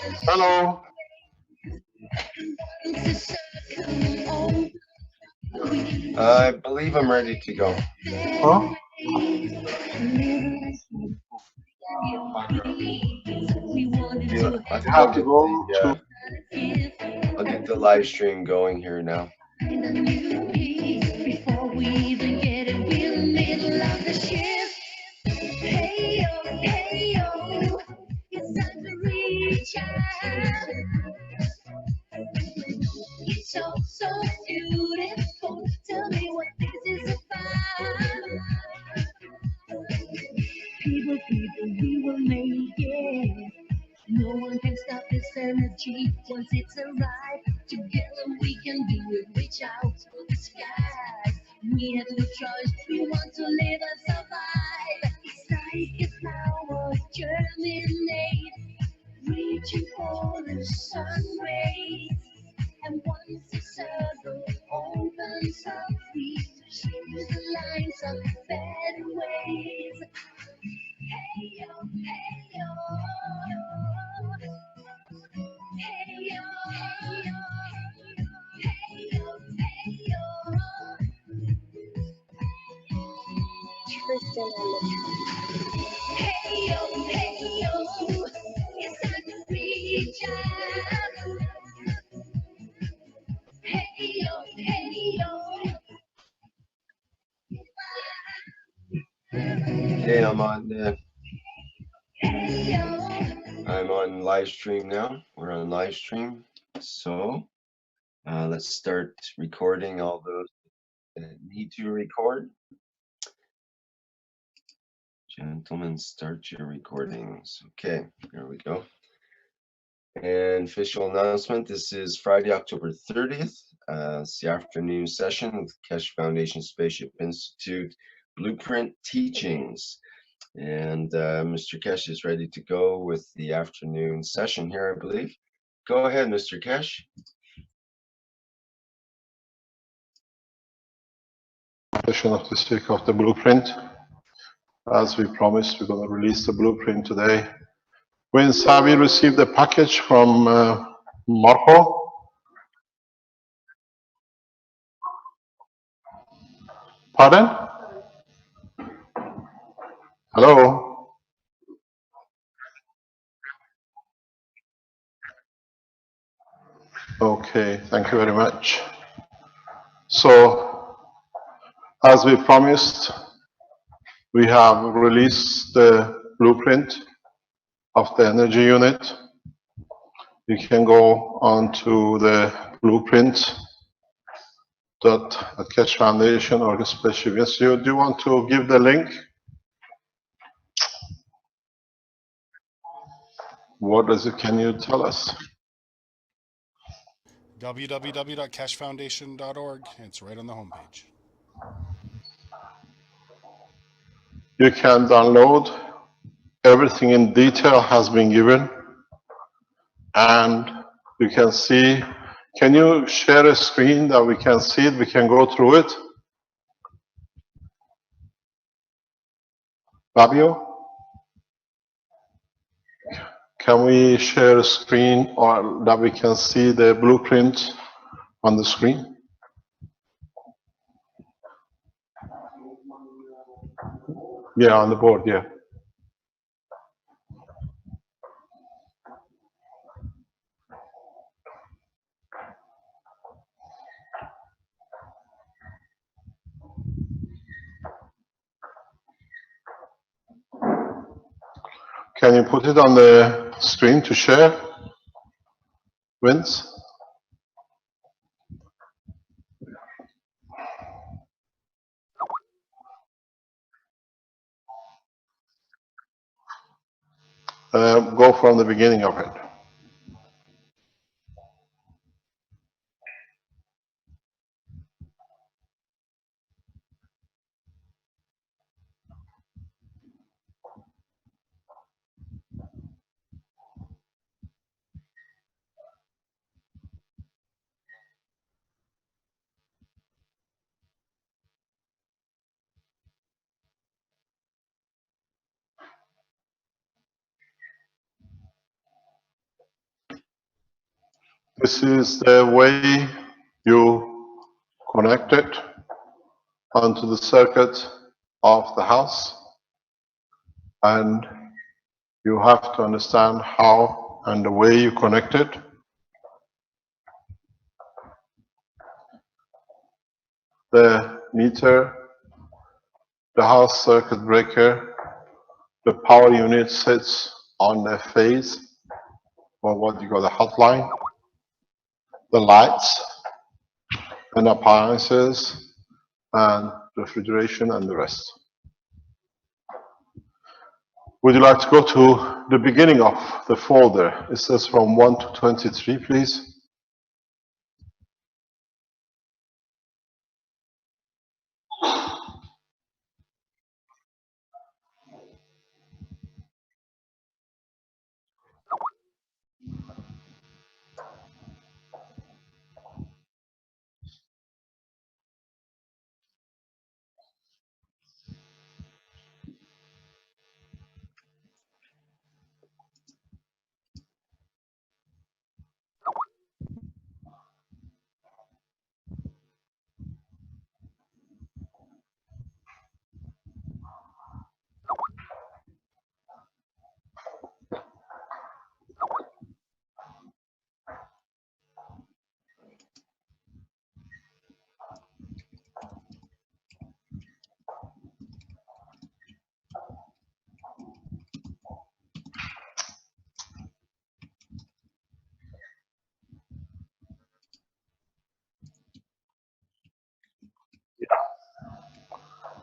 Hello. I believe I'm ready to go. Huh? You I'll have to get go the to. I'll get the live stream going here now. Okay, I'm on live stream now. We're on live stream. So let's start recording all those that need to record. Gentlemen, start your recordings. Okay, here we go. And official announcement, this is Friday, October 30th. It's the afternoon session with Keshe Foundation Spaceship Institute Blueprint Teachings. And Mr. Keshe is ready to go with the afternoon session here, I believe. Go ahead, Mr. Keshe. Session of this week of the blueprint. As we promised, we're going to release the blueprint today. Vince, have you received the package from Marco? Pardon? Hello? Okay, thank you very much. So, as we promised, we have released the blueprint of the energy unit. You can go on to the blueprint dot Keshe Foundation or the Spaceship Institute. Do you want to give the link? What is it? Can you tell us? www.cashfoundation.org. It's right on the homepage. You can download. Everything in detail has been given. And you can see, can you share a screen that we can see it? We can go through it. Fabio, can we share a screen or that we can see the blueprint on the screen? Yeah, on the board, yeah. Can you put it on the screen to share, Vince? Go from the beginning of it. This is the way you connect it onto the circuit of the house, and you have to understand how and the way you connect it. The meter, the house circuit breaker, the power unit sits on the phase, or what you call the hotline, the lights and appliances and refrigeration and the rest. Would you like to go to the beginning of the folder? It says from 1 to 23, please.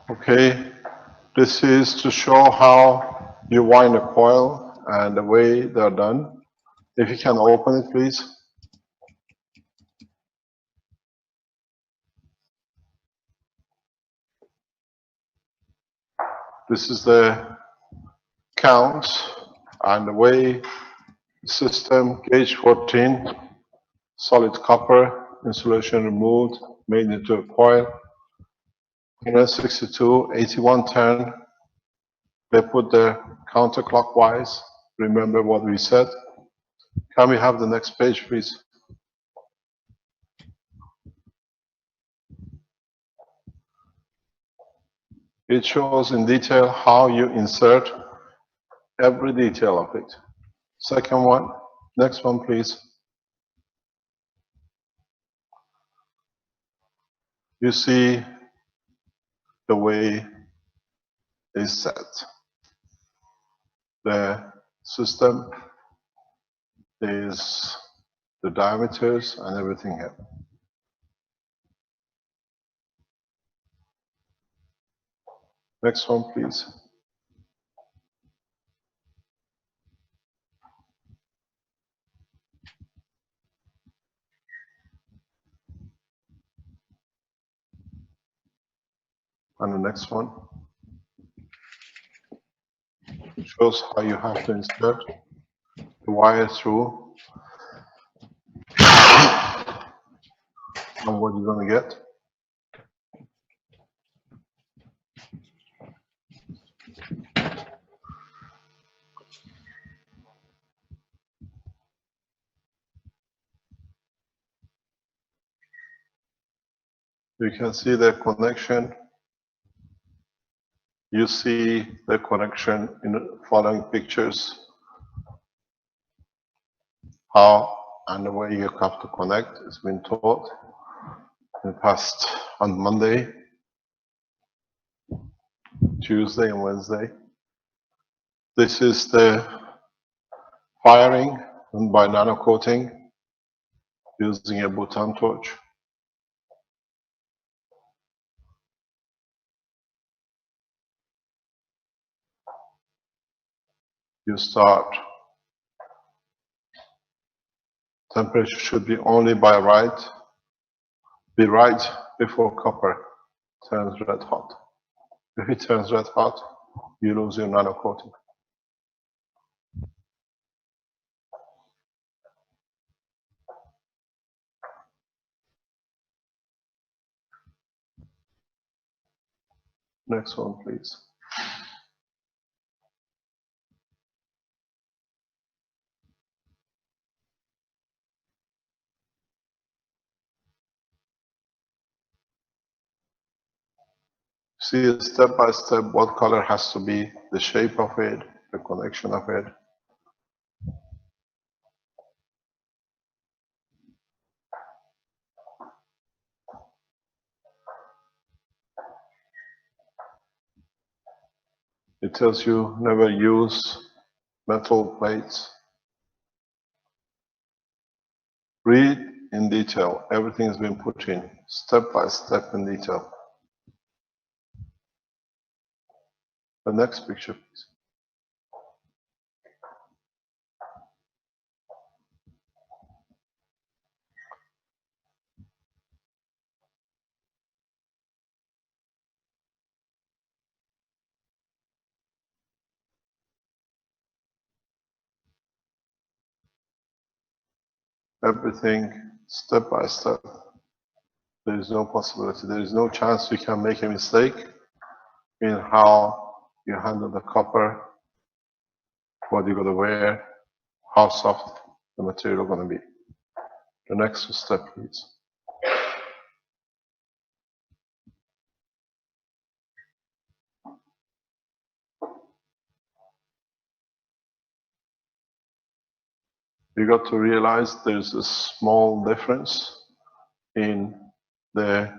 Okay, this is to show how you wind a coil and the way they're done. If you can open it, please. This is the count and the way system, gauge 14, solid copper, insulation removed, made into a coil. 162, 8110. They put the counterclockwise. Remember what we said. Can we have the next page, please? It shows in detail how you insert every detail of it. Second one, next one, please. You see the way it's set. The system is the diameters and everything here. Next one, please. And the next one shows how you have to insert the wire through and what you're going to get. You can see the connection. You see the connection in the following pictures, how and the way you have to connect. It's been taught in the past on Monday, Tuesday, and Wednesday. This is the firing by nano coating using a button torch. You start. Temperature should be only be right before copper turns red hot. If it turns red hot, you lose your nano coating. Next one, please. See step by step what color has to be, the shape of it, the connection of it. It tells you never use metal plates. Read in detail. Everything has been put in step by step in detail. The next picture, please. Everything step by step. There is no possibility. There is no chance you can make a mistake in how you handle the copper, what you're going to wear, how soft the material is going to be. The next step, please. You got to realize there's a small difference in the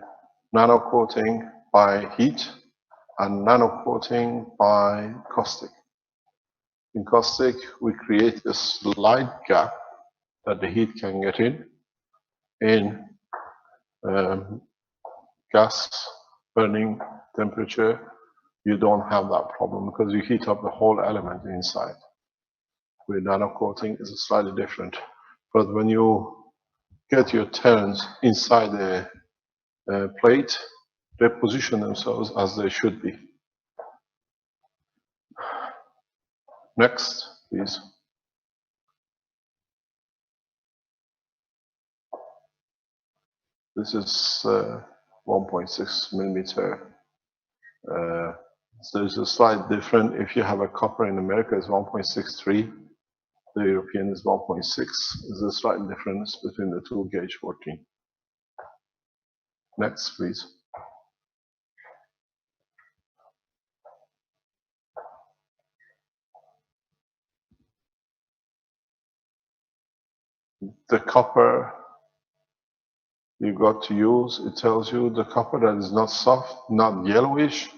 nano coating by heat and nano coating by caustic. In caustic, we create a slight gap that the heat can get in. In gas burning temperature, you don't have that problem because you heat up the whole element inside. With nano coating, it's slightly different. But when you get your turns inside the plate, they position themselves as they should be. Next, please. This is 1.6 millimeter. So there's a slight difference. If you have a copper in America, it's 1.63. The European is 1.6. There's a slight difference between the two gauge working. Next, please. The copper you got to use, it tells you the copper that is not soft, not yellowish,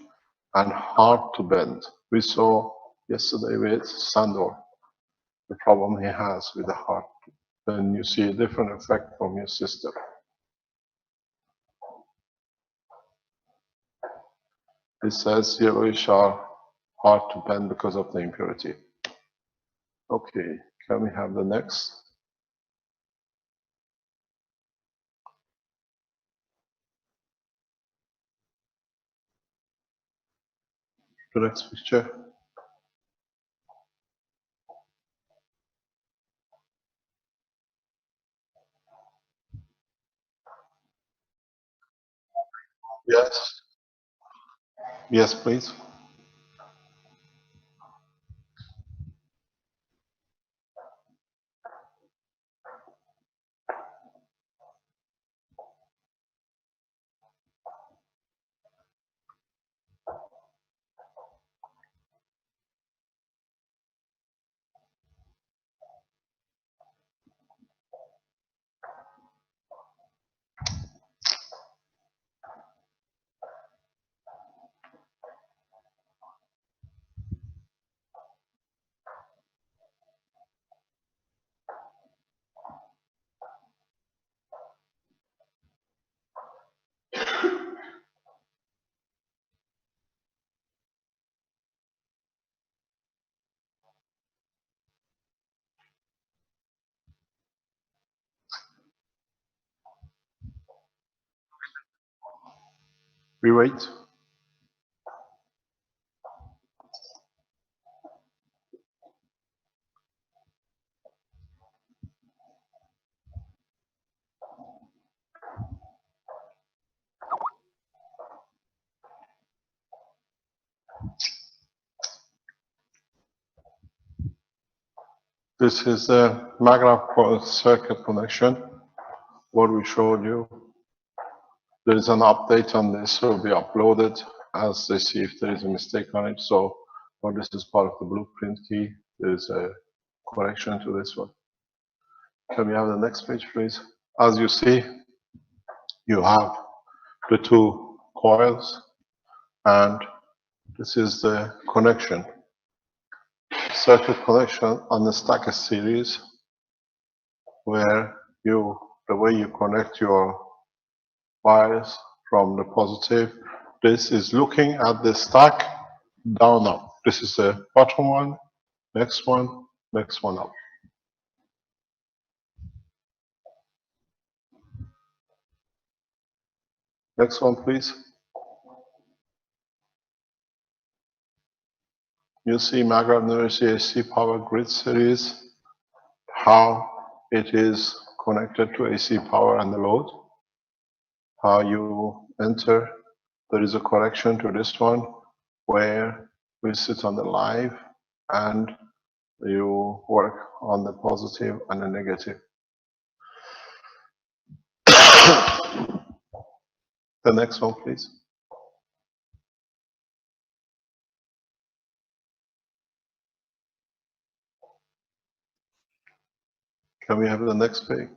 and hard to bend. We saw yesterday with Sandor, the problem he has with the heart. Then you see a different effect from your system. It says yellowish are hard to bend because of the impurity. Okay, can we have the next? The next picture. Yes. Yes, please. We wait. This is the magnetic circuit connection, what we showed you. There is an update on this, so will be uploaded as they see if there is a mistake on it. So, or this is part of the blueprint key. There is a correction to this one. Can we have the next page, please? As you see, you have the two coils, and this is the connection, circuit connection on the stacker series, where the way you connect your wires from the positive, this is looking at the stack down up. This is the bottom one, next one up. Next one, please. You see Maghreb University AC Power Grid Series, how it is connected to AC power and the load, how you enter. There is a correction to this one where we sit on the live and you work on the positive and the negative. The next one, please. Can we have the next page?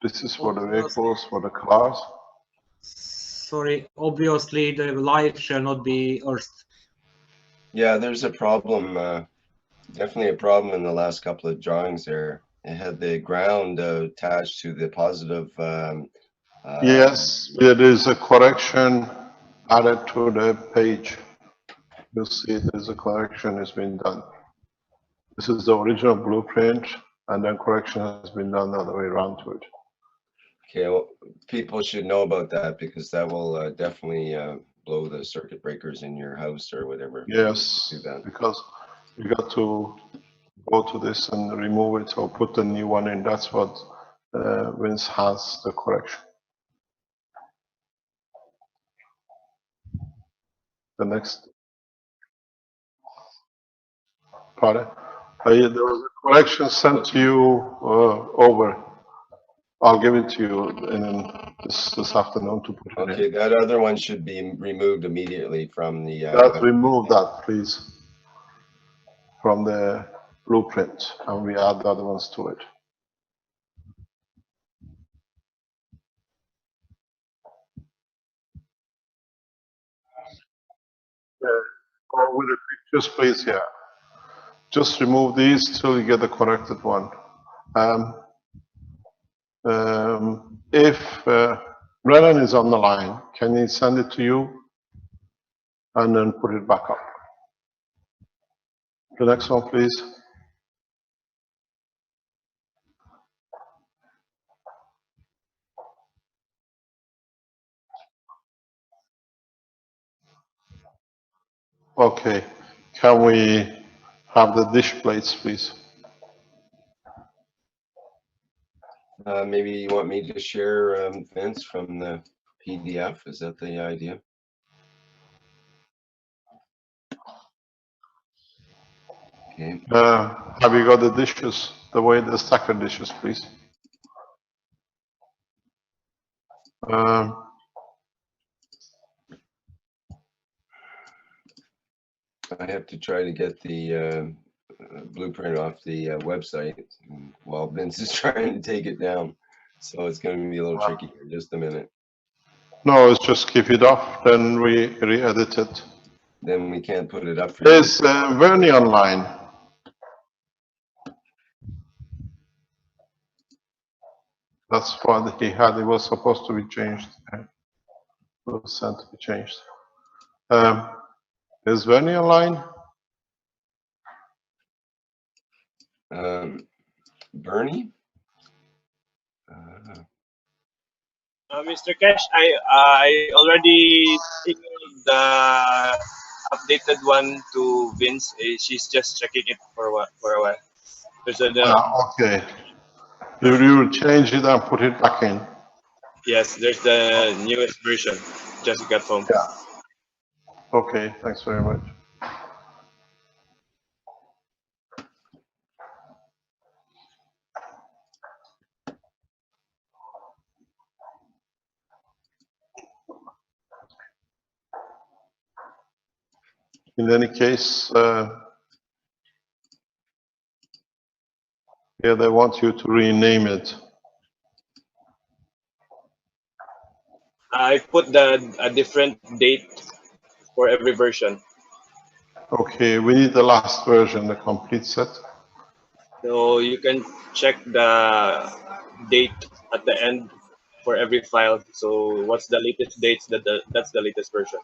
This is for the vehicles, for the cars. Sorry, obviously the light shall not be earthed. Yeah, there's a problem, definitely a problem in the last couple of drawings there. It had the ground attached to the positive. Yes, there is a correction added to the page. You'll see there's a correction has been done. This is the original blueprint, and then correction has been done the other way around to it. Okay, well, people should know about that because that will definitely blow the circuit breakers in your house or whatever. Yes, Do that. because you got to go to this and remove it or put the new one in. That's what Vince has the correction. The next. Pardon? There was a correction sent to you over. I'll give it to you in this afternoon to put it in. Okay, that other one should be removed immediately from the. Remove that, please, from the blueprint, and we add the other ones to it. Or with the pictures, please, yeah. Just remove these till you get the corrected one. If Brennan is on the line, can he send it to you and then put it back up? The next one, please. Okay, can we have the dish plates, please? Maybe you want me to share, Vince, from the PDF? Is that the idea? Okay. Have you got the dishes, the stacker dishes, please? I have to try to get the blueprint off the website while Vince is trying to take it down. So it's going to be a little tricky here. Just a minute. No, it's just keep it off, then we re-edit it. Then we can't put it up for you. Is Vernie online? That's what he had. It was supposed to be changed. It was sent to be changed. Is Vernie online? Bernie? Mr. Cash, I already emailed the updated one to Vince. She's just checking it for a while. There's a Okay. You will change it and put it back in. yes, there's the newest version. Just got home. Yeah. Okay, thanks very much. In any case, yeah, they want you to rename it. I put a different date for every version. Okay, we need the last version, the complete set. So you can check the date at the end for every file. So what's the latest dates? That's the latest version.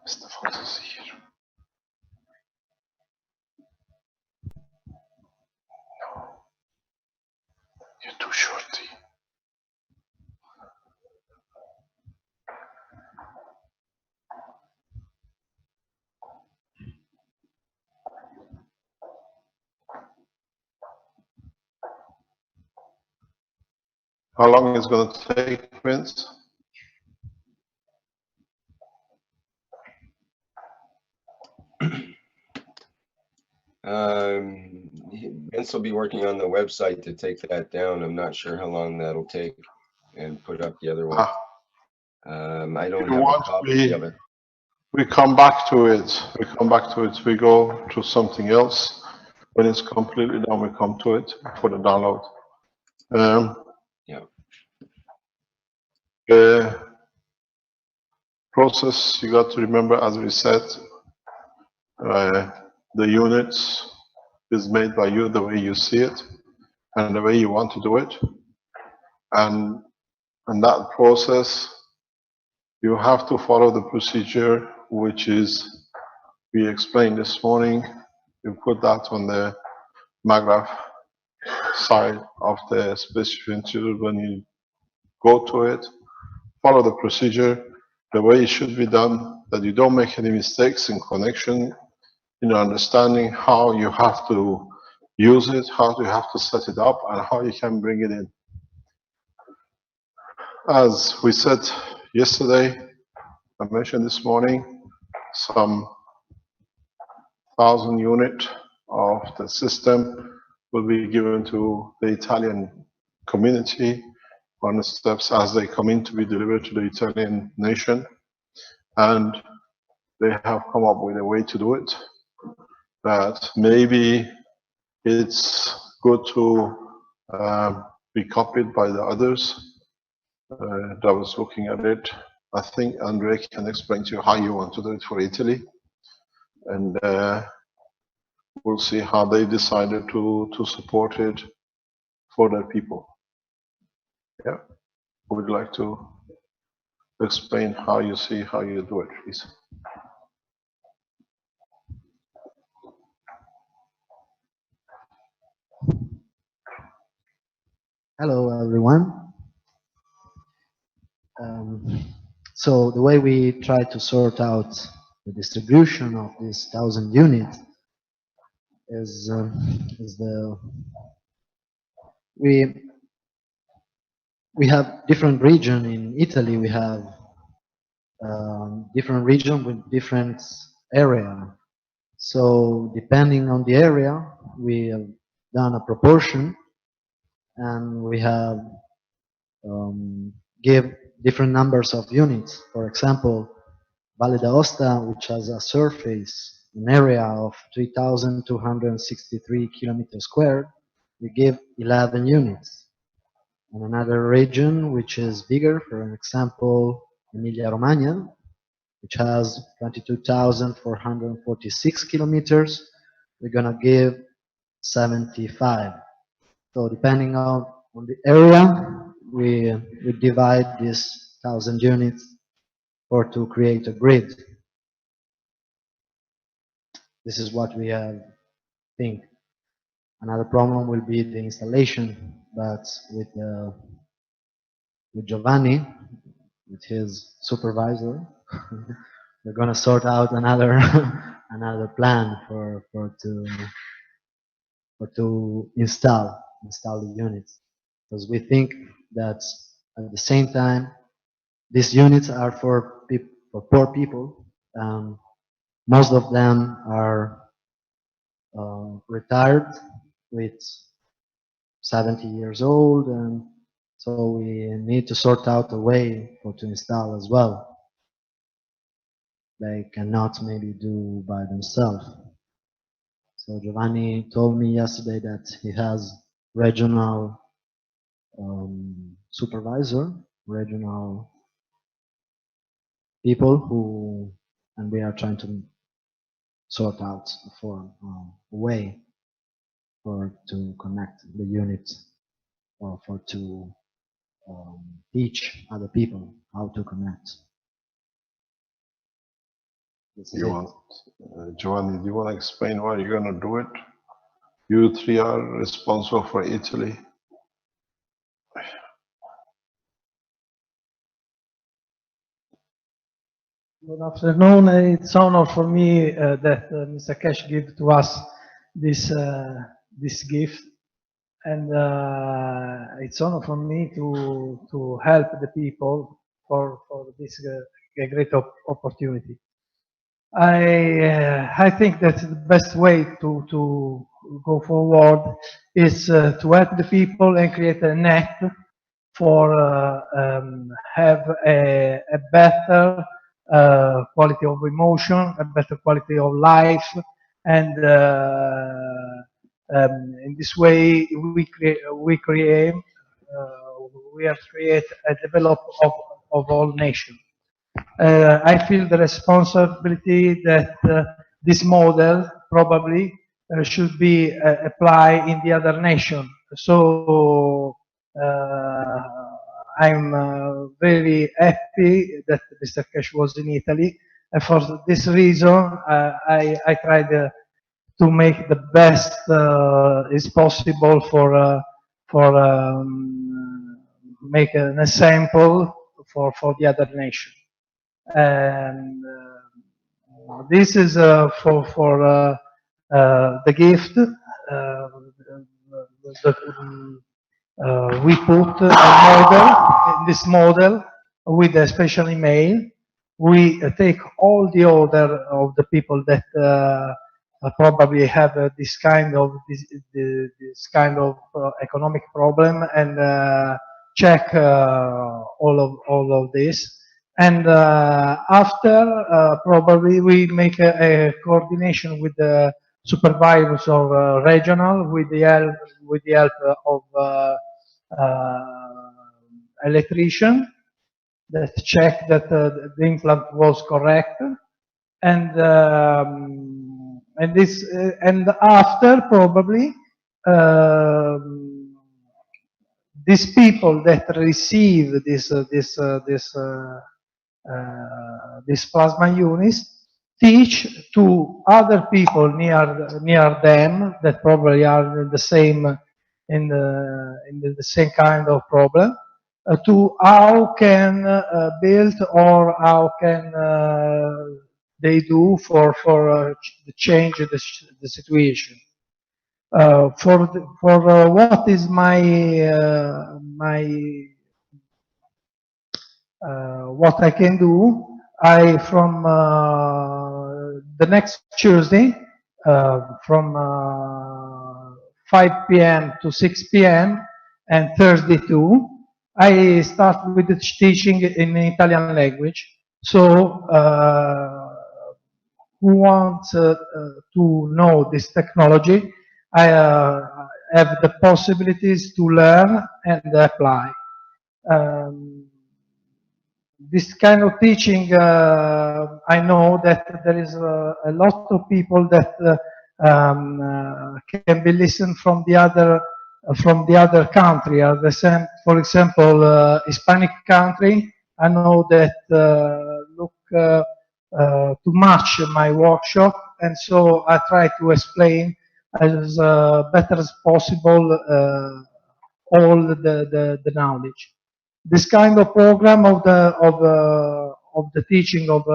Mr. Fox is here. No, you're too shorty. How long is it going to take, Vince? Vince will be working on the website to take that down. I'm not sure how long that'll take and put up the other one. I don't If you have a want, copy of it. we come back to it. We come back to it. We go to something else. When it's completely done, we come to it for the download. Yeah. The process, you got to remember, as we said, the units is made by you the way you see it and the way you want to do it. And that process, you have to follow the procedure, which is, we explained this morning. You put that on the MAGRAPH side of the specific when you go to it. Follow the procedure the way it should be done, that you don't make any mistakes in connection, understanding how you have to use it, how you have to set it up, and how you can bring it in. As we said yesterday, I mentioned this morning, some 1,000 units of the system will be given to the Italian community on the steps as they come in to be delivered to the Italian nation. And they have come up with a way to do it that maybe it's good to be copied by the others. I was looking at it. I think Andre can explain to you how you want to do it for Italy. And we'll see how they decided to support it for their people. Yeah. Would you like to explain how you see how you do it, please? Hello, everyone. So the way we try to sort out the distribution of these 1,000 units is we have different region in Italy. We have different region with different area. So depending on the area, we have done a proportion, and we have give different numbers of units. For example, Valle d'Aosta, which has a surface, an area of 3,263 kilometers squared, we give 11 units. And another region which is bigger, for example, Emilia-Romagna, which has 22,446 kilometers, we're gonna give 75. So depending on the area, we divide these 1,000 units or to create a grid. This is what we have think. Another problem will be the installation, but with Giovanni, with his supervisor, we're gonna sort out another another plan to install the units, because we think that at the same time these units are for poor people. Most of them are retired with 70 years old, and so we need to sort out a way to install as well. They cannot maybe do by themselves. So Giovanni told me yesterday that he has regional supervisor, regional people who, and we are trying to sort out for a way to connect the unit, or to teach other people how to connect. This is You it. want, Giovanni, do you want to explain why you're going to do it? You three are responsible for Italy. Good afternoon. It's honor for me that Mr. Cash give to us this gift, and it's honor for me to help the people for this great opportunity. I think that the best way to go forward is to help the people and create a net for have a better quality of emotion, a better quality of life, and in this way we have create a develop of all nations. I feel the responsibility that this model probably should be applied in the other nation. So I'm very happy that Mr. Cash was in Italy, and for this reason I tried to make the best is possible for make an example for the other nation. And this is for the gift. We put a model, in this model, with a special email. We take all the order of the people that probably have this kind of economic problem, and check all of this. And after, probably we make a coordination with the supervisors of regional, with the help of electrician that check that the implant was correct, and this and after probably these people that receive this plasma units teach to other people near them that probably are in the same kind of problem, to how can build, or how can they do for change the situation. For what is my what I can do, I from the next Tuesday from 5 p.m. to 6 p.m. and Thursday too, I start with the teaching in Italian language. So who wants to know this technology, I have the possibilities to learn and apply. This kind of teaching, I know that there is a lot of people that can be listened from the other country. For example, Hispanic country, I know that look to match my workshop, and so I try to explain as better as possible all the knowledge. This kind of program of the teaching of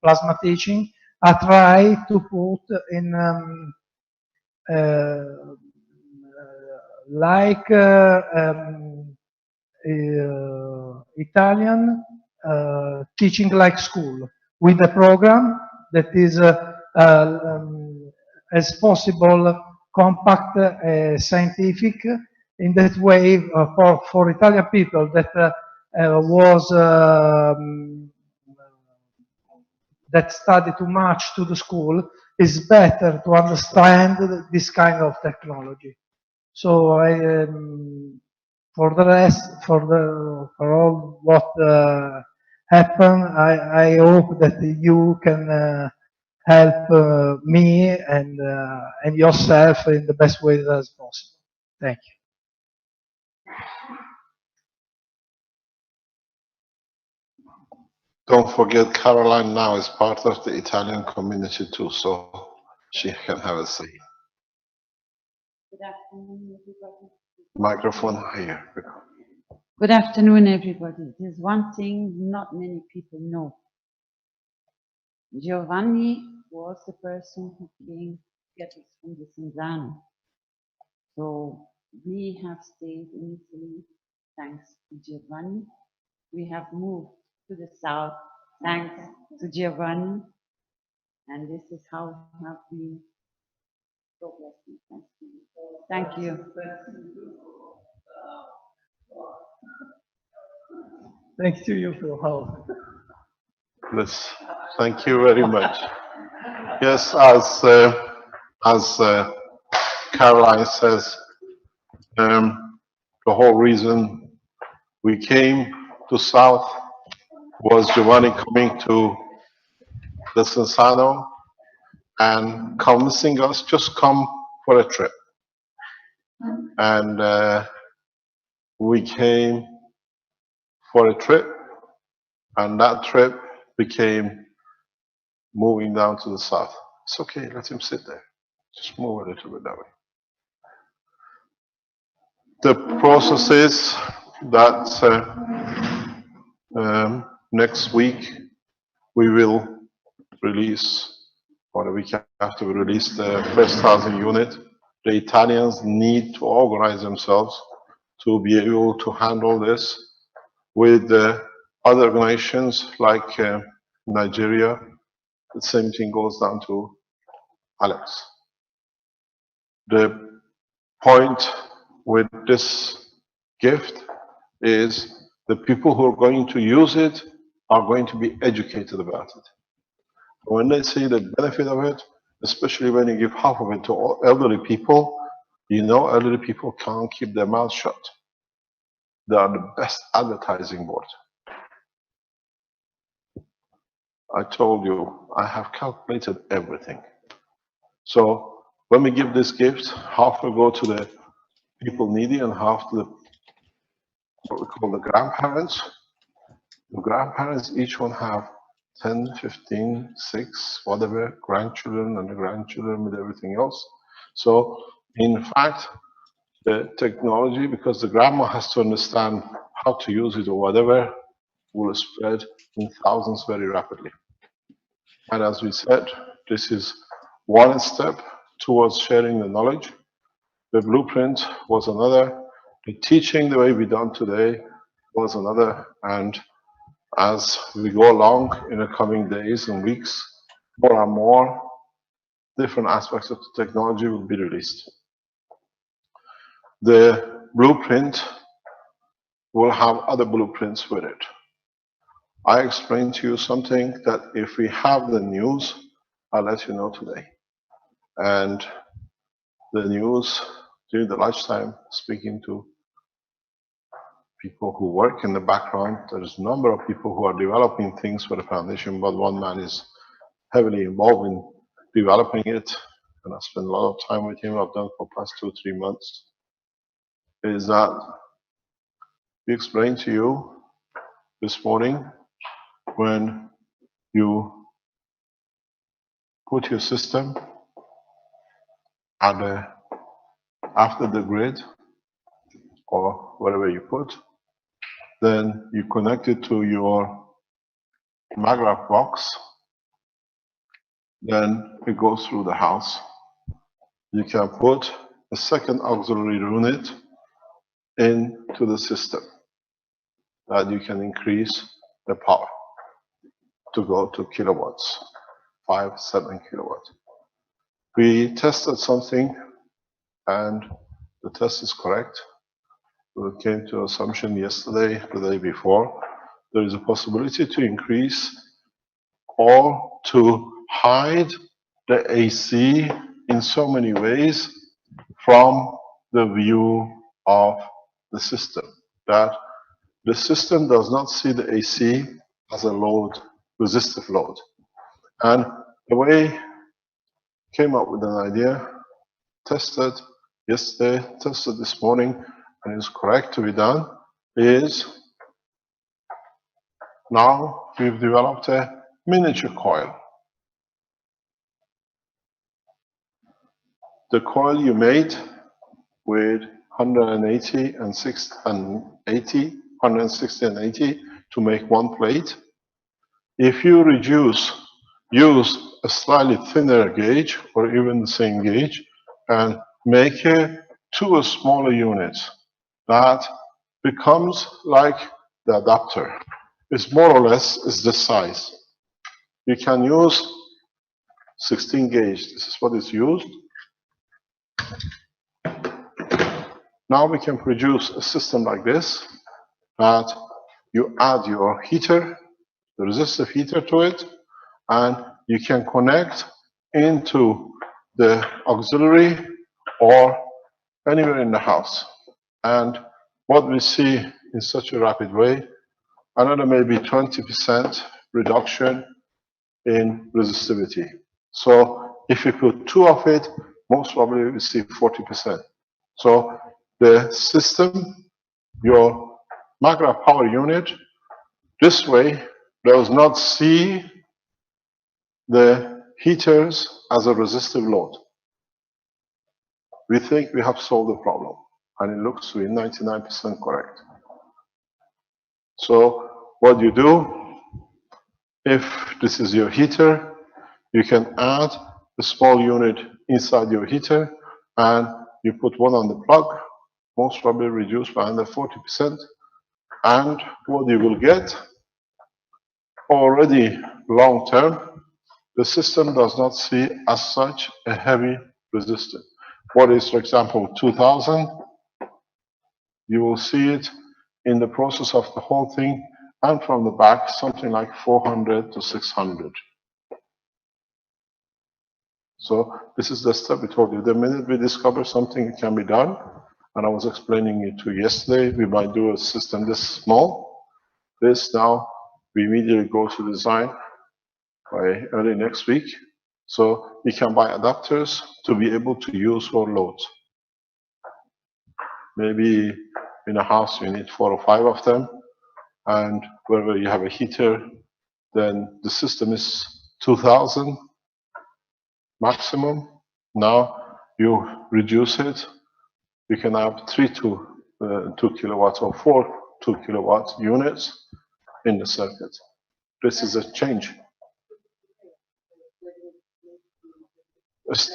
plasma teaching, I try to put in like Italian teaching like school with a program that is as possible compact, scientific. In that way, for Italian people that was that study too much to the school, is better to understand this kind of technology. So I, for the rest, for all what happened, I hope that you can help me and yourself in the best way as possible. Thank you. Don't forget, Caroline now is part of the Italian community too, so she can have a say. Good afternoon, everybody. Microphone higher. Good afternoon, everybody. There's one thing not many people know. Giovanni was the person who came to get us from the Cinzano. So we have stayed in Italy thanks to Giovanni. We have moved to the south thanks to Giovanni. And this is how we have been progressing. Thank you. Thank you for help. Yes, thank you very much. Yes, as Caroline says, the whole reason we came to South was Giovanni coming to the Cinzano and convincing us just come for a trip. And we came for a trip, and that trip became moving down to the south. It's okay, let him sit there. Just move a little bit that way. The process is that next week we will release, or the week after we release the first housing unit. The Italians need to organize themselves to be able to handle this with other organizations like Nigeria. The same thing goes down to Alex. The point with this gift is the people who are going to use it are going to be educated about it. When they see the benefit of it, especially when you give half of it to elderly people, you know elderly people can't keep their mouths shut. They are the best advertising board. I told you, I have calculated everything. So when we give this gift, half will go to the people needy and half to the, what we call the grandparents. The grandparents, each one have 10, 15, 6, whatever, grandchildren and the grandchildren with everything else. So in fact, the technology, because the grandma has to understand how to use it or whatever, will spread in thousands very rapidly. And as we said, this is one step towards sharing the knowledge. The blueprint was another. The teaching, the way we done today, was another. And as we go along in the coming days and weeks, more and more different aspects of the technology will be released. The blueprint will have other blueprints with it. I explained to you something that if we have the news, I'll let you know today. And the news during the lunchtime, speaking to people who work in the background, there's a number of people who are developing things for the foundation, but one man is heavily involved in developing it, and I spend a lot of time with him. I've done it for the past 2-3 months. Is that we explained to you this morning when you put your system at after the grid or wherever you put, then you connect it to your maggraph box, then it goes through the house. You can put a second auxiliary unit into the system that you can increase the power to go to kilowatts, 5, 7 kilowatts. We tested something and the test is correct. We came to assumption yesterday, the day before. There is a possibility to increase or to hide the AC in so many ways from the view of the system. That the system does not see the AC as a load, resistive load. And the way came up with an idea, tested yesterday, tested this morning, and is correct to be done, is now we've developed a miniature coil. The coil you made with 180 and 160 and 80 to make one plate. If you use a slightly thinner gauge or even the same gauge and make two smaller units, that becomes like the adapter. It's more or less is the size. You can use 16 gauge. This is what is used. Now we can produce a system like this that you add your heater, the resistive heater to it, and you can connect into the auxiliary or anywhere in the house. And what we see in such a rapid way, another maybe 20% reduction in resistivity. So if you put two of it, most probably we see 40%. So the system, your magnet power unit, this way does not see the heaters as a resistive load. We think we have solved the problem, and it looks to be 99% correct. So what you do, if this is your heater, you can add a small unit inside your heater, and you put one on the plug, most probably reduced by under 40%, and what you will get already long term, the system does not see as such a heavy resistance. What is, for example, 2000, you will see it in the process of the whole thing, and from the back, something like 400 to 600. So this is the step we told you. The minute we discover something, it can be done. And I was explaining it to you yesterday. We might do a system this small. This now, we immediately go to design by early next week. So you can buy adapters to be able to use for loads. Maybe in a house you need 4 or 5 of them. And wherever you have a heater, then the system is 2000 maximum. Now you reduce it. You can have 2 kilowatts or 4 2 kilowatt units in the circuit. This is a change. It's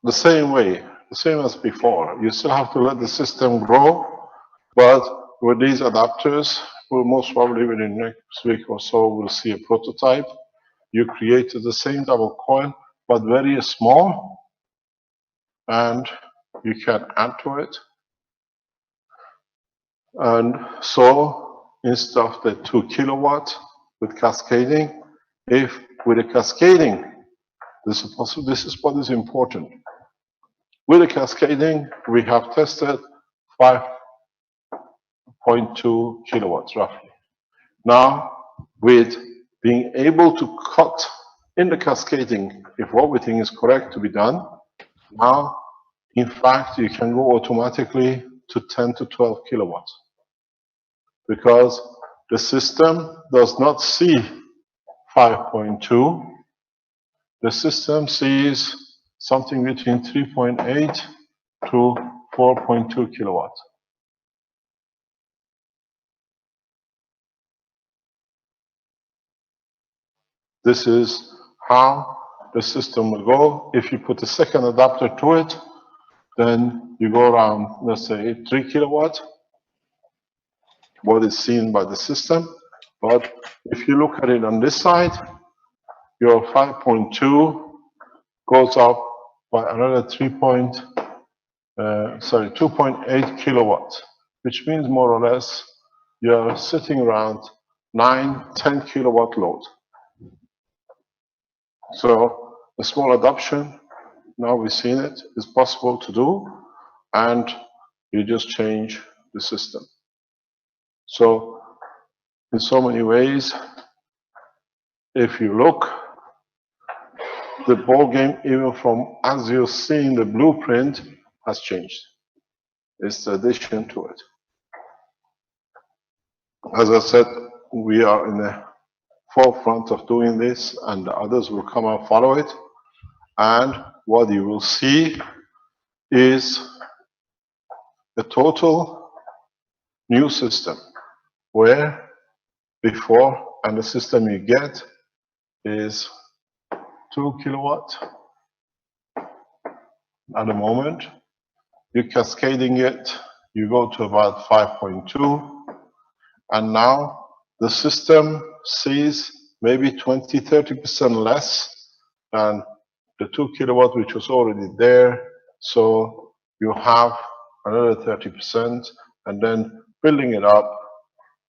the same way, the same as before. You still have to let the system grow, but with these adapters, we'll most probably within next week or so, we'll see a prototype. You created the same double coil, but very small, and you can add to it. And so instead of the 2 kilowatt with cascading, if with the cascading, this is what is important. With the cascading, we have tested 5.2 kilowatts roughly. Now, with being able to cut in the cascading, if what we think is correct to be done, now, in fact, you can go automatically to 10 to 12 kilowatts. Because the system does not see 5.2. The system sees something between 3.8 to 4.2 kilowatts. This is how the system will go. If you put a second adapter to it, then you go around, let's say 3 kilowatt, what is seen by the system. But if you look at it on this side, your 5.2 goes up by another 2.8 kilowatt, which means more or less you're sitting around 9-10 kilowatt load. So a small adoption, now we've seen it, is possible to do, and you just change the system. So in so many ways, if you look, the ball game, even from as you see in the blueprint, has changed. It's the addition to it. As I said, we are in the forefront of doing this, and the others will come and follow it. And what you will see is a total new system, where before, and the system you get is 2 kilowatt at the moment. You're cascading it, you go to about 5.2, and now the system sees maybe 20-30% less than the 2 kilowatt which was already there. So you have another 30%, and then building it up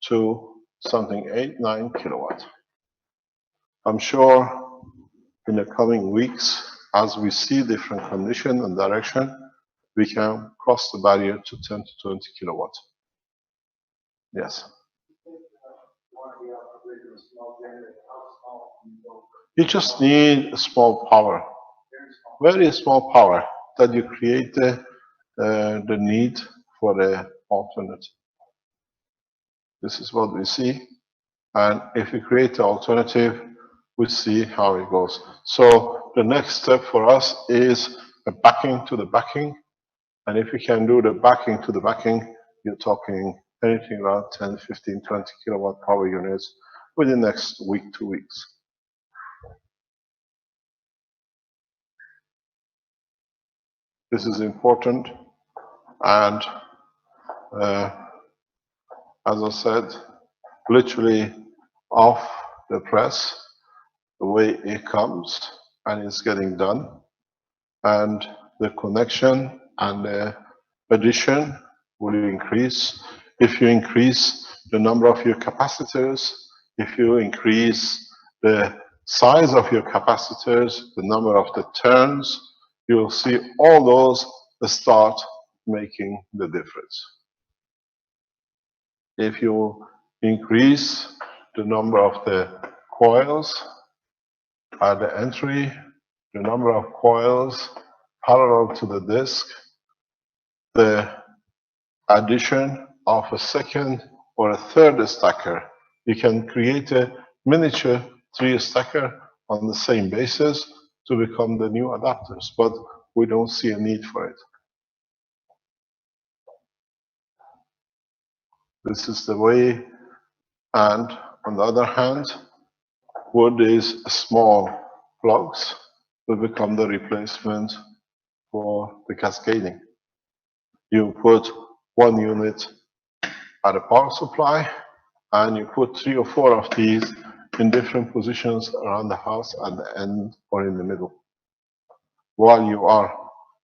to something 8-9 kilowatt. I'm sure in the coming weeks, as we see different condition and direction, we can cross the barrier to 10-20 kilowatt. Yes. You just need a small power, very small power, that you create the need for the alternate. This is what we see, and if you create the alternative, we see how it goes. So the next step for us is a backing to the backing, and if you can do the backing to the backing, you're talking anything around 10, 15, 20 kilowatt power units within the next week, 2 weeks. This is important, and as I said, literally off the press, the way it comes, and it's getting done, and the connection and the addition will increase. If you increase the number of your capacitors, if you increase the size of your capacitors, the number of the turns, you'll see all those start making the difference. If you increase the number of the coils at the entry, the number of coils parallel to the disk, the addition of a second or a third stacker, you can create a miniature 3-stacker on the same basis to become the new adapters, but we don't see a need for it. This is the way, and on the other hand, wood is small plugs will become the replacement for the cascading. You put 1 unit at a power supply, and you put 3 or 4 of these in different positions around the house at the end or in the middle. While you are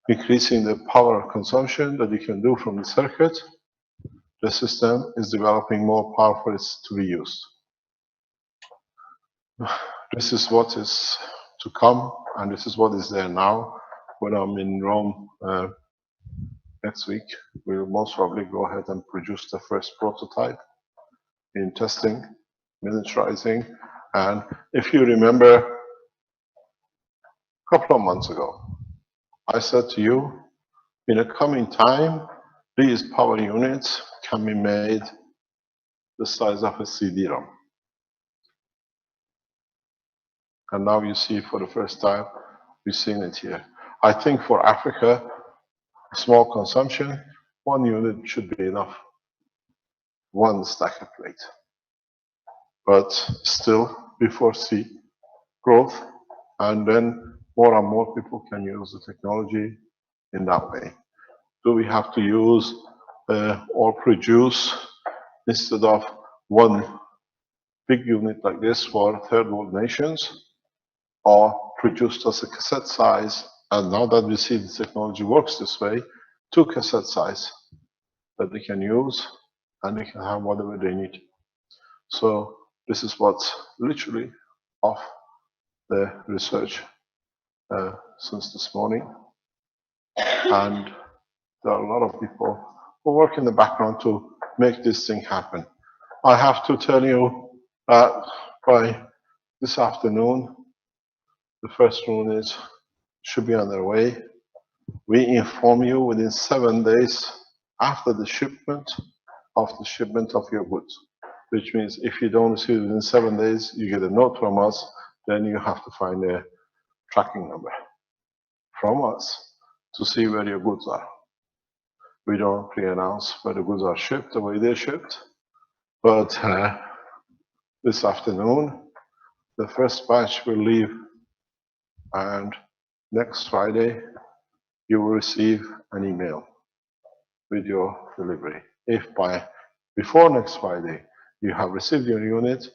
increasing the power consumption that you can do from the circuit, the system is developing more power for it to be used. This is what is to come, and this is what is there now. When I'm in Rome next week, we'll most probably go ahead and produce the first prototype in testing, miniaturizing. And if you remember, a couple of months ago, I said to you, in a coming time, these power units can be made the size of a CD-ROM. And now you see for the first time, we've seen it here. I think for Africa, small consumption, 1 unit should be enough. 1 stacker plate. But still, we foresee growth, and then more and more people can use the technology in that way. Do we have to use or produce, instead of one big unit like this for third world nations, or produced as a cassette size? And now that we see the technology works this way, 2 cassette size that they can use, and they can have whatever they need. So this is what's literally off the research since this morning. And there are a lot of people who work in the background to make this thing happen. I have to tell you that by this afternoon, the first rule should be on their way. We inform you within 7 days after the shipment of your goods, which means if you don't receive it within 7 days, you get a note from us, then you have to find a tracking number from us to see where your goods are. We don't pre-announce where the goods are shipped, the way they're shipped, but this afternoon, the first batch will leave, and next Friday, you will receive an email with your delivery. If before next Friday you have received your unit,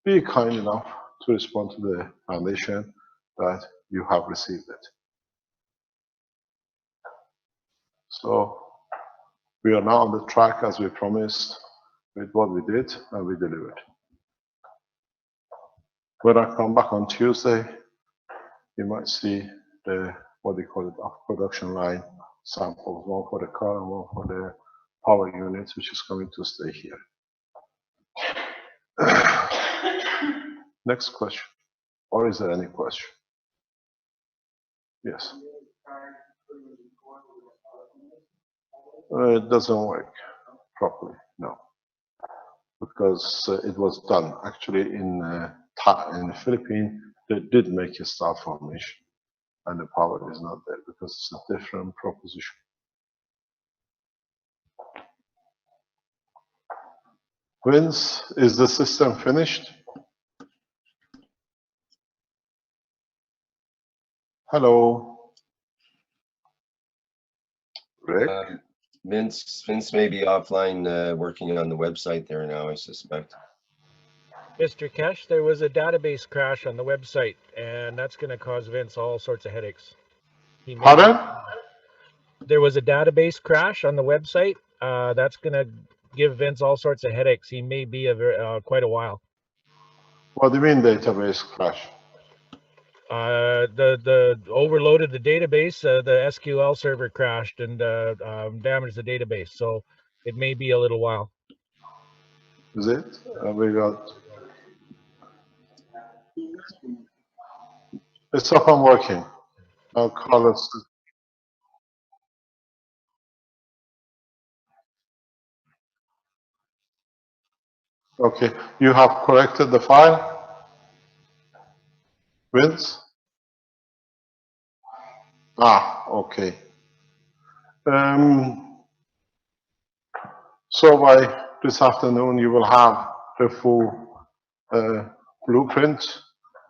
be kind enough to respond to the foundation that you have received it. So we are now on the track as we promised with what we did, and we delivered. When I come back on Tuesday, you might see the, what they call it, off production line samples, one for the car and one for the power unit, which is going to stay here. Next question. Or is there any question? Yes. It doesn't work properly, no. Because it was done. Actually, in the Philippines, they did make a star formation, and the power is not there because it's a different proposition. Vince, is the system finished? Hello. Rick? Vince may be offline working on the website there now, I suspect. Mr. Kesh, there was a database crash on the website, and that's going to cause Vince all sorts of headaches. Pardon? There was a database crash on the website. That's going to give Vince all sorts of headaches. He may be quite a while. What do you mean database crash? The overloaded the database. The SQL server crashed and damaged the database. So it may be a little while. Is it? We got. It's up and working. I'll call it. Okay, you have corrected the file, Vince? Okay. So by this afternoon, you will have the full blueprint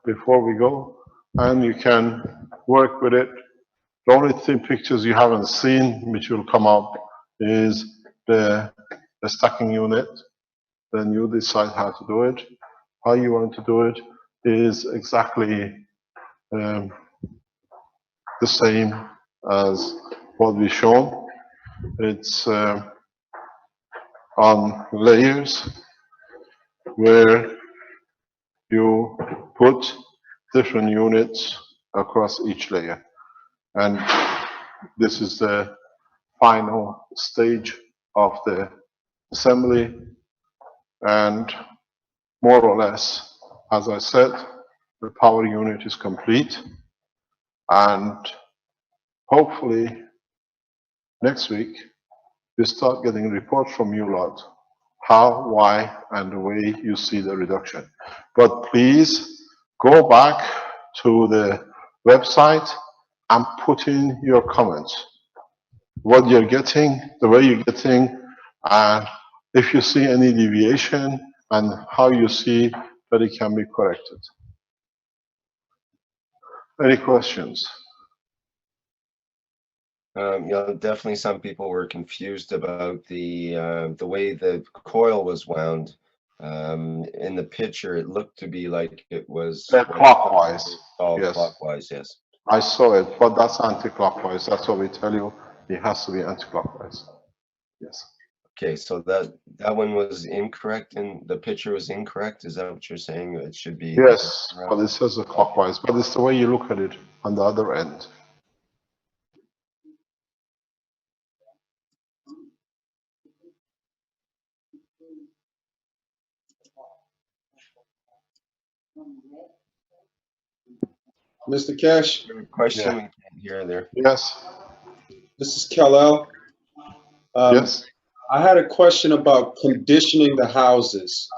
before we go, and you can work with it. The only pictures you haven't seen, which will come up, is the stacking unit. Then you decide how to do it. How you want to do it is exactly the same as what we've shown. It's on layers where you put different units across each layer. And this is the final stage of the assembly. And more or less, as I said, the power unit is complete. And hopefully next week, we start getting reports from you lot, how, why, and the way you see the reduction. But please go back to the website and put in your comments. What you're getting, the way you're getting, and if you see any deviation, and how you see that it can be corrected. Any questions? Yeah, definitely some people were confused about the way the coil was wound. In the picture, it looked to be like it was Clockwise. Oh, Yes. clockwise, yes. I saw it, but that's anti-clockwise. That's what we tell you. It has to be anti-clockwise. Yes. Okay, so that one was incorrect, and the picture was incorrect. Is that what you're saying? It should be. Yes, but it says clockwise, but it's the way you look at it on the other end. Mr. Cash, Question Yeah. we can't hear there. Yes. this is Kal-El. Yes. I had a question about conditioning the houses.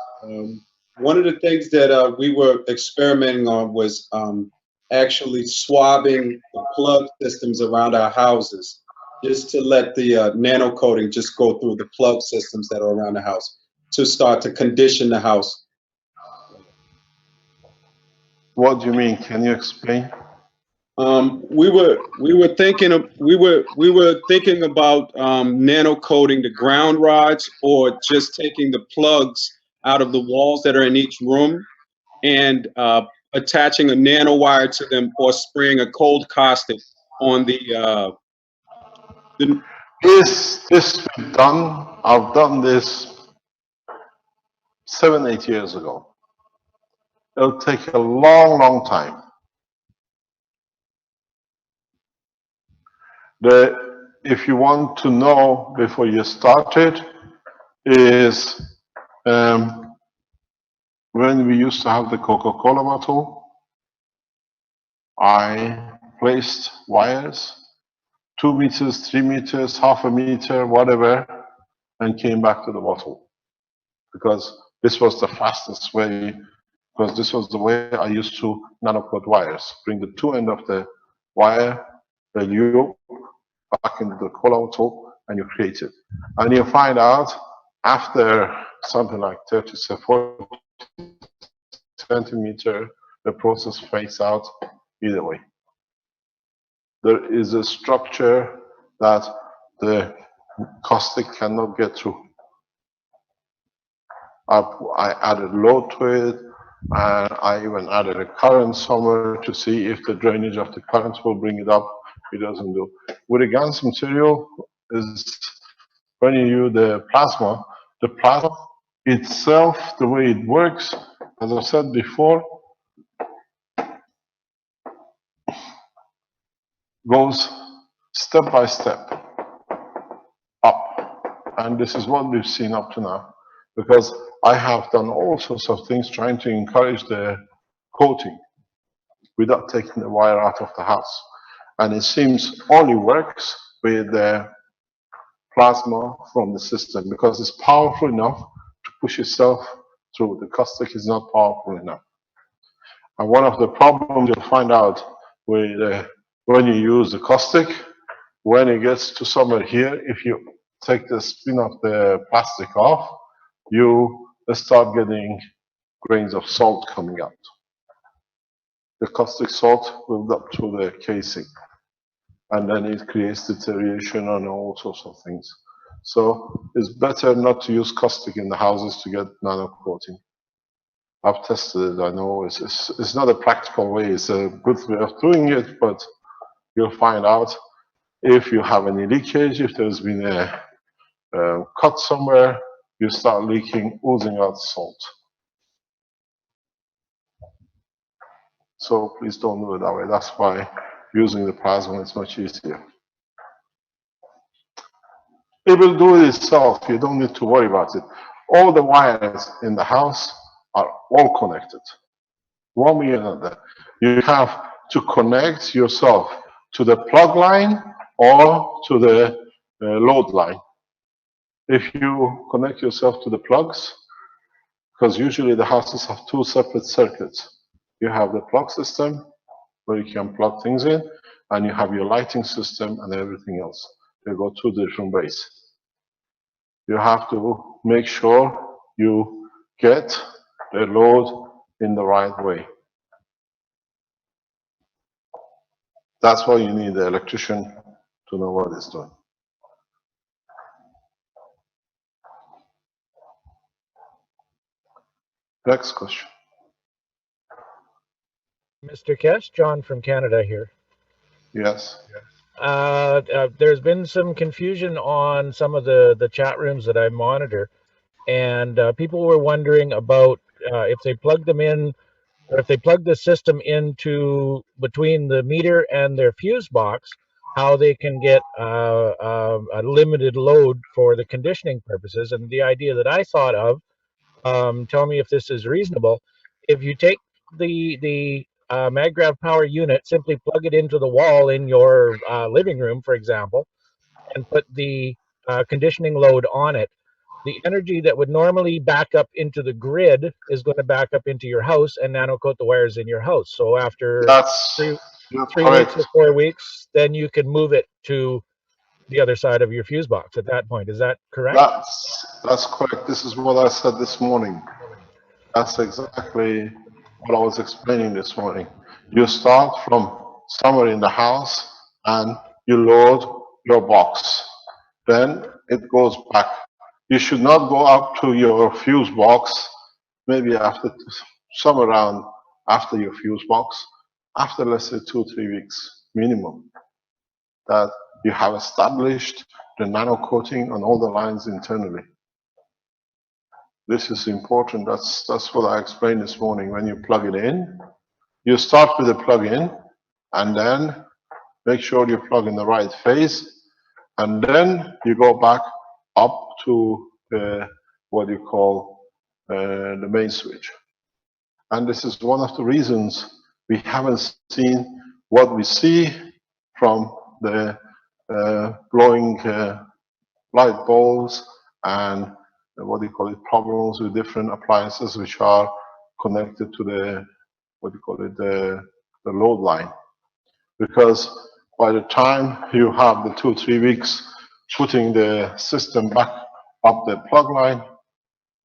One of the things that we were experimenting on was actually swabbing the plug systems around our houses, just to let the nano coating just go through the plug systems that are around the house to start to condition the house. What do you mean? Can you explain? We were thinking about nano coating the ground rods, or just taking the plugs out of the walls that are in each room and attaching a nano wire to them, or spraying a cold caustic on the Is this been done? I've done this 7, 8 years ago. It'll take a long, long time. If you want to know before you start it, is when we used to have the Coca-Cola bottle, I placed wires, 2 meters, 3 meters, half a meter, whatever, and came back to the bottle. Because this was the fastest way, because this was the way I used to nanocoat wires. Bring the two end of the wire, the loop, back into the cola bottle, and you create it. And you find out after something like 30 to 40 centimeter, the process fades out either way. There is a structure that the caustic cannot get through. I added load to it, and I even added a current somewhere to see if the drainage of the currents will bring it up. It doesn't do. With a GANS material, is when you use the plasma itself, the way it works, as I said before, goes step by step up. And this is what we've seen up to now. Because I have done all sorts of things trying to encourage the coating without taking the wire out of the house. And it seems only works with the plasma from the system, because it's powerful enough to push itself through. The caustic is not powerful enough. And one of the problems you'll find out with when you use the caustic, when it gets to somewhere here, if you take the spin of the plastic off, you start getting grains of salt coming out. The caustic salt builds up to the casing, and then it creates deterioration and all sorts of things. So it's better not to use caustic in the houses to get nano coating. I've tested it, I know it's not a practical way, it's a good way of doing it, but you'll find out if you have any leakage, if there's been a cut somewhere, you start leaking, oozing out salt. So please don't do it that way. That's why using the plasma is much easier. It will do it itself. You don't need to worry about it. All the wires in the house are all connected, one way or another. You have to connect yourself to the plug line or to the load line. If you connect yourself to the plugs, because usually the houses have two separate circuits. You have the plug system where you can plug things in, and you have your lighting system and everything else. They go two different ways. You have to make sure you get the load in the right way. That's why you need the electrician to know what it's doing. Next question. Mr. Kesh, John from Canada here. Yes. There's been some confusion on some of the chat rooms that I monitor, and people were wondering about if they plug them in, or if they plug the system into between the meter and their fuse box, how they can get a limited load for the conditioning purposes. And the idea that I thought of, tell me if this is reasonable, if you take the maggrav power unit, simply plug it into the wall in your living room, for example, and put the conditioning load on it, the energy that would normally back up into the grid is going to back up into your house and nanocoat the wires in your house. So after three weeks or 4 weeks, then you can move it to the other side of your fuse box at that point. Is that correct? That's correct. This is what I said this morning. That's exactly what I was explaining this morning. You start from somewhere in the house and you load your box. Then it goes back. You should not go up to your fuse box, maybe after somewhere around after your fuse box, after let's say 2-3 weeks minimum, that you have established the nano coating on all the lines internally. This is important. That's what I explained this morning. When you plug it in, you start with the plug-in, and then make sure you plug in the right phase, and then you go back up to what you call the main switch. And this is one of the reasons we haven't seen what we see from the blowing light bulbs and what do you call it, problems with different appliances which are connected to the, what do you call it, the load line. Because by the time you have the 2-3 weeks putting the system back up the plug line,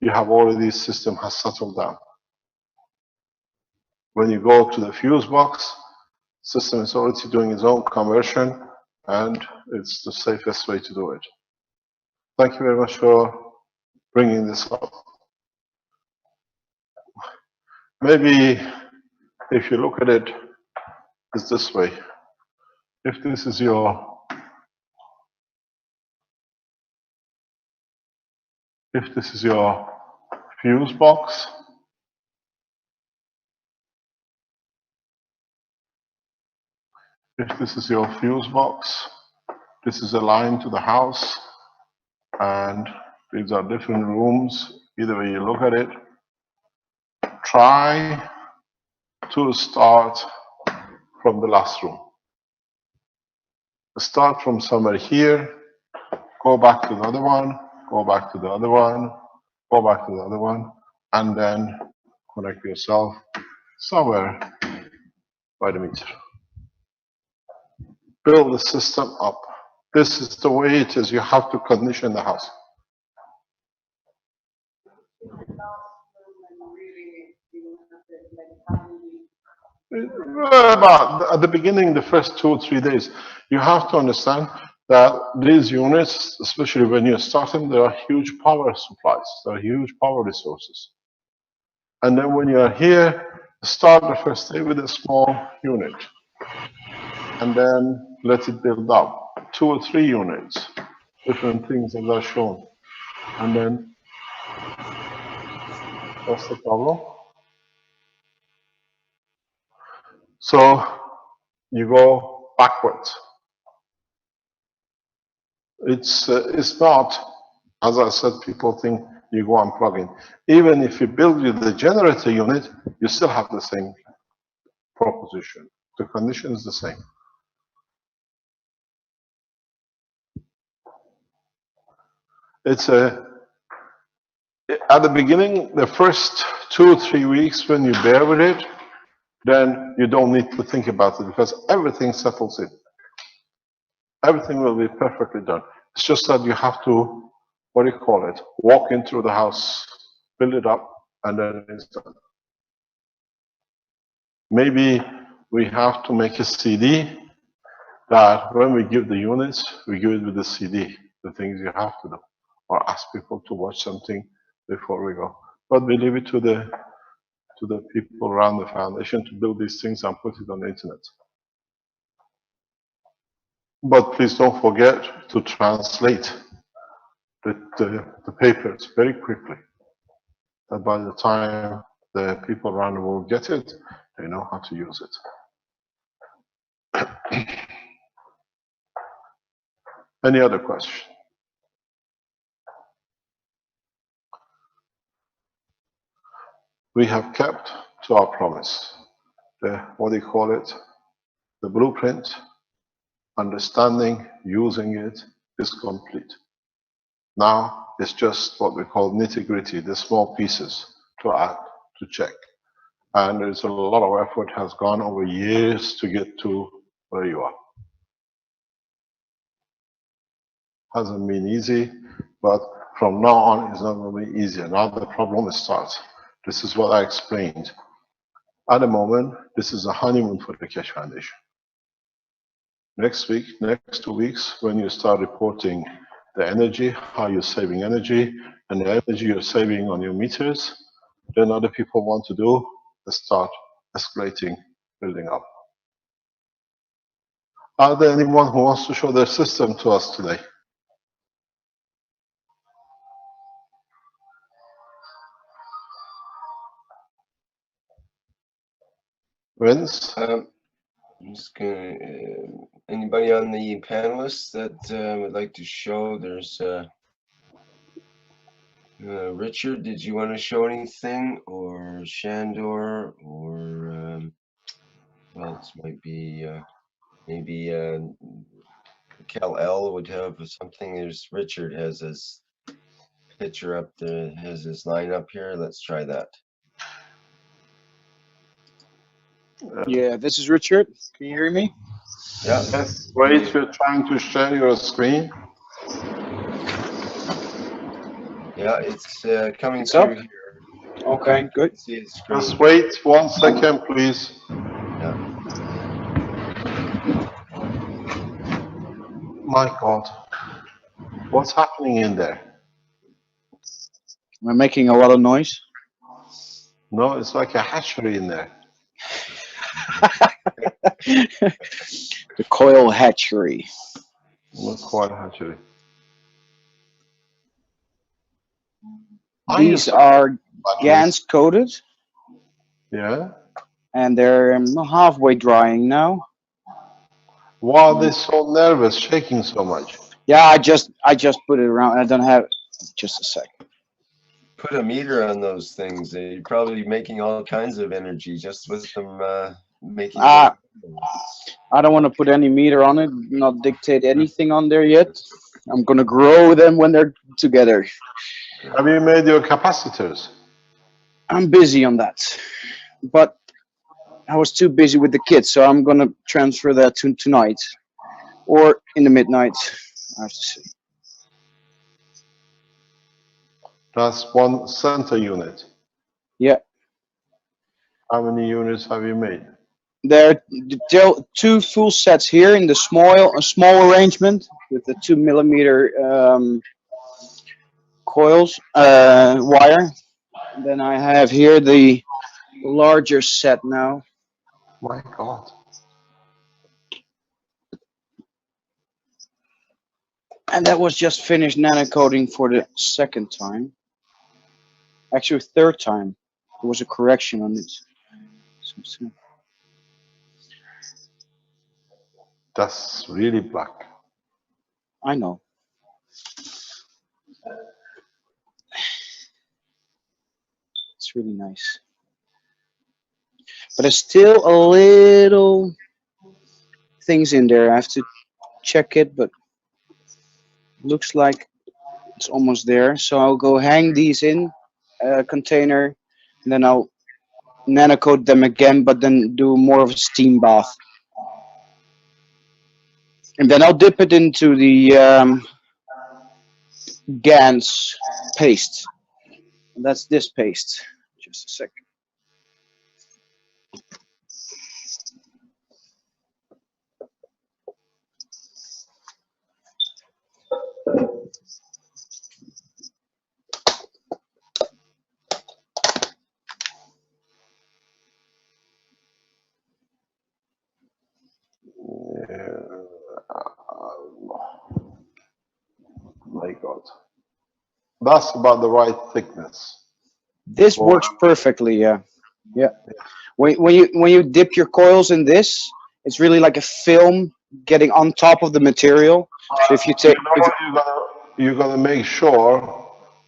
you have already, system has settled down. When you go to the fuse box, system is already doing its own conversion, and it's the safest way to do it. Thank you very much for bringing this up. Maybe if you look at it, it's this way. If this is your fuse box, this is a line to the house, and these are different rooms. Either way you look at it, try to start from the last room. Start from somewhere here, go back to the other one, go back to the other one, go back to the other one, and then connect yourself somewhere by the meter. Build the system up. This is the way it is. You have to condition the house. About at the beginning, the first 2 or 3 days, you have to understand that these units, especially when you start them, there are huge power supplies, there are huge power resources. And then when you are here, start the first day with a small unit, and then let it build up. 2 or 3 units, different things as are shown. And then, what's the problem? So you go backwards. It's not, as I said, people think you go and plug in. Even if you build with the generator unit, you still have the same proposition. The condition is the same. It's at the beginning, the first 2 or 3 weeks when you bear with it, then you don't need to think about it because everything settles in. Everything will be perfectly done. It's just that you have to, what do you call it, walk in through the house, build it up, and then it's done. Maybe we have to make a CD that when we give the units, we give it with the CD, the things you have to do, or ask people to watch something before we go. But we leave it to the people around the foundation to build these things and put it on the internet. But please don't forget to translate the papers very quickly. That by the time the people around the world get it, they know how to use it. Any other question? We have kept to our promise. What do you call it? The blueprint, understanding, using it is complete. Now it's just what we call nitty-gritty, the small pieces to add, to check. And there's a lot of effort has gone over years to get to where you are. Hasn't been easy, but from now on it's not going to be easier. Now the problem starts. This is what I explained. At the moment, this is a honeymoon for the Keshe Foundation. Next week, next 2 weeks, when you start reporting the energy, how you're saving energy, and the energy you're saving on your meters, then other people want to do, they start escalating, building up. Are there anyone who wants to show their system to us today? Vince? I'm just gonna, anybody on the panelists that would like to show? There's Richard, did you want to show anything? Or Shandor? Or who else might be, maybe Cal L would have something. There's Richard has his picture up there, has his line up here. Let's try that. Yeah, this is Richard. Can you hear me? Yeah. Yes, wait, you're trying to share your screen. Yeah, it's coming It's through up? here. Okay, good. See the screen. Just wait 1 second, please. Yeah. My God, what's happening in there? Am I making a lot of noise? No, it's like a hatchery in there. The coil hatchery. Not quite a hatchery. These are GANs coated. Yeah. And they're halfway drying now. Why are they so nervous, shaking so much? Yeah, I just put it around. I don't have just a sec. Put a meter on those things. They're probably making all kinds of energy just with them making. I don't want to put any meter on it, not dictate anything on there yet. I'm gonna grow them when they're together. Have you made your capacitors? I'm busy on that, but I was too busy with the kids, so I'm gonna transfer that to tonight or in the midnight. I have to see. That's one center unit. Yeah. How many units have you made? There are two full sets here in the small arrangement with the 2 millimeter coils wire. Then I have here the larger set now. My God. And that was just finished nanocoating for the second time. Actually, third time. There was a correction on it. So. That's really black. I know. It's really nice. But there's still a little things in there. I have to check it, but looks like it's almost there. So I'll go hang these in a container, and then I'll nanocoat them again, but then do more of a steam bath. And then I'll dip it into the GANs paste. And that's this paste. Just a second. my God. That's about the right thickness. This Well, works perfectly. Yeah, yeah. When you dip your coils in this, it's really like a film getting on top of the material. So if you you take, know what you're gonna make sure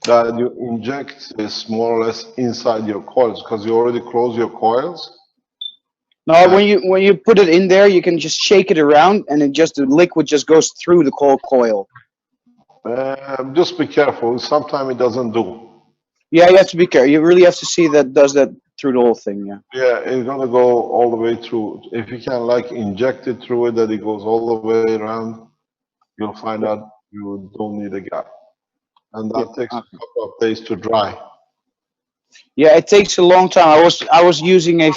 that you inject this more or less inside your coils because you already close your coils. no, when you put it in there, you can just shake it around, and it just the liquid just goes through the coil. Just be careful. Sometimes it doesn't do. Yeah, you have to be careful. You really have to see that does that through the whole thing. Yeah. Yeah, it's gonna go all the way through. If you can like inject it through it, that it goes all the way around, you'll find out you don't need a gap. And that takes a couple of days to dry. Yeah, it takes a long time. I was using a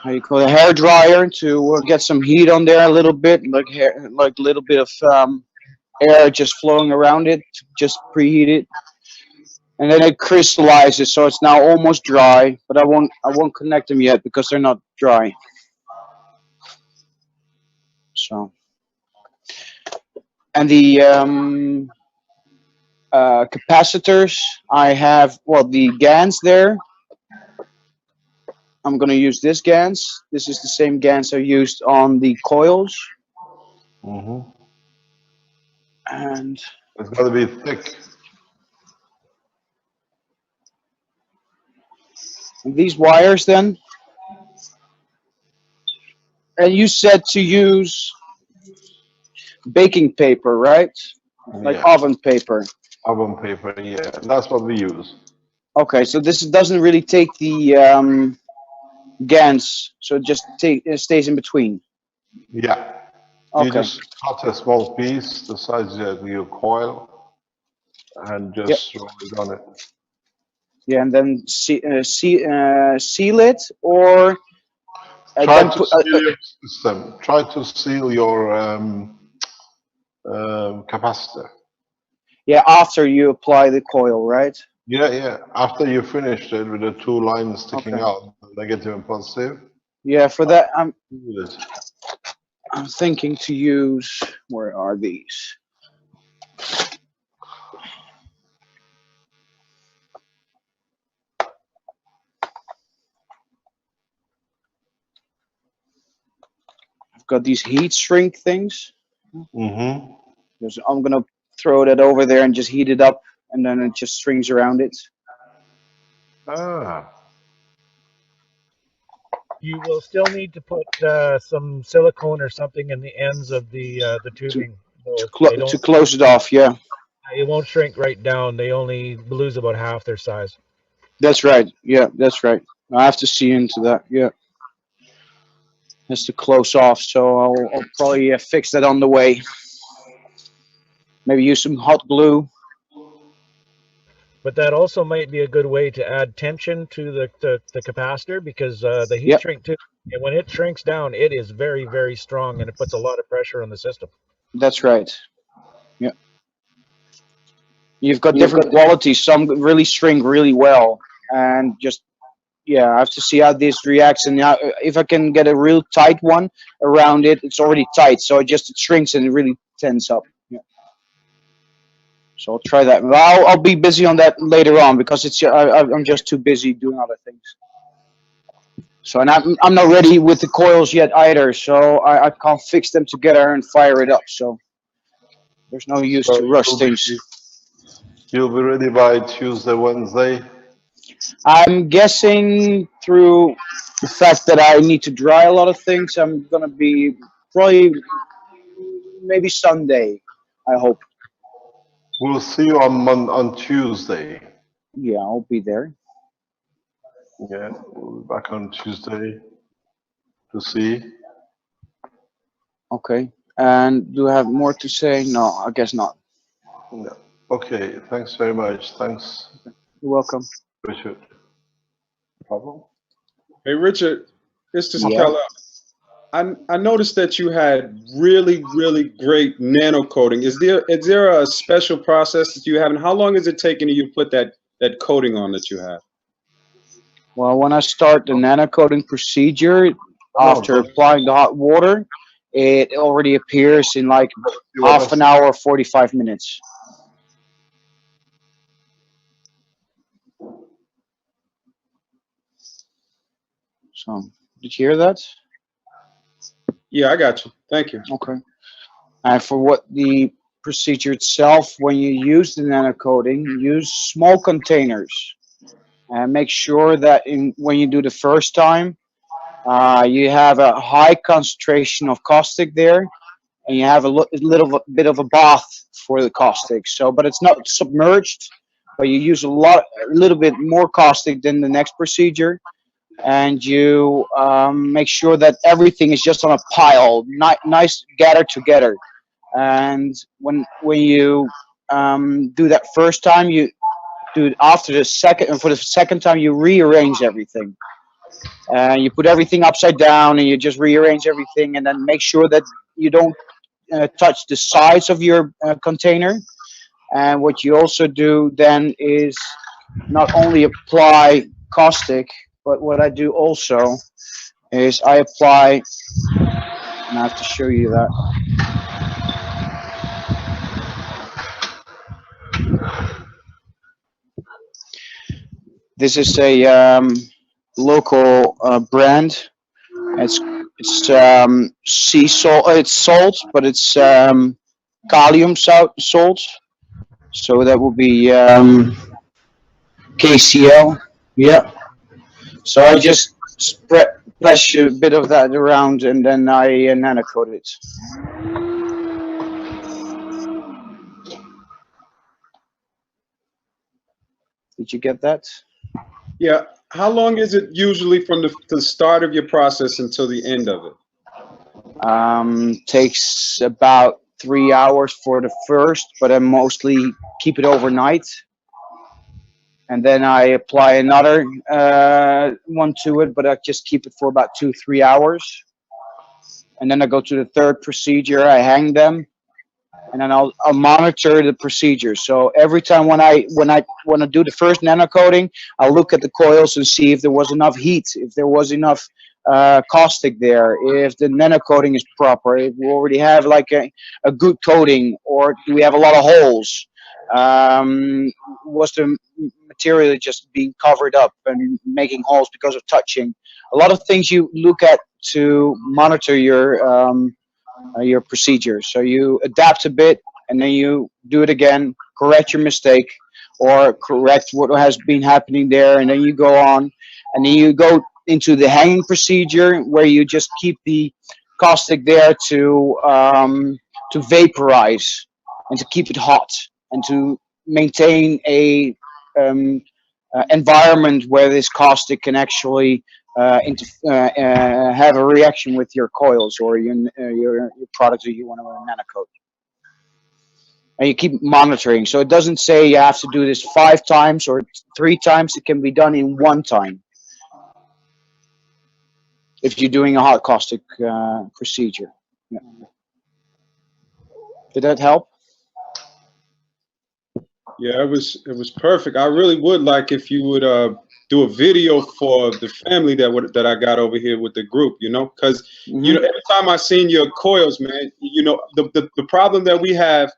how you call it, a hair dryer to get some heat on there a little bit, like hair, like a little bit of air just flowing around it, to just preheat it, and then it crystallizes, so it's now almost dry. But I won't connect them yet because they're not dry. So, and the capacitors, I have, well, the GANs there. I'm gonna use this GANs. This is the same GANs I used on the coils. Mm-hmm. And it's got to be thick. And these wires then. And you said to use baking paper, right? Like Yeah. oven paper. Oven paper, yeah. That's what we use. Okay, so this doesn't really take the GANs, so it stays in between. Yeah. You Okay. just cut a small piece the size of your coil and Yep. just roll it on it. Yeah, and then seal it, or Try then to put. seal your system. Try to seal your capacitor. Yeah, after you apply the coil, right? Yeah, yeah. After you finished it with the two lines sticking Okay. out, negative and positive. Yeah, for that Seal it. I'm thinking to use. Where are these? I've got these heat shrink things. Mm-hmm. I'm gonna throw that over there and just heat it up, and then it just strings around it. Ah. You will still need to put some silicone or something in the ends of the tubing. To close it off, yeah. It won't shrink right down. They only lose about half their size. That's right. Yeah, that's right. I have to see into that. Yeah, has to close off. So I'll probably fix that on the way. Maybe use some hot glue. But that also might be a good way to add tension to the capacitor, because the heat shrink too. And when it shrinks down, it is very, very strong, and it puts a lot of pressure on the system. That's right. Yeah. You've got different qualities. Some really shrink really well, and just yeah, I have to see how this reacts. And if I can get a real tight one around it, it's already tight, so it shrinks and it really tends up. Yeah. So I'll try that. I'll be busy on that later on because I'm just too busy doing other things. So and I'm not ready with the coils yet either. So I can't fix them together and fire it up. So there's no use to rush things. You'll be ready by Tuesday, Wednesday. I'm guessing through the fact that I need to dry a lot of things, I'm gonna be probably maybe Sunday. I hope. We'll see you on Tuesday. Yeah, I'll be there. Yeah, we'll be back on Tuesday to see. Okay. And do I have more to say? No, I guess not. No. Okay, thanks very much. Thanks. You're welcome. Richard. Problem? Hey, Richard, this is Yeah. Keller. I noticed that you had really, really great nano coating. Is there a special process that you have, and how long is it taking you to put that coating on that you have? Well, when I start the nano coating procedure, after applying the hot water, it already appears in like half an hour, 45 minutes. So, did you hear that? Yeah, I got you. Thank you. Okay. And for what the procedure itself, when you use the nanocoating, use small containers and make sure that when you do the first time, you have a high concentration of caustic there, and you have a little bit of a bath for the caustic. So, but it's not submerged, but you use a little bit more caustic than the next procedure, and you make sure that everything is just on a pile, nice gathered together. And when you do that first time, you do it after the second, and for the second time you rearrange everything. You put everything upside down, and you just rearrange everything, and then make sure that you don't touch the sides of your container. And what you also do then is not only apply caustic, but what I do also is I apply, and I have to show you that. This is a local brand. It's sea salt. It's salt, but it's kalium salt. So that will be KCl. Yeah. So I just splash a bit of that around, and then I nanocoat it. Did you get that? Yeah. How long is it usually from the start of your process until the end of it? Takes about 3 hours for the first, but I mostly keep it overnight. And then I apply another one to it, but I just keep it for about 2-3 hours. And then I go to the third procedure, I hang them, and then I'll monitor the procedure. So every time when I do the first nanocoating, I'll look at the coils and see if there was enough heat, if there was enough caustic there, if the nanocoating is proper, if we already have like a good coating, or do we have a lot of holes? Was the material just being covered up and making holes because of touching? A lot of things you look at to monitor your procedure. So you adapt a bit, and then you do it again, correct your mistake, or correct what has been happening there, and then you go on, and then you go into the hanging procedure, where you just keep the caustic there to vaporize and to keep it hot and to maintain a environment where this caustic can actually have a reaction with your coils or your products that you want to nanocoat. And you keep monitoring. So it doesn't say you have to do this 5 times or 3 times. It can be done in 1 time if you're doing a hot caustic procedure. Yeah. Did that help? Yeah, it was perfect. I really would like if you would do a video for the family that I got over here with the group, you know, because you know, every time I seen your coils, man, you know, the problem that we have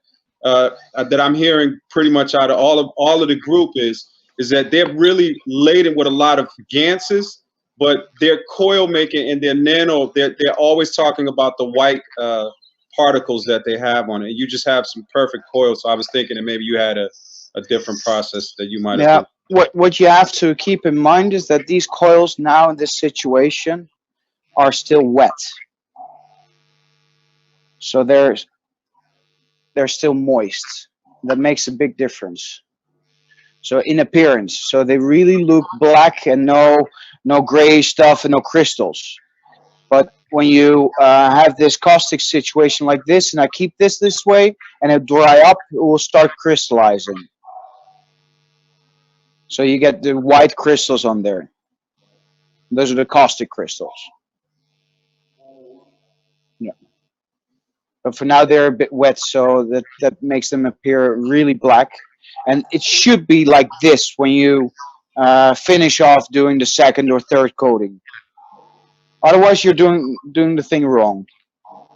that I'm hearing pretty much out of all of the group is that they're really laden with a lot of ganses, but their coil making and their nano, they're always talking about the white particles that they have on it. You just have some perfect coils, so I was thinking that maybe you had a different process that you might have. Yeah, what you have to keep in mind is that these coils now in this situation are still wet. So they're still moist. That makes a big difference. So in appearance, so they really look black and no gray stuff and no crystals. But when you have this caustic situation like this, and I keep this way, and it dry up, it will start crystallizing. So you get the white crystals on there. Those are the caustic crystals. Yeah. But for now they're a bit wet, so that makes them appear really black. And it should be like this when you finish off doing the second or third coating. Otherwise, you're doing the thing wrong.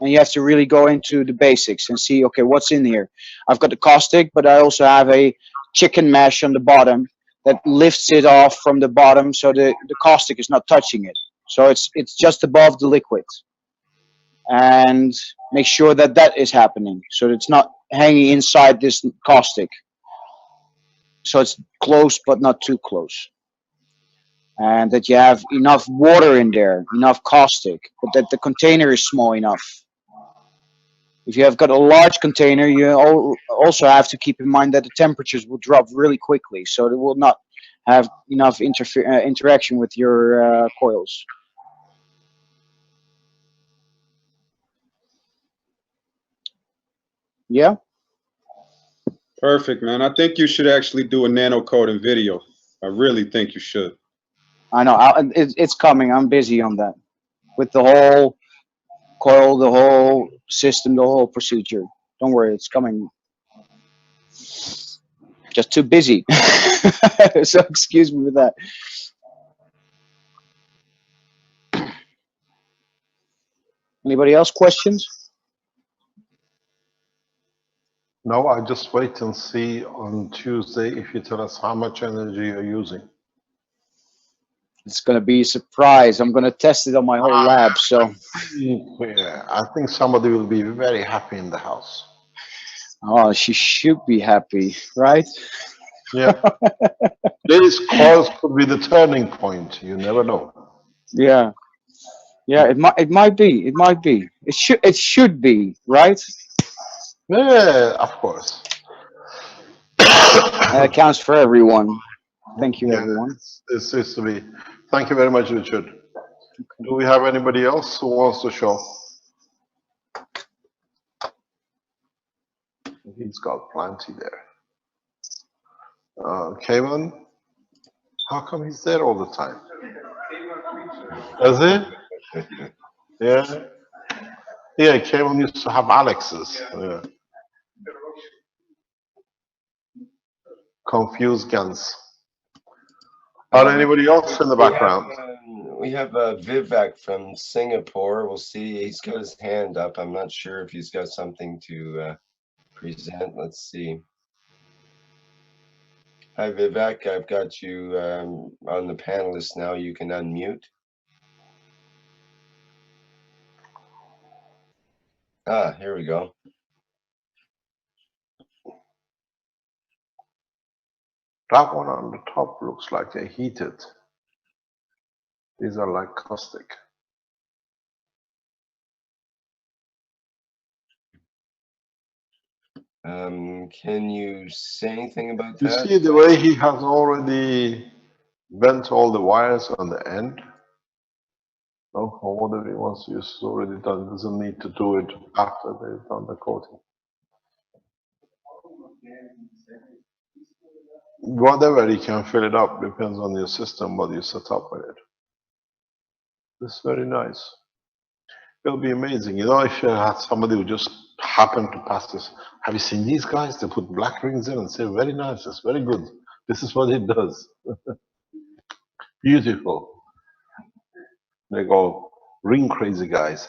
and you have to really go into the basics and see, okay, what's in here. I've got the caustic, but I also have a chicken mesh on the bottom that lifts it off from the bottom, so the caustic is not touching it. So it's just above the liquid, and make sure that that is happening, so it's not hanging inside this caustic. So it's close but not too close, and that you have enough water in there, enough caustic, but that the container is small enough. If you have got a large container, you also have to keep in mind that the temperatures will drop really quickly, so it will not have enough interaction with your coils. Yeah, Perfect, man. I think you should actually do a nano coating video. I really think you should. I know. It's coming. I'm busy on that with the whole coil, the whole system, the whole procedure. Don't worry, it's coming. Just too busy. So excuse me with that. Anybody else questions? No, I just wait and see on Tuesday if you tell us how much energy you're using. It's going to be a surprise. I'm going to test it on my whole lab. So, Yeah, I think somebody will be very happy in the house. oh, she should be happy, right? Yeah. These calls could be the turning point. You never know. Yeah. Yeah, it might be. It might be. It should be, right? Yeah, of course. That counts for everyone. Thank you, Yeah, everyone. it's is to be. Thank you very much, Richard. Do we have anybody else who wants to show? He's got plenty there. Kevin, how come he's there all the time? Is he? Yeah. Yeah, Kevin used to have Alex's. Yeah. Confused guns. Are there anybody else in the background? We have Vivek from Singapore. We'll see. He's got his hand up. I'm not sure if he's got something to present. Let's see. Hi, Vivek. I've got you on the panelist now. You can unmute. Ah, here we go. That one on the top looks like they're heated. These are like caustic. Can you say anything about You that? see the way he has already bent all the wires on the end? No, or whatever he wants to use is already done. He doesn't need to do it after they've done the coating. Whatever, he can fill it up, depends on your system, what you set up with it. This is very nice. It'll be amazing. You know, if you had somebody who just happened to pass this, have you seen these guys? They put black rings in and say, very nice, it's very good. This is what it does. Beautiful. They go, ring crazy guys.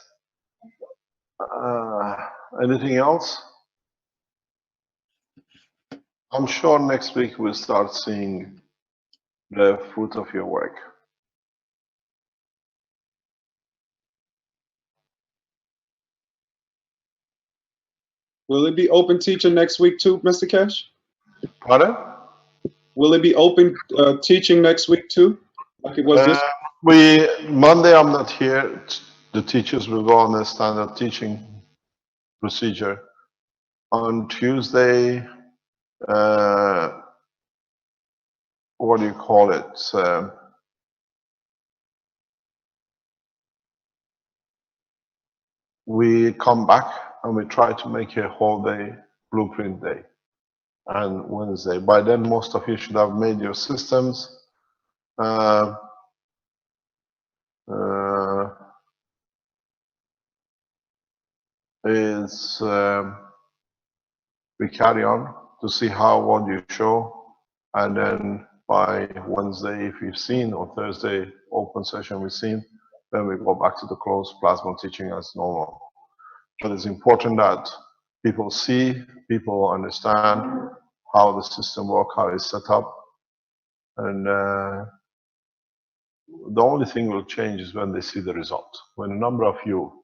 Anything else? I'm sure next week we'll start seeing the fruit of your work. Will it be open teaching next week too, Mr. Cash? Pardon? Will it be open teaching next week too, like it was this? Monday I'm not here. The teachers will go on the standard teaching procedure. On Tuesday, what do you call it? We come back and we try to make a whole day blueprint day. And Wednesday, by then most of you should have made your systems. We carry on to see how what you show, and then by Wednesday, if you've seen, or Thursday open session we've seen, then we go back to the closed plasma teaching as normal. But it's important that people see, people understand how the system works, how it's set up. And the only thing will change is when they see the result. When a number of you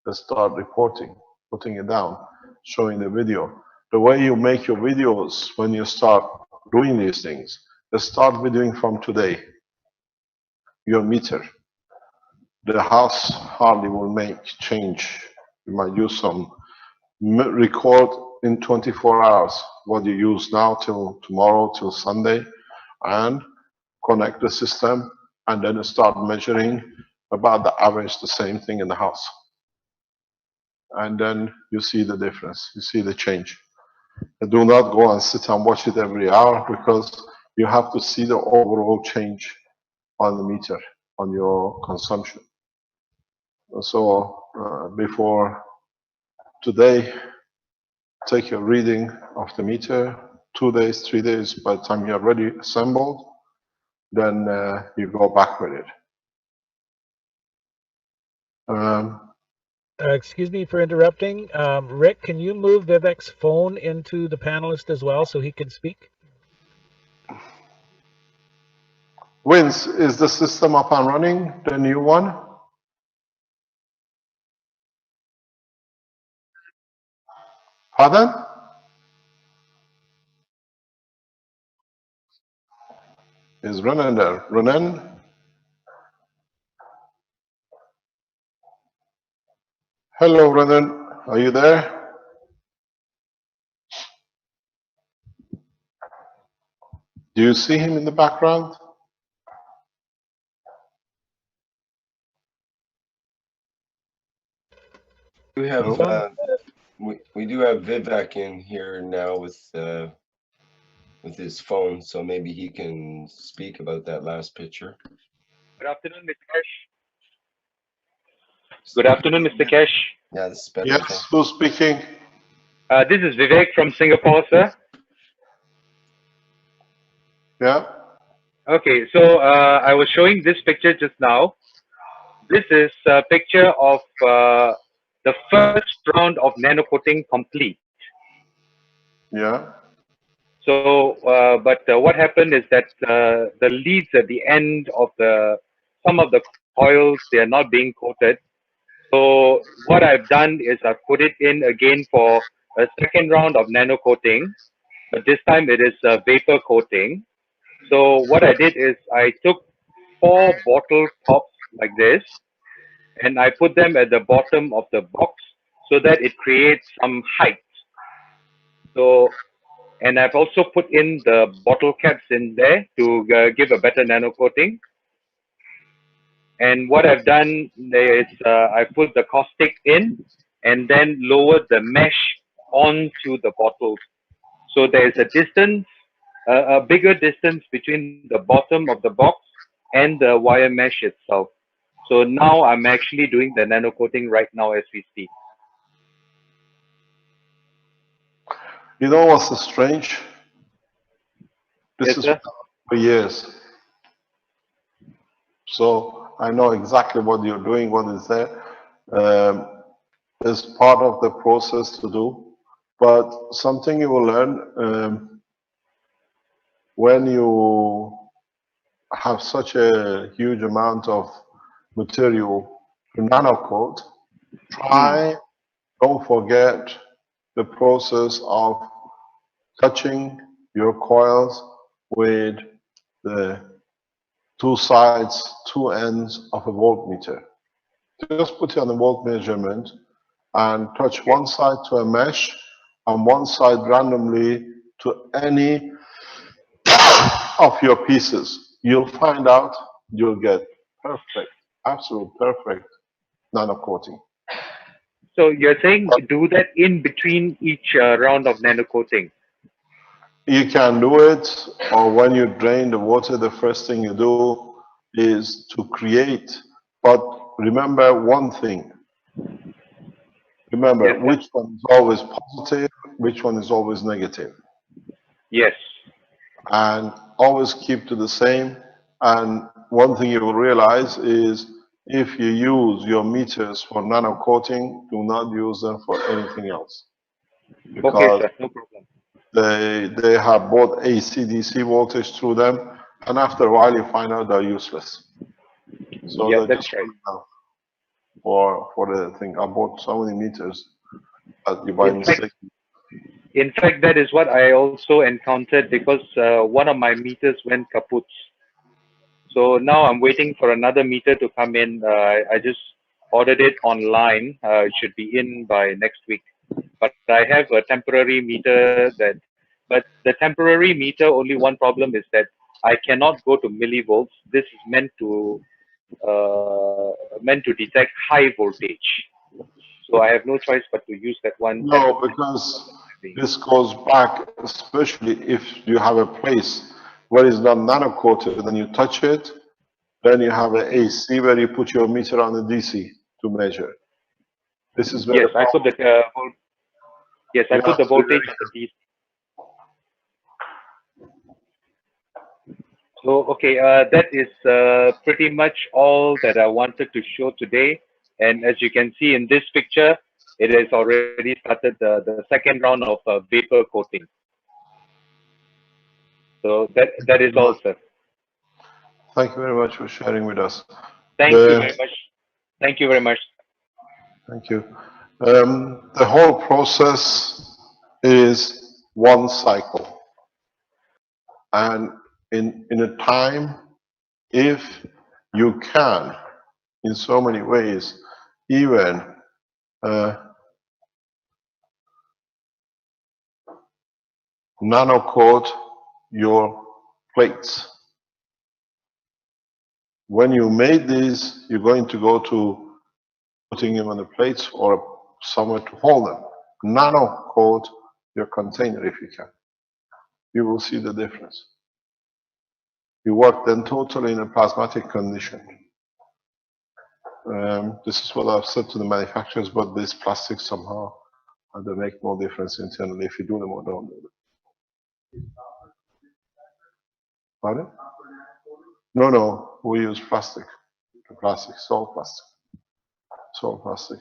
that start reporting, putting it down, showing the video. The way you make your videos when you start doing these things, just start videoing from today, your meter. The house hardly will make change. You might use some record in 24 hours what you use now till tomorrow, till Sunday, and connect the system, and then start measuring about the average, the same thing in the house. And then you see the difference, you see the change. Do not go and sit and watch it every hour, because you have to see the overall change on the meter, on your consumption. So before today, take a reading of the meter, 2 days, 3 days, by the time you're ready assembled, then you go back with it. Excuse me for interrupting. Rick, can you move Vivek's phone into the panelist as well so he can speak? Vince, is the system up and running, the new one? Pardon? Is Renan there? Renan? Hello, Renan. Are you there? Do you see him in the background? We have we do have Vivek in here now with his phone, so maybe he can speak about that last picture. Good afternoon, Mr. Kesh. Good afternoon, Mr. Kesh. Yeah, this is better. Yes, who's speaking? This is Vivek from Singapore, sir. Yeah. Okay, so I was showing this picture just now. This is a picture of the first round of nano coating complete. Yeah. So, but what happened is that the leads at the end of some of the coils, they are not being coated. So what I've done is I've put it in again for a second round of nano coating, but this time it is vapor coating. So what I did is I took 4 bottle tops like this, and I put them at the bottom of the box so that it creates some height. So, and I've also put in the bottle caps in there to give a better nano coating. And what I've done is I put the caustic in and then lowered the mesh onto the bottles. So there's a distance, a bigger distance between the bottom of the box and the wire mesh itself. So now I'm actually doing the nano coating right now as we speak. You know what's strange? This Yes, is sir. for years. So I know exactly what you're doing, what is there. It's part of the process to do. But something you will learn when you have such a huge amount of material to nano coat, try, don't forget the process of touching your coils with the 2 sides, 2 ends of a voltmeter. Just put it on a volt measurement and touch one side to a mesh and one side randomly to any of your pieces. You'll find out you'll get perfect, absolute perfect nano coating. So you're saying do that in between each round of nano coating? You can do it, or when you drain the water, the first thing you do is to create. But remember one thing. Remember, Yes, which one is always positive, which one is always negative. Yes. And always keep to the same. And one thing you will realize is If you use your meters for nano coating, do not use them for anything else. Okay, Because sir, no problem. they have both AC, DC voltage through them, and after a while you find out they're useless. So Yeah, they're that's just right. put down for the thing. I bought so many meters that you by In fact, mistake. that is what I also encountered because one of my meters went kaput. So now I'm waiting for another meter to come in. I just ordered it online. It should be in by next week. But I have a temporary meter but the temporary meter, only one problem is that I cannot go to millivolts. This is meant to detect high voltage. So I have no choice but to use that one. That No, because this goes back, especially if you have a place where it's not nano coated, and you touch it, then you have an AC where you put your meter on the DC to measure. This is where Yes, the I put problem. the I You put have the to be voltage very on careful. the DC. So, okay, that is pretty much all that I wanted to show today. And as you can see in this picture, it has already started the second round of vapor coating. So that is all, sir. Thank you very much for sharing with us. Thank you very much. Thank you very much. Thank you. The whole process is one cycle. And in a time, if you can, in so many ways, even nano coat your plates. When you made these, you're going to go to putting them on the plates or somewhere to hold them. Nano coat your container if you can. You will see the difference. You work then totally in a plasmatic condition. This is what I've said to the manufacturers, but these plastics somehow they make no difference internally if you do them or don't do them. Pardon? No, we use plastic. Plastic, salt plastic. Salt plastic.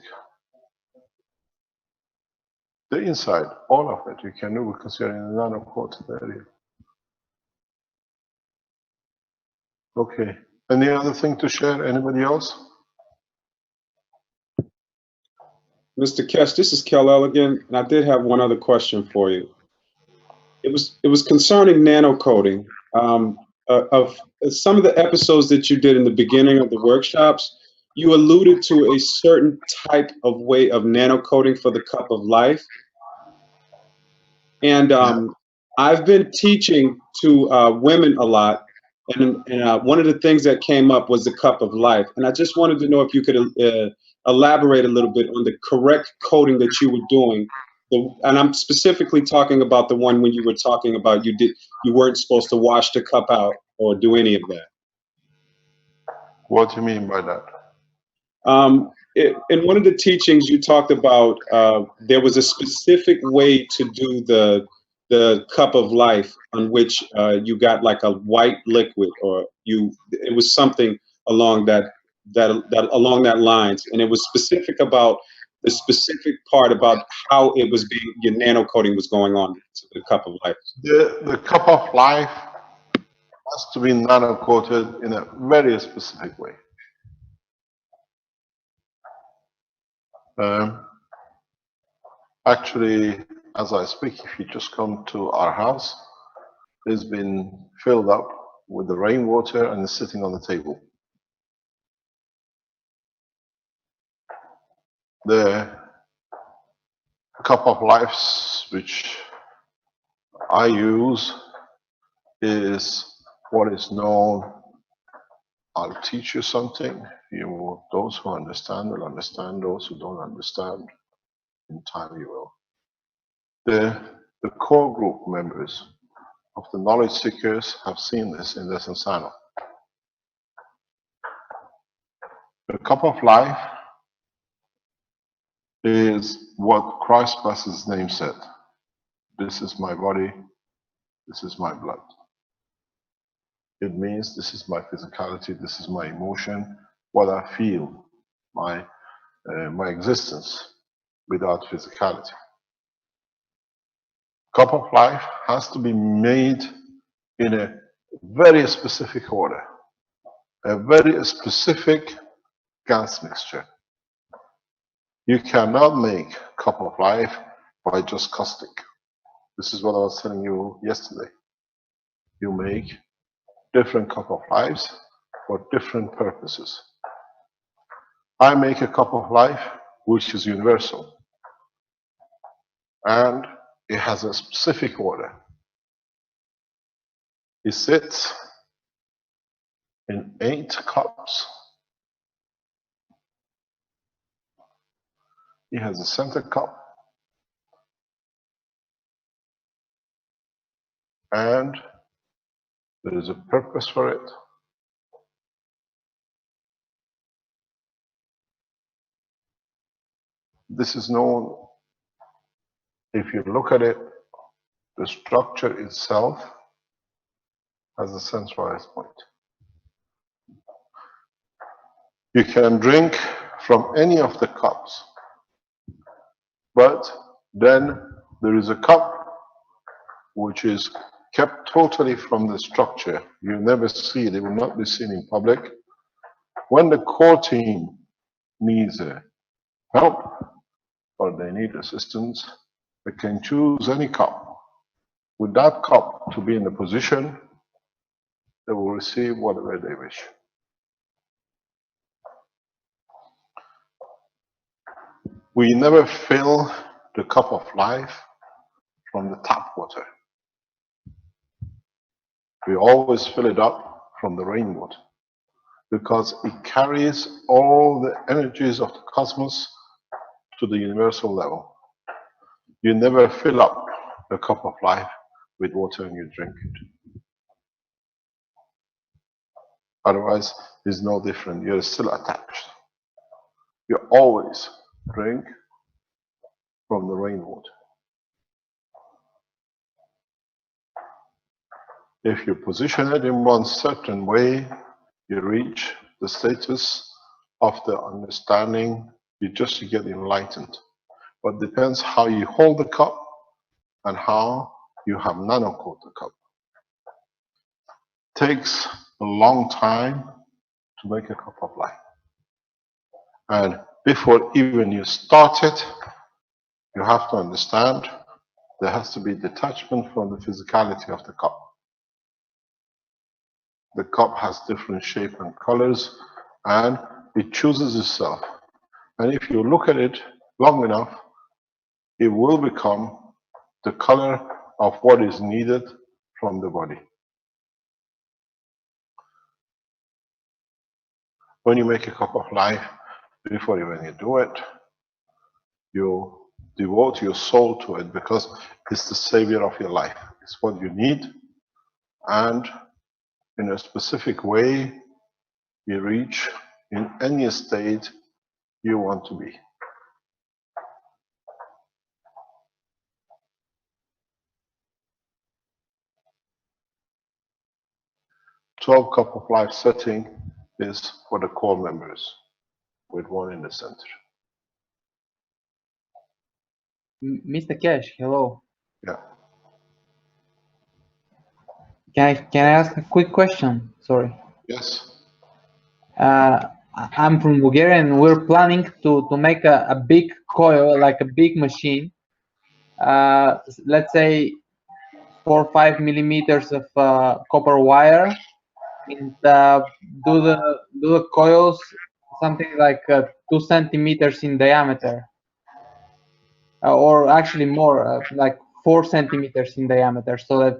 The inside, all of it, you can do because you're in a nano coated area. Okay. Any other thing to share? Anybody else? Mr. Kesh, this is Kel Elligan, and I did have one other question for you. It was concerning nano coating. Of some of the episodes that you did in the beginning of the workshops, you alluded to a certain type of way of nano coating for the cup of life. And I've been teaching to women a lot, and one of the things that came up was the cup of life. And I just wanted to know if you could elaborate a little bit on the correct coating that you were doing. And I'm specifically talking about the one when you were talking about you weren't supposed to wash the cup out or do any of that. What do you mean by that? In one of the teachings, you talked about there was a specific way to do the cup of life on which you got like a white liquid, or it was something along that lines, and it was specific about the specific part about how it was being your nano coating was going on to the cup of life. The cup of life has to be nano coated in a very specific way. Actually, as I speak, if you just come to our house, it's been filled up with the rainwater and is sitting on the table. The cup of lives which I use is what is known. I'll teach you something. Those who understand will understand. Those who don't understand, in time you will. The core group members of the knowledge seekers have seen this in the Sansana. The cup of life is what Christ by his name said. This is my body, this is my blood. It means this is my physicality, this is my emotion, what I feel, my existence without physicality. Cup of life has to be made in a very specific order, a very specific gas mixture. You cannot make cup of life by just caustic. This is what I was telling you yesterday. You make different cup of lives for different purposes. I make a cup of life which is universal, and it has a specific order. It sits in 8 cups. It has a center cup, and there is a purpose for it. This is known, if you look at it, the structure itself has a centralized point. You can drink from any of the cups, but then there is a cup which is kept totally from the structure. You never see it, it will not be seen in public. When the core team needs help or they need assistance, they can choose any cup. With that cup to be in the position, they will receive whatever they wish. We never fill the cup of life from the tap water. We always fill it up from the rainwater, because it carries all the energies of the cosmos to the universal level. You never fill up a cup of life with water and you drink it. Otherwise, it's no different. You're still attached. You always drink from the rainwater. If you position it in one certain way, you reach the status of the understanding. You just get enlightened. But depends how you hold the cup and how you have nano-coat the cup. Takes a long time to make a cup of life. And before even you start it, you have to understand there has to be detachment from the physicality of the cup. The cup has different shape and colors, and it chooses itself. And if you look at it long enough, it will become the color of what is needed from the body. When you make a cup of life, before when you do it, you devote your soul to it, because it's the savior of your life. It's what you need, and in a specific way, you reach in any state you want to be. "12 cup of life" setting is for the core members, with one in the center. Mr. Cash, hello. Yeah. Can I ask a quick question? Sorry. Yes. I'm from Bulgaria, and we're planning to make a big coil, like a big machine. Let's say 4 or 5 millimeters of copper wire, and do the coils something like 2 centimeters in diameter, or actually more, like 4 centimeters in diameter, so that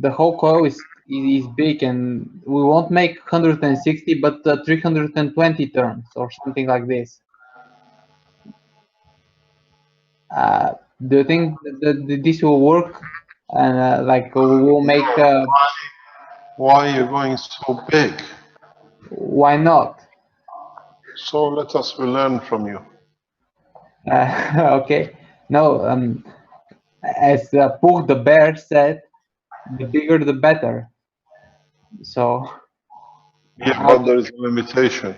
the whole coil is big, and we won't make 160 but 320 turns or something like this. Do you think that this will work, and like we will make Why are you going so big? Why not? So let us learn from you. Okay, no, as Pooh the bear said, the bigger the better. So Yeah, but there is a limitation.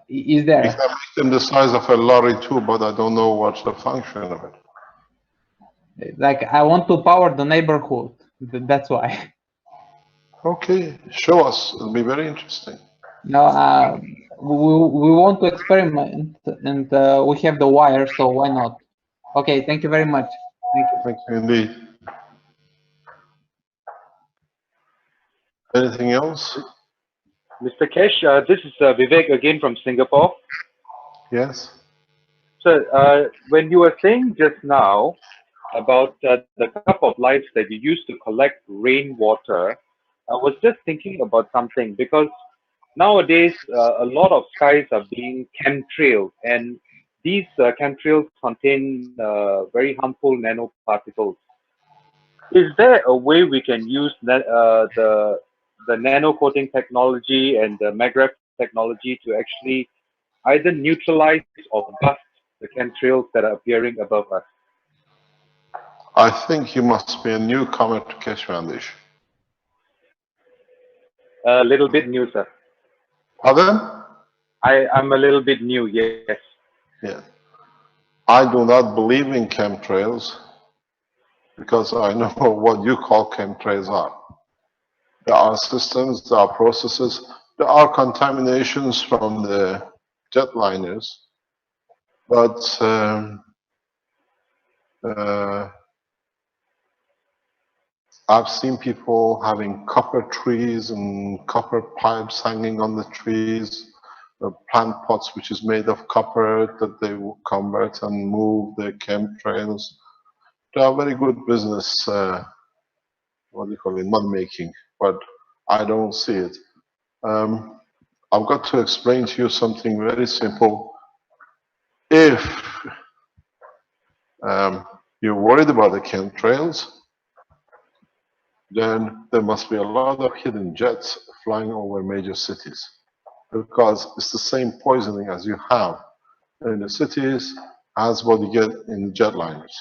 Is We there? can make them the size of a lorry too, but I don't know what's the function of it. Like I want to power the neighborhood. That's why. Okay, show us. It'll be very interesting. No, we want to experiment, and we have the wire, so why not? Okay, thank you very much. Thank you. Thank you indeed. Anything else? Mr. Kesh, this is Vivek again from Singapore. Yes. So, when you were saying just now about the cup of life that you used to collect rainwater, I was just thinking about something because nowadays a lot of skies are being chemtrailed, and these chemtrails contain very harmful nanoparticles. Is there a way we can use the nano coating technology and the maglev technology to actually either neutralize or bust the chemtrails that are appearing above us? I think you must be a newcomer to Keshwandish. A little bit new, sir. Pardon? I'm a little bit new, yes. Yeah. I do not believe in chemtrails because I know what you call chemtrails are. There are systems, there are processes, there are contaminations from the jetliners, but I've seen people having copper trees and copper pipes hanging on the trees, plant pots which is made of copper that they will convert and move the chemtrails. They are very good business, what do you call it, money making, but I don't see it. I've got to explain to you something very simple. If you're worried about the chemtrails, then there must be a lot of hidden jets flying over major cities, because it's the same poisoning as you have in the cities as what you get in the jetliners.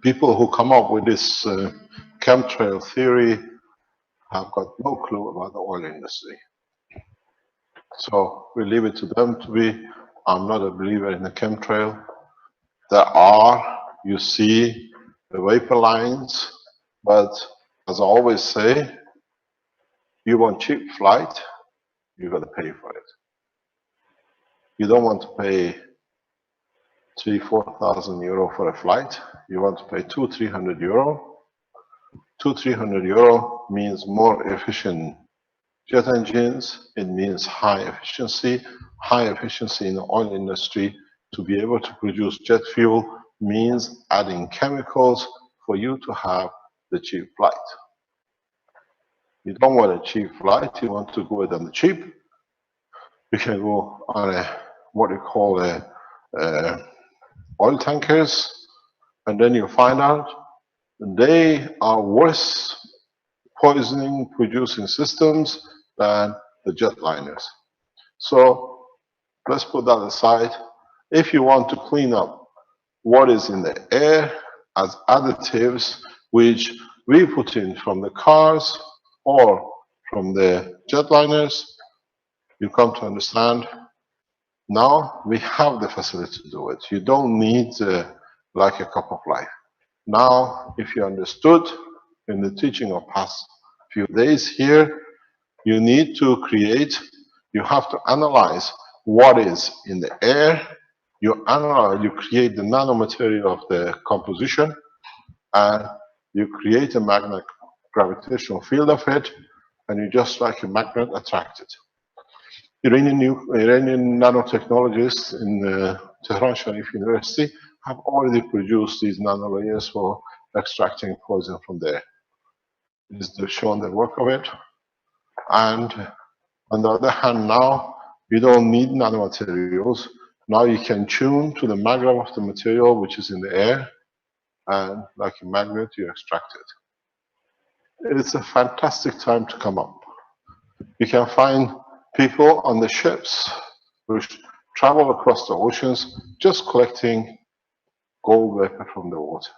People who come up with this chemtrail theory have got no clue about the oil industry. So we leave it to them to be. I'm not a believer in the chemtrail. There are, you see, the vapor lines, but as I always say, you want cheap flight, you got to pay for it. You don't want to pay 3,000–4,000 euro for a flight. You want to pay 200–300 euro. 200–300 euro means more efficient jet engines. It means high efficiency in the oil industry. To be able to produce jet fuel means adding chemicals for you to have the cheap flight. You don't want a cheap flight, you want to go on the cheap. You can go on a, what you call oil tankers, and then you find out they are worse poisoning producing systems than the jetliners. So let's put that aside. If you want to clean up what is in the air as additives, which we put in from the cars or from the jetliners, you come to understand now we have the facility to do it. You don't need like a cup of life. Now, if you understood in the teaching of past few days here, you need to create, you have to analyze what is in the air. You analyze, you create the nanomaterial of the composition, and you create a magnetic gravitational field of it, and you just like a magnet attract it. Iranian nanotechnologists in Tehran Sharif University have already produced these nanolayers for extracting poison from there. They've shown the work of it. And on the other hand, now you don't need nanomaterials. Now you can tune to the maglev of the material which is in the air, and like a magnet, you extract it. It's a fantastic time to come up. You can find people on the ships who travel across the oceans just collecting gold vapor from the water,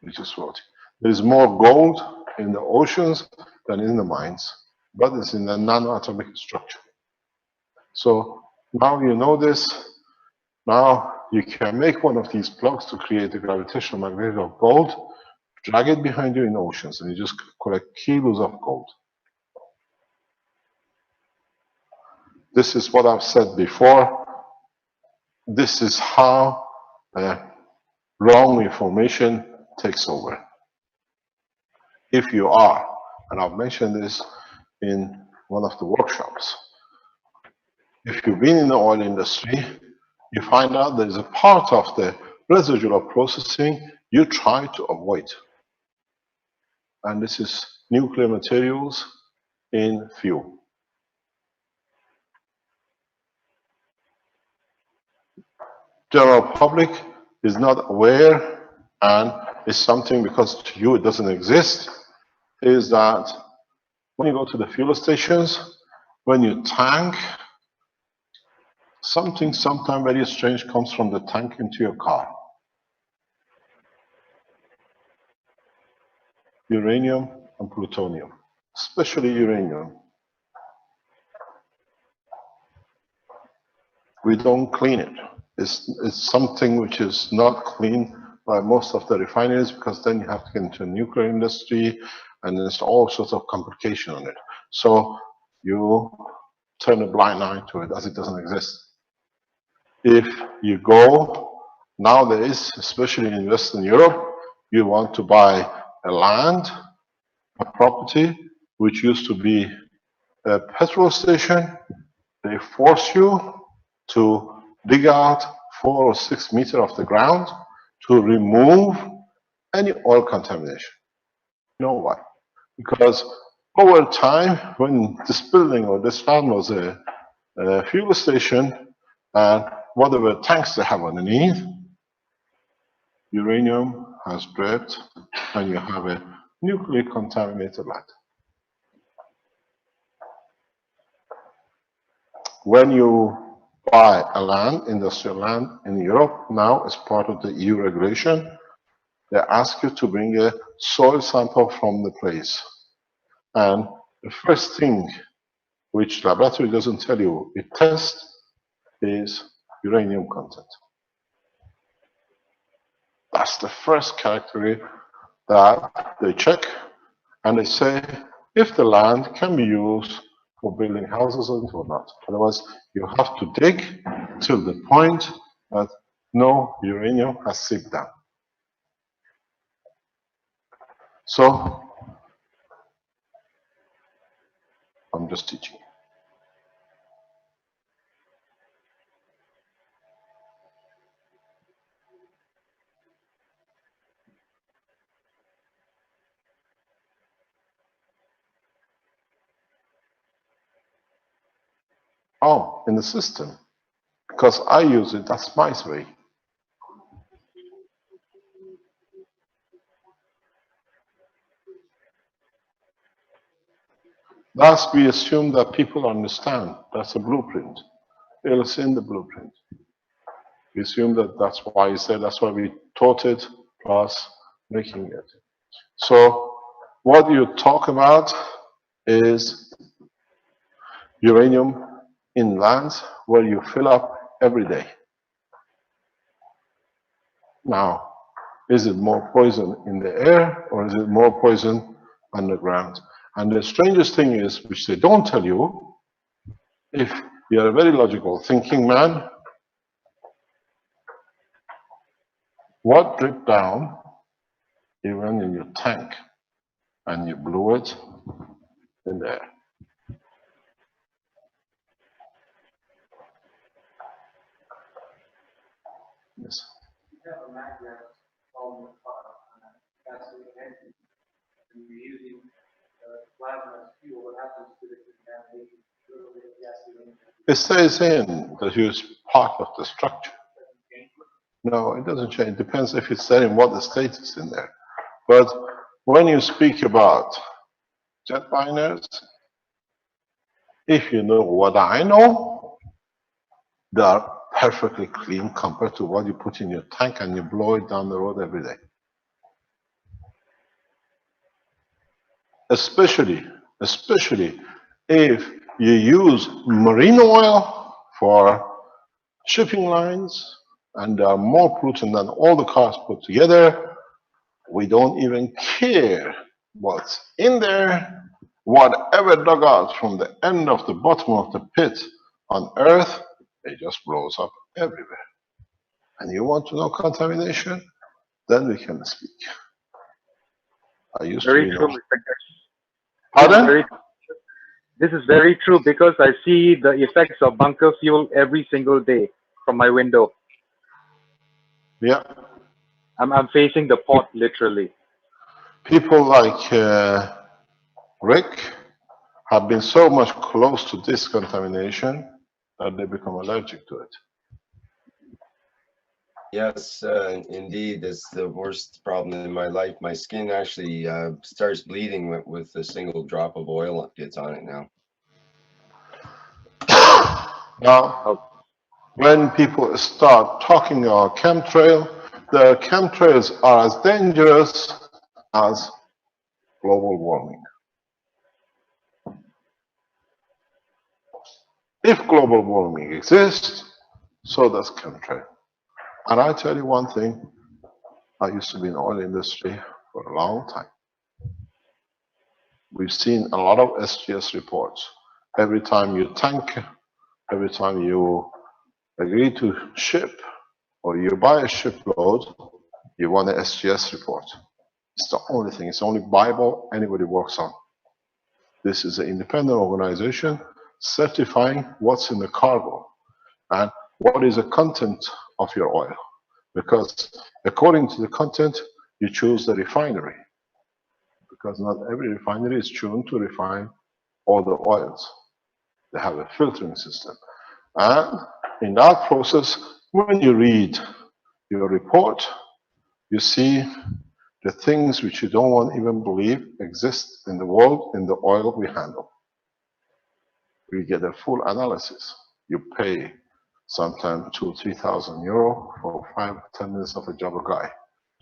which is floating. There is more gold in the oceans than in the mines. but it's in a nanoatomic structure. So now you know this. Now you can make one of these plugs to create a gravitational magnet of gold, drag it behind you in oceans, and you just collect kilos of gold. This is what I've said before. This is how wrong information takes over. If you are, and I've mentioned this in one of the workshops, if you've been in the oil industry, you find out there's a part of the residual processing you try to avoid. And this is nuclear materials in fuel. General public is not aware, and it's something because to you it doesn't exist, is that when you go to the fuel stations, when you tank, something sometimes very strange comes from the tank into your car. Uranium and plutonium, especially uranium. We don't clean it. It's something which is not clean by most of the refineries, because then you have to get into the nuclear industry and there's all sorts of complication on it. So you turn a blind eye to it as it doesn't exist. If you go nowadays, especially in Western Europe, you want to buy a land, a property, which used to be a petrol station, they force you to dig out 4 or 6 meters of the ground to remove any oil contamination. You know why? Because over time, when this building or this farm was a fuel station, and whatever tanks they have underneath, uranium has dripped, and you have a nuclear contaminated land. When you buy a land, industrial land in Europe, now as part of the EU regulation, they ask you to bring a soil sample from the place. And the first thing which laboratory doesn't tell you it tests is uranium content. That's the first characteristic that they check, and they say if the land can be used for building houses or not. Otherwise, you have to dig till the point that no uranium has seeped down. So, I'm just teaching. Oh, in the system. Because I use it, that's my way. Thus, we assume that people understand. That's a blueprint. They'll see in the blueprint. We assume that that's why you said, that's why we taught it, plus making it. So, what you talk about is uranium in lands where you fill up every day. Now, is it more poison in the air or is it more poison underground? And the strangest thing is, which they don't tell you, if you're a very logical thinking man, what dripped down even in your tank and you blew it in the air? Yes. It stays in that you're part of the structure. No, it doesn't change. It depends if it's there in what the state is in there. But when you speak about jet liners, if you know what I know, they are perfectly clean compared to what you put in your tank and you blow it down the road every day. Especially If you use marine oil for shipping lines, and there are more pollutant than all the cars put together, we don't even care what's in there. Whatever dug out from the end of the bottom of the pit on Earth, it just blows up everywhere. And you want to know contamination? Then we can speak. I used to Very be in true, Mr. Kesh. Pardon? This is very true because I see the effects of bunker fuel every single day from my window. Yeah. I'm facing the port literally. People like Rick have been so much close to this contamination that they become allergic to it. Yes, indeed, it's the worst problem in my life. My skin actually starts bleeding with a single drop of oil gets on it now. Now, when people start talking about chemtrail, the chemtrails are as dangerous as global warming. If global warming exists, so does chemtrail. And I tell you one thing, I used to be in the oil industry for a long time. We've seen a lot of SGS reports. Every time you tank, every time you agree to ship, or you buy a shipload, you want an SGS report. It's the only thing, it's the only Bible anybody works on. This is an independent organization certifying what's in the cargo and what is the content of your oil. Because according to the content, you choose the refinery. Because not every refinery is tuned to refine all the oils. They have a filtering system. And in that process, when you read your report, you see the things which you don't want to even believe exist in the world in the oil we handle. We get a full analysis. You pay sometimes 2,000–3,000 euro for 5–10 minutes of a job guy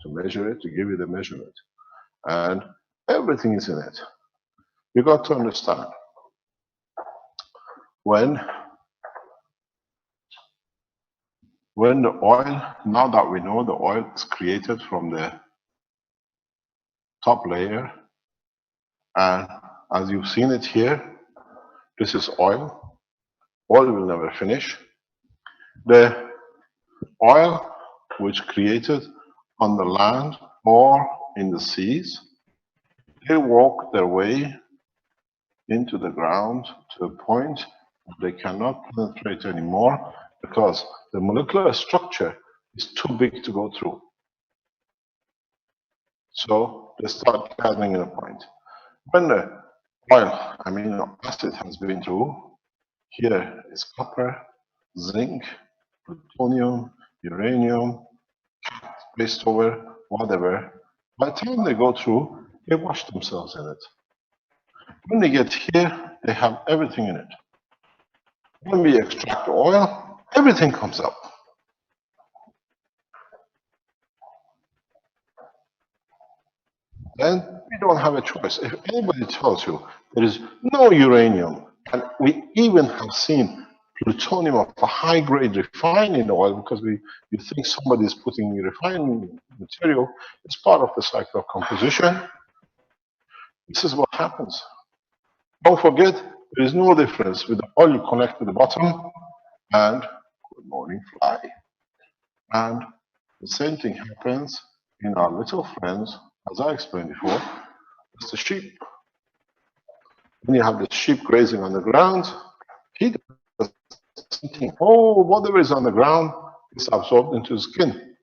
to measure it, to give you the measurement. And everything is in it. You got to understand, when the oil, now that we know the oil is created from the top layer, and as you've seen it here, this is oil. Oil will never finish. The oil which created on the land or in the seas, they walk their way into the ground to a point they cannot penetrate anymore because the molecular structure is too big to go through. So they start gathering in a point. When the oil, amino acid has been through, here is copper, zinc, plutonium, uranium, based over, whatever. By the time they go through, they wash themselves in it. When they get here, they have everything in it. When we extract oil, everything comes up. Then we don't have a choice. If anybody tells you there is no uranium, and we even have seen plutonium of a high grade refined in oil because you think somebody is putting refined material, it's part of the cycle of composition. This is what happens. Don't forget, there is no difference with the oil you connect to the bottom and good morning fly. And the same thing happens in our little friends, as I explained before, it's the sheep. When you have the sheep grazing on the ground, he does the same thing. Oh, whatever is on the ground is absorbed into the skin.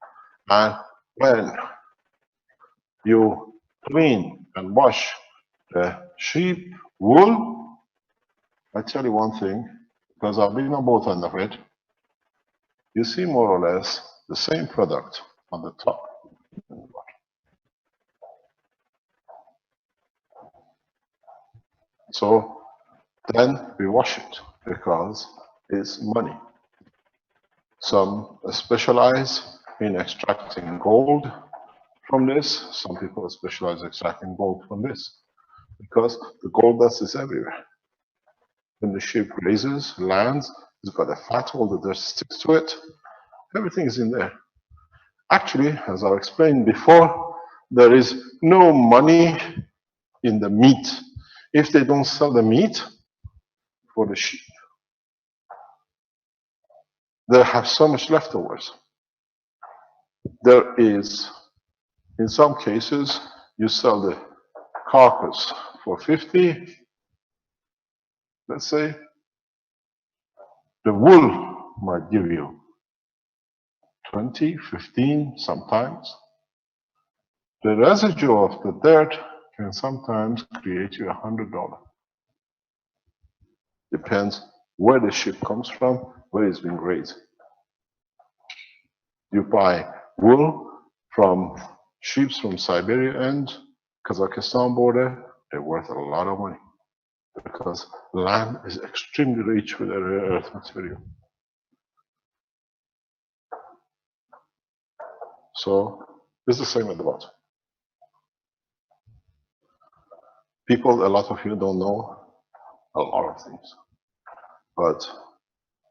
And when you clean and wash the sheep wool, I tell you one thing, because I've been on both ends of it, you see more or less the same product on the top and the bottom. So then we wash it because it's money. Some specialize in extracting gold from this. Some people specialize in extracting gold from this because the gold dust is everywhere. When the ship raises, lands, it's got a fat, all the dirt sticks to it. Everything is in there. Actually, as I explained before, there is no money in the meat. If they don't sell the meat for the sheep, they have so much leftovers. There is, in some cases, you sell the carcass for 50, let's say. The wool might give you 20, 15 sometimes. The residue of the dirt can sometimes create you $100. Depends where the ship comes from, where it's been raised. You buy wool from sheep from Siberia and Kazakhstan border, they're worth a lot of money because land is extremely rich with rare earth material. So it's the same at the bottom. People, a lot of you don't know a lot of things, but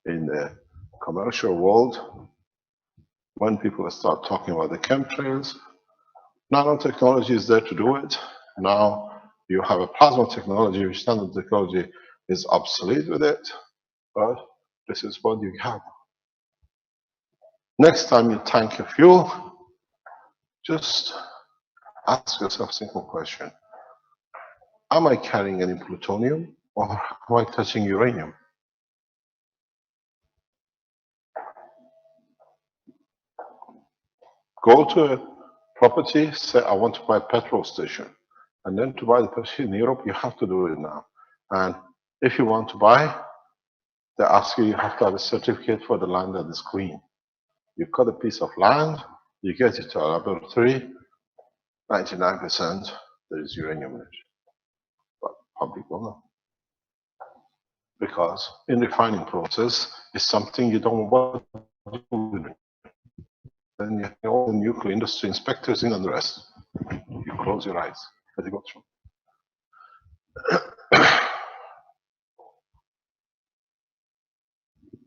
in the commercial world, when people start talking about the chemtrails, nanotechnology is there to do it. Now you have a plasma technology, which nanotechnology is obsolete with it, but this is what you have. Next time you tank your fuel, just ask yourself a simple question. Am I carrying any plutonium or am I touching uranium? Go to a property, say I want to buy a petrol station. And then to buy the petrol in Europe, you have to do it now. And if you want to buy, they ask you, you have to have a certificate for the land that is clean. You cut a piece of land, you get it to a laboratory, 99% there is uranium in it. But public will know. Because in refining process, it's something you don't want to do. Then you have all the nuclear industry inspectors in and the rest. You close your eyes, let it go through.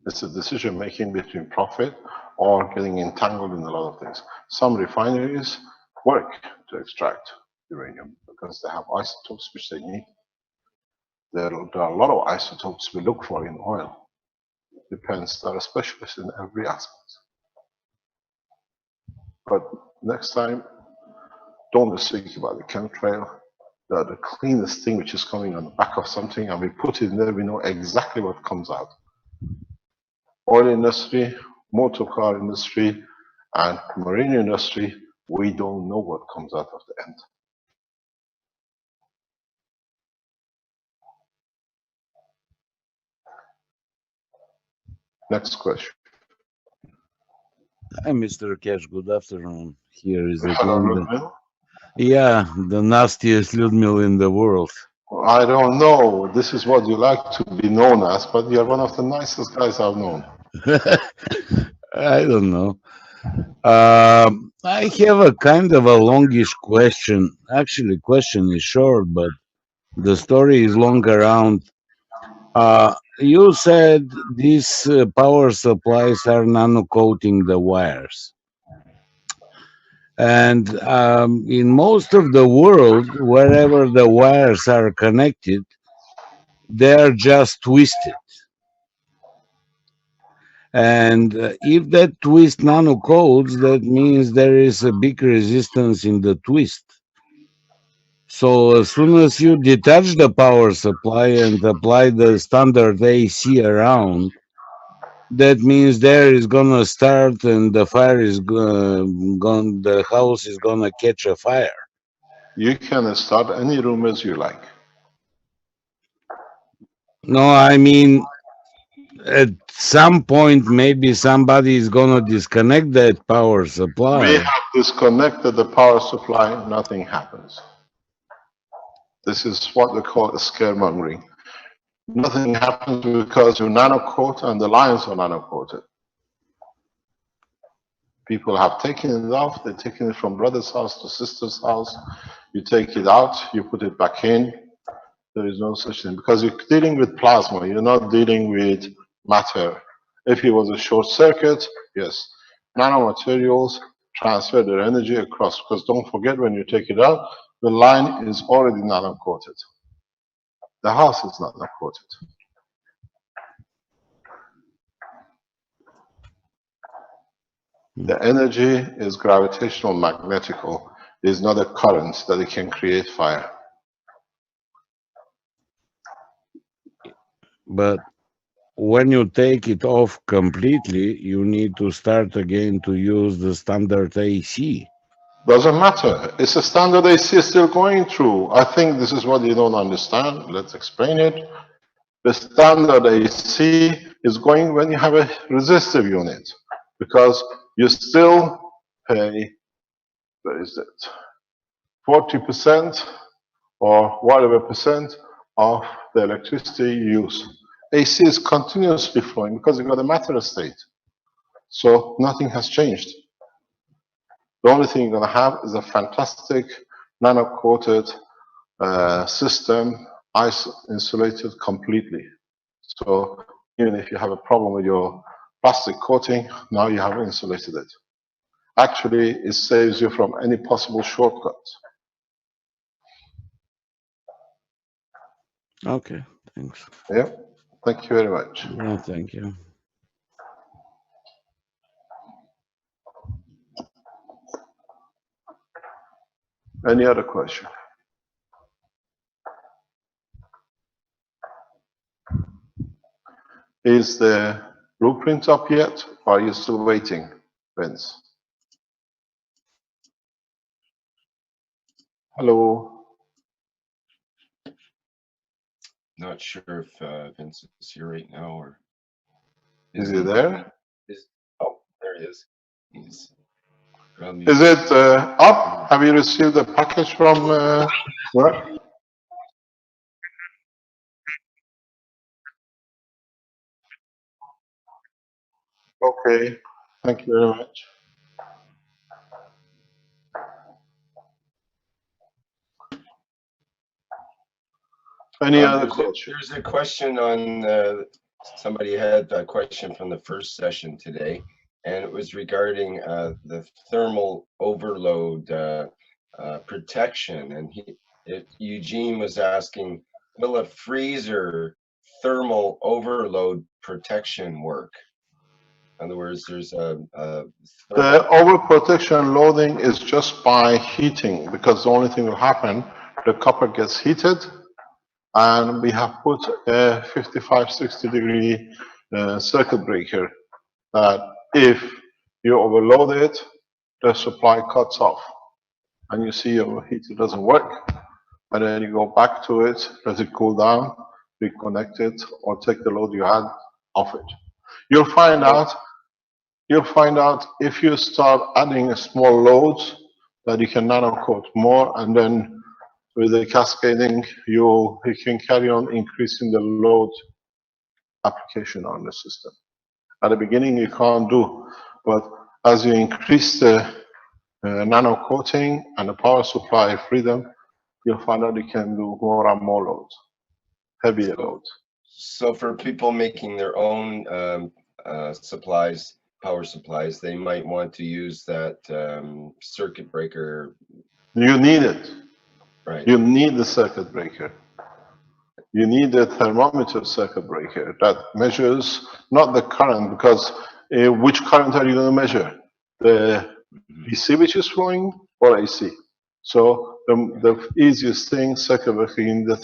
It's a decision making between profit or getting entangled in a lot of things. Some refineries work to extract uranium because they have isotopes which they need. There are a lot of isotopes we look for in oil. Depends, there are specialists in every aspect. But next time, don't speak about the chemtrail. They are the cleanest thing which is coming on the back of something, and we put it in there, we know exactly what comes out. Oil industry, motor car industry, and marine industry, we don't know what comes out of the end. Next question. Hi, Mr. Cash. Good afternoon. Here is Hello, again. Ludmila. Yeah, the nastiest Ludmila in the world. I don't know. This is what you like to be known as, but you're one of the nicest guys I've known. I don't know. I have a kind of a longish question. Actually, question is short, but the story is long around. You said these power supplies are nano-coating the wires. And in most of the world, wherever the wires are connected, they are just twisted. And if that twist nano-coats, that means there is a big resistance in the twist. So as soon as you detach the power supply and apply the standard AC around, that means there is gonna start and the fire is gonna, the house is gonna catch a fire. You can start any room as you like. No, I mean, at some point, maybe somebody is gonna disconnect that power We supply. have disconnected the power supply, nothing happens. This is what we call a scaremongering. Nothing happens because you nano-coat and the lines are nano-coated. People have taken it off, they've taken it from brother's house to sister's house. You take it out, you put it back in. There is no such thing because you're dealing with plasma. You're not dealing with matter. If it was a short circuit, yes, nanomaterials transfer their energy across. Because don't forget, when you take it out, the line is already nano-coated. The house is nano-coated. The energy is gravitational magnetical. It is not a current that it can create fire. But when you take it off completely, you need to start again to use the standard AC. Doesn't matter. It's a standard AC still going through. I think this is what you don't understand. Let's explain it. The standard AC is going when you have a resistive unit, because you still pay, where is it, 40% or whatever percent of the electricity you use. AC is continuously flowing because you've got a matter state. So nothing has changed. The only thing you're going to have is a fantastic nano-coated system, insulated completely. So even if you have a problem with your plastic coating, now you have insulated it. Actually, it saves you from any possible shortcuts. Okay, thanks. Yeah, thank you very much. Yeah, thank you. Any other question? Is the blueprint up yet, or are you still waiting, Vince? Hello? Not sure if Vince is here right now or Is he there? Oh, there he is. He's Is it up? Have you received the package from work? Okay, thank you very much. Any other question? There's a question on, somebody had a question from the first session today, and it was regarding the thermal overload protection. And Eugene was asking, will a freezer thermal overload protection work? In other words, there's The overprotection loading is just by heating, because the only thing will happen, the copper gets heated, and we have put a 55-60 degree circuit breaker that if you overload it, the supply cuts off, and you see your heater doesn't work, and then you go back to it, let it cool down, reconnect it, or take the load you had off it. You'll find out if you start adding small loads that you can nano coat more, and then with the cascading, you can carry on increasing the load application on the system. At the beginning, you can't do, but as you increase the nano coating and the power supply freedom, you'll find out you can do more and more loads, heavier loads. So for people making their own power supplies, they might want to use that circuit breaker. You need it. Right. You need the circuit breaker. You need a thermometer circuit breaker that measures not the current, because which current are you going to measure? The DC which is flowing or AC? So the easiest thing, circuit breaker, you need the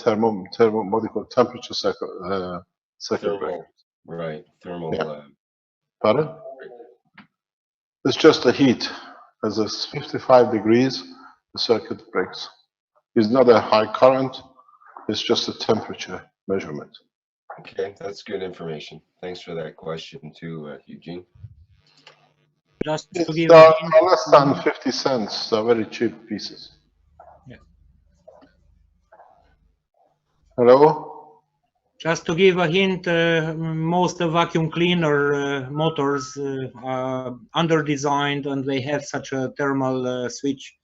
what do you call temperature circuit breaker. Right, thermal. Yeah. Pardon? It's just the heat. As it's 55 degrees, the circuit breaks. It's not a high current, it's just a temperature measurement. Okay, that's good information. Thanks for that question too, Eugene. Just It's to give a hint, less than 50 cents, they're very cheap pieces. Yeah. Hello? Just to give a hint, most vacuum cleaner motors are under-designed, and they have such a thermal switch.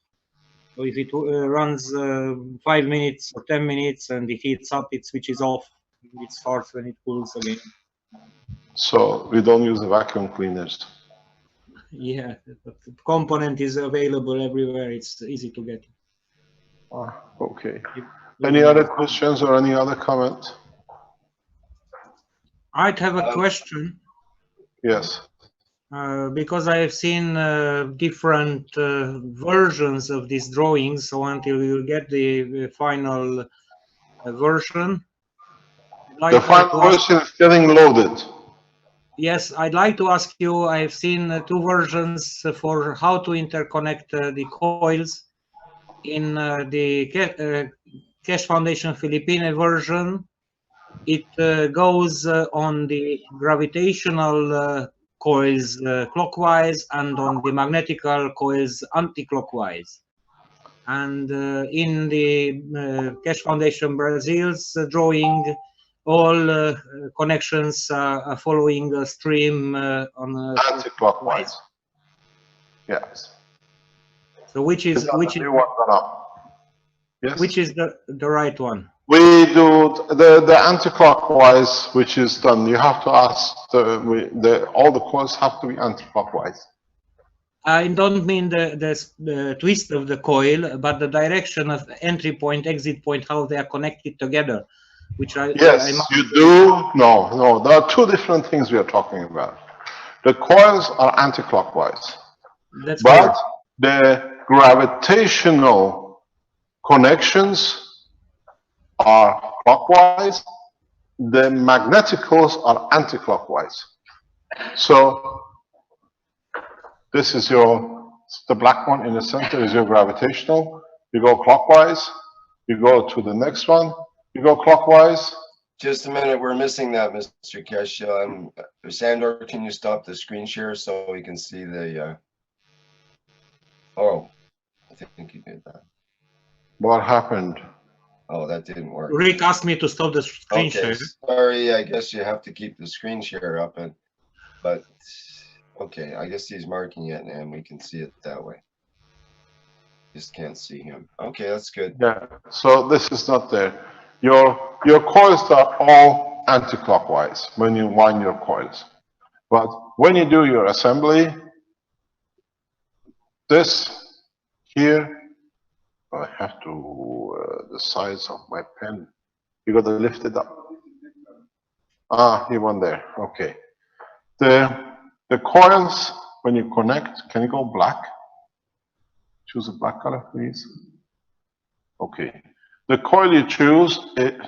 So if it runs 5 minutes or 10 minutes and it heats up, it switches off. It starts when it cools again. So we don't use the vacuum cleaners. Yeah, the component is available everywhere. It's easy to get. Okay. Any other questions or any other comment? I'd have a question. Yes. Because I've seen different versions of these drawings, so until you get the final version, The final version is getting loaded. Yes, I'd like to ask you, I've seen two versions for how to interconnect the coils. In the Cash Foundation Philippine version, it goes on the gravitational coils clockwise and on the magnetical coils anti-clockwise. And in the Cash Foundation Brazil's drawing, all connections are following a stream on anti-clockwise. Yes. So which is yes? Which is the right one? We do the anti-clockwise, which is done. You have to ask all the coils have to be anti-clockwise. I don't mean the twist of the coil, but the direction of entry point, exit point, how they are connected together. Which Yes, you do. No, there are two different things we are talking about. The coils are anti-clockwise, but correct. The gravitational connections are clockwise. The magneticals are anti-clockwise. So this is the black one in the center is your gravitational. You go clockwise. You go to the next one. You go clockwise. Just a minute, we're missing that, Mr. Kesh. Sandor, can you stop the screen share so we can see the? Oh, I think you did that. What happened? Oh, that didn't work. Rick asked me to stop the screen share. Sorry, I guess you have to keep the screen share up, but okay, I guess he's marking it and we can see it that way. Just can't see him. Okay, that's good. Yeah, so this is not there. Your coils are all anti-clockwise when you wind your coils. But when you do your assembly, this here, I have to, the size of my pen, you got to lift it up. You want there, okay. The coils, when you connect, can you go black? Choose a black color, please. Okay. The coil you choose, it's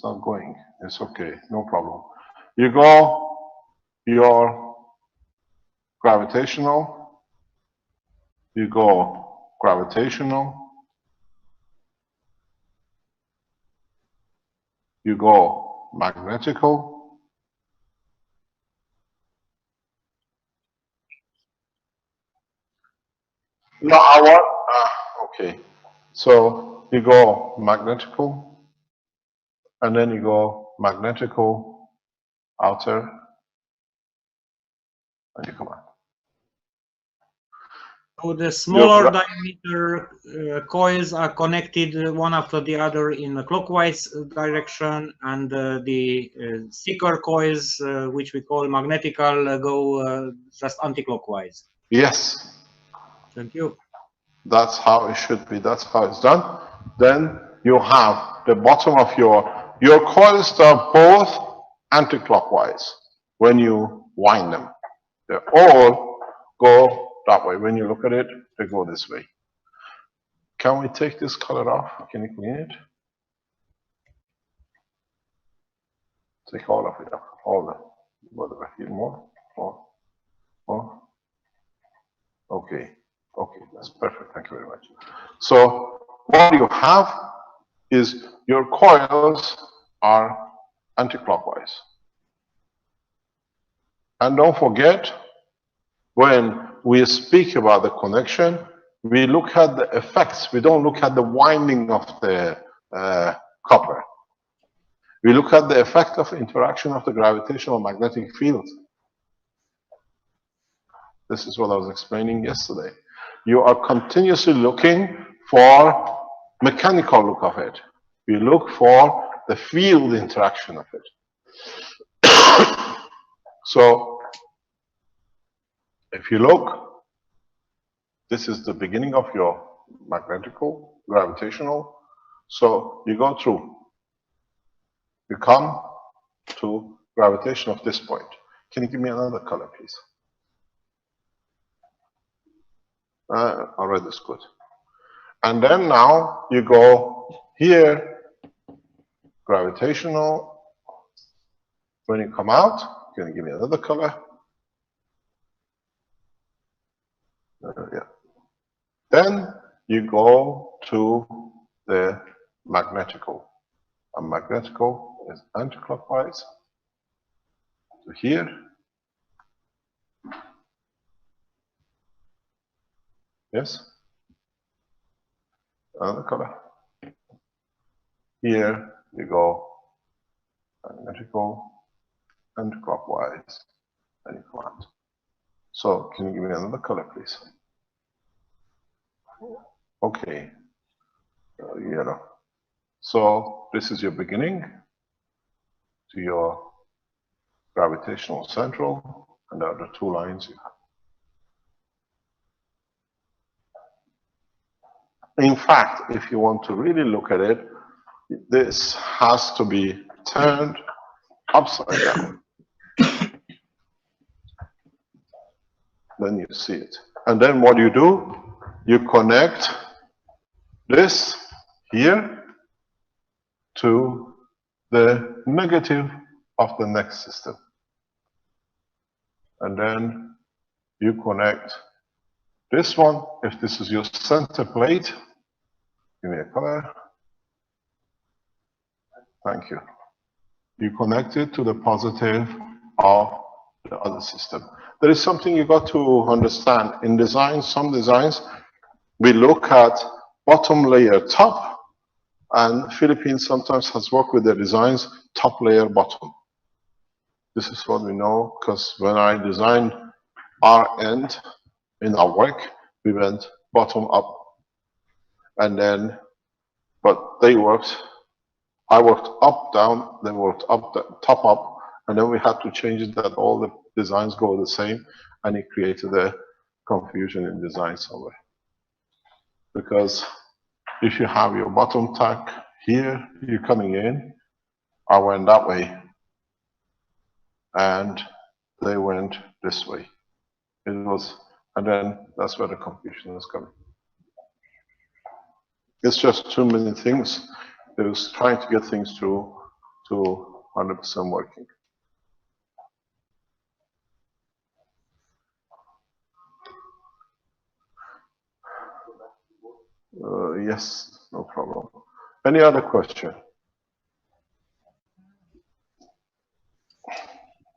not going. It's okay, no problem. You go your gravitational, you go gravitational, you go magnetical, no, I want, okay. So you go magnetical, and then you go magnetical outer, and you come out. So the smaller diameter coils are connected one after the other in a clockwise direction, and the thicker coils, which we call magnetical, go just anti-clockwise. Yes. Thank you. That's how it should be. That's how it's done. Then you have the bottom of your coils are both anti-clockwise when you wind them. They all go that way. When you look at it, they go this way. Can we take this color off? Can you clean it? Take all of it off. All the whatever. Here more. Okay. Okay, that's perfect. Thank you very much. So what you have is your coils are anti-clockwise. And don't forget, when we speak about the connection, we look at the effects. We don't look at the winding of the copper. We look at the effect of interaction of the gravitational magnetic field. This is what I was explaining yesterday. you are continuously looking for mechanical look of it. You look for the field interaction of it. So if you look, this is the beginning of your magnetical, gravitational. So you go through, you come to gravitation of this point. Can you give me another color, please? Red is good. And then now you go here, gravitational. When you come out, can you give me another color? Yeah. Then you go to the magnetical. And magnetical is anticlockwise to here. Yes? Another color. Here you go magnetical, anticlockwise, and you come out. So can you give me another color, please? Okay, yellow. So this is your beginning to your gravitational central, and there are the two lines you have. In fact, if you want to really look at it, this has to be turned upside down. Then you see it. And then what do? You connect this here to the negative of the next system. And then you connect this one, if this is your center plate. Give me a color. Thank you. You connect it to the positive of the other system. There is something you got to understand. In design, some designs, we look at bottom layer top, and Philippines sometimes has worked with their designs top layer bottom. This is what we know, because when I designed our end in our work, we went bottom up. And then, but they worked, I worked up, down, they worked up, top, up, and then we had to change it that all the designs go the same, and it created a confusion in design somewhere. Because if you have your bottom tack here, you're coming in, I went that way, and they went this way. It was, and then that's where the confusion is coming. It's just too many things. It was trying to get things through to 100% working. Yes, no problem. Any other question?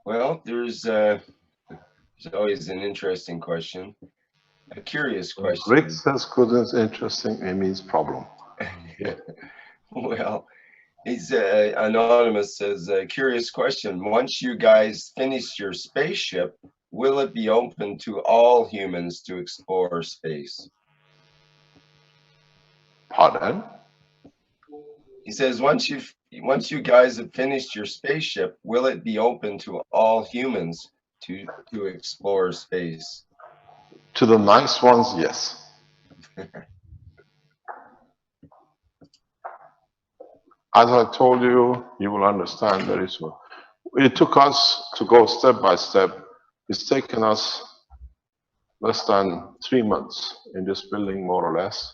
Well, there's always an interesting question, a curious question. Rick says good is interesting, it means problem. Yeah. Well, he's anonymous says, curious question. Once you guys finish your spaceship, will it be open to all humans to explore space? Pardon? He says, once you guys have finished your spaceship, will it be open to all humans to explore space? To the nice ones, yes. As I told you, you will understand very soon. It took us to go step by step. It's taken us less than 3 months in this building, more or less,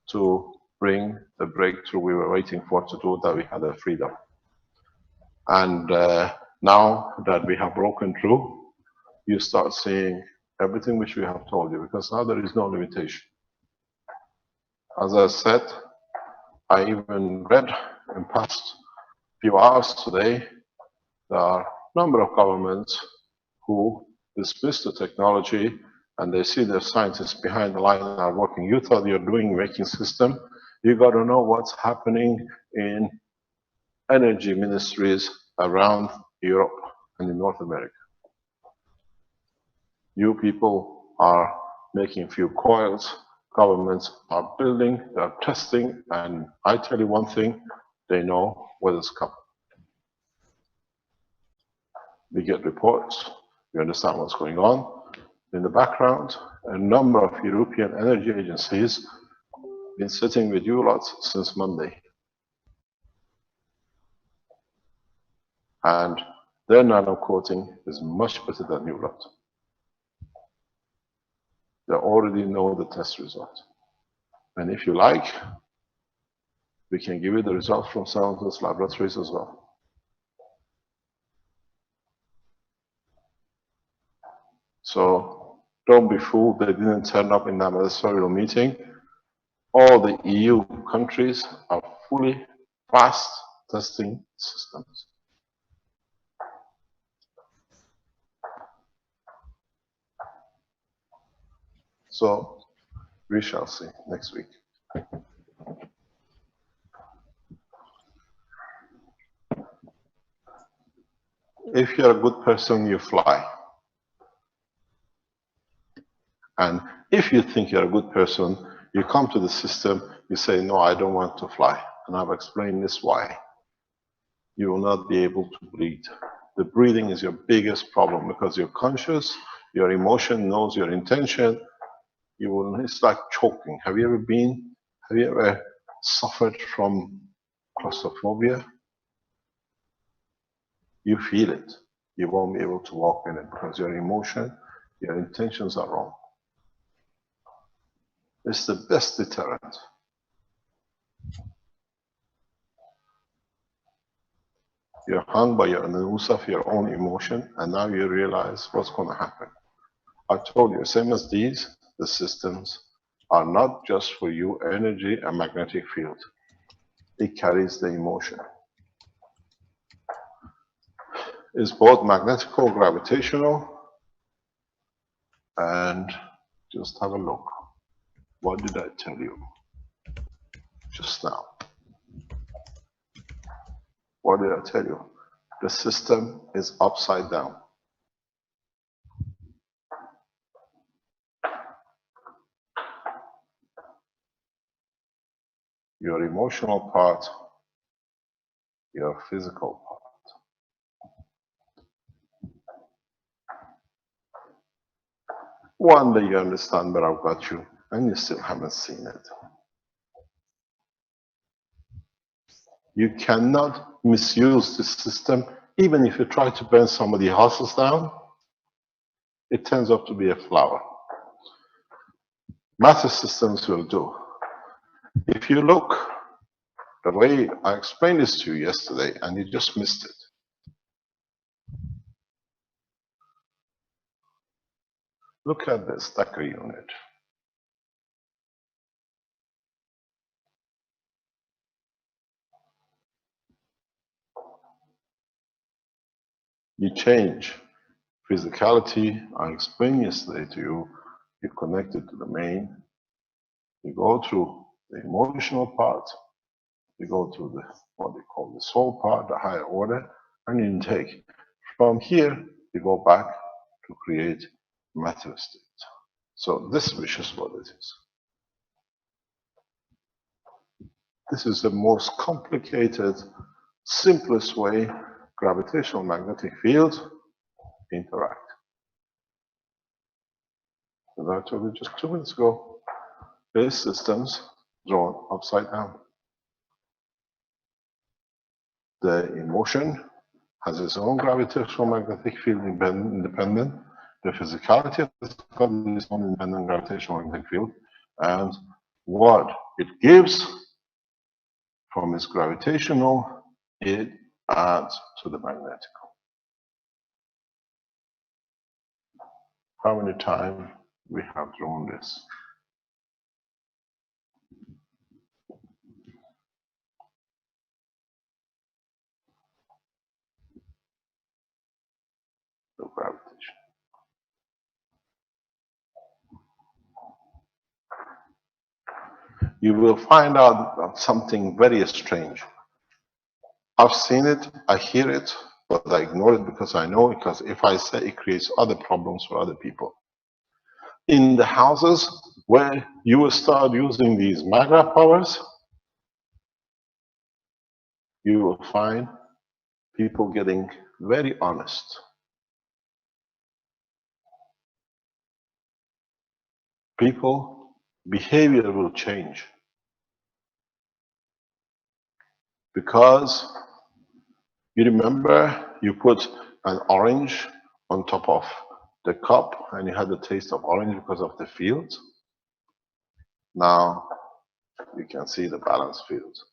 to bring the breakthrough we were waiting for to do, that we had a freedom. And now that we have broken through, you start seeing everything which we have told you, because now there is no limitation. As I said, I even read in past few hours today, there are a number of governments who dismiss the technology, and they see the scientists behind the line are working. You thought you're doing making system. You got to know what's happening in energy ministries around Europe and in North America. You people are making few coils. Governments are building, they are testing, and I tell you one thing, they know what is coming. We get reports, we understand what's going on. In the background, a number of European energy agencies have been sitting with you lots since Monday. And their nano coating is much better than you lot. They already know the test result. And if you like, we can give you the results from some of those laboratories as well. So don't be fooled, they didn't turn up in that ministerial meeting. All the EU countries are fully fast testing systems. So we shall see next week. If you're a good person, you fly. And if you think you're a good person, you come to the system, you say, no, I don't want to fly. And I've explained this why. You will not be able to breathe. The breathing is your biggest problem because you're conscious, your emotion knows your intention. It's like choking. Have you ever suffered from claustrophobia? You feel it. You won't be able to walk in it because your emotion, your intentions are wrong. It's the best deterrent. You're hung by your noose of your own emotion, and now you realize what's going to happen. I told you, same as these, the systems are not just for you energy and magnetic field. It carries the emotion. It's both magnetical, gravitational, and just have a look. What did I tell you just now? What did I tell you? The system is upside down. Your emotional part, your physical part. One day you understand, but I've got you, and you still haven't seen it. You cannot misuse the system, even if you try to burn somebody's houses down, it turns out to be a flower. Matter systems will do. If you look, the way I explained this to you yesterday, and you just missed it. Look at the stacker unit. You change physicality. I explained yesterday to you. You connect it to the main. You go through the emotional part. You go to the what they call the soul part, the higher order, and you take. From here, you go back to create matter state. So this is what it is. This is the most complicated, simplest way gravitational magnetic fields interact. As I told you just 2 minutes ago, these systems drawn upside down. The emotion has its own gravitational magnetic field independent. The physicality has got its own independent gravitational magnetic field. And what it gives from its gravitational, it adds to the magnetic. How many times we have drawn this? The gravitation. You will find out something very strange. I've seen it, I hear it, but I ignore it because I know, because if I say it creates other problems for other people. In the houses where you will start using these magna powers, you will find people getting very honest. People, behavior will change. Because you remember you put an orange on top of the cup and you had the taste of orange because of the fields. Now you can see the balanced fields.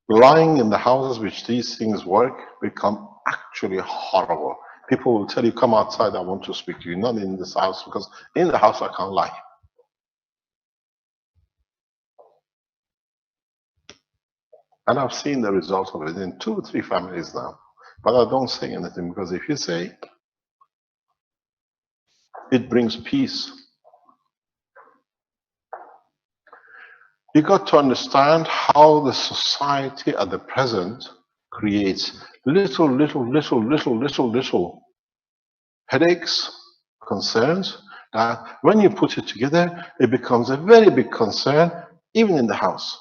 Lying in the houses which these things work become actually horrible. People will tell you, come outside, I want to speak to you, not in this house, because in the house I can't lie. And I've seen the result of it in 2 or 3 families now. But I don't say anything, because if you say, it brings peace. You got to understand how the society at the present creates little headaches, concerns, that when you put it together, it becomes a very big concern, even in the house.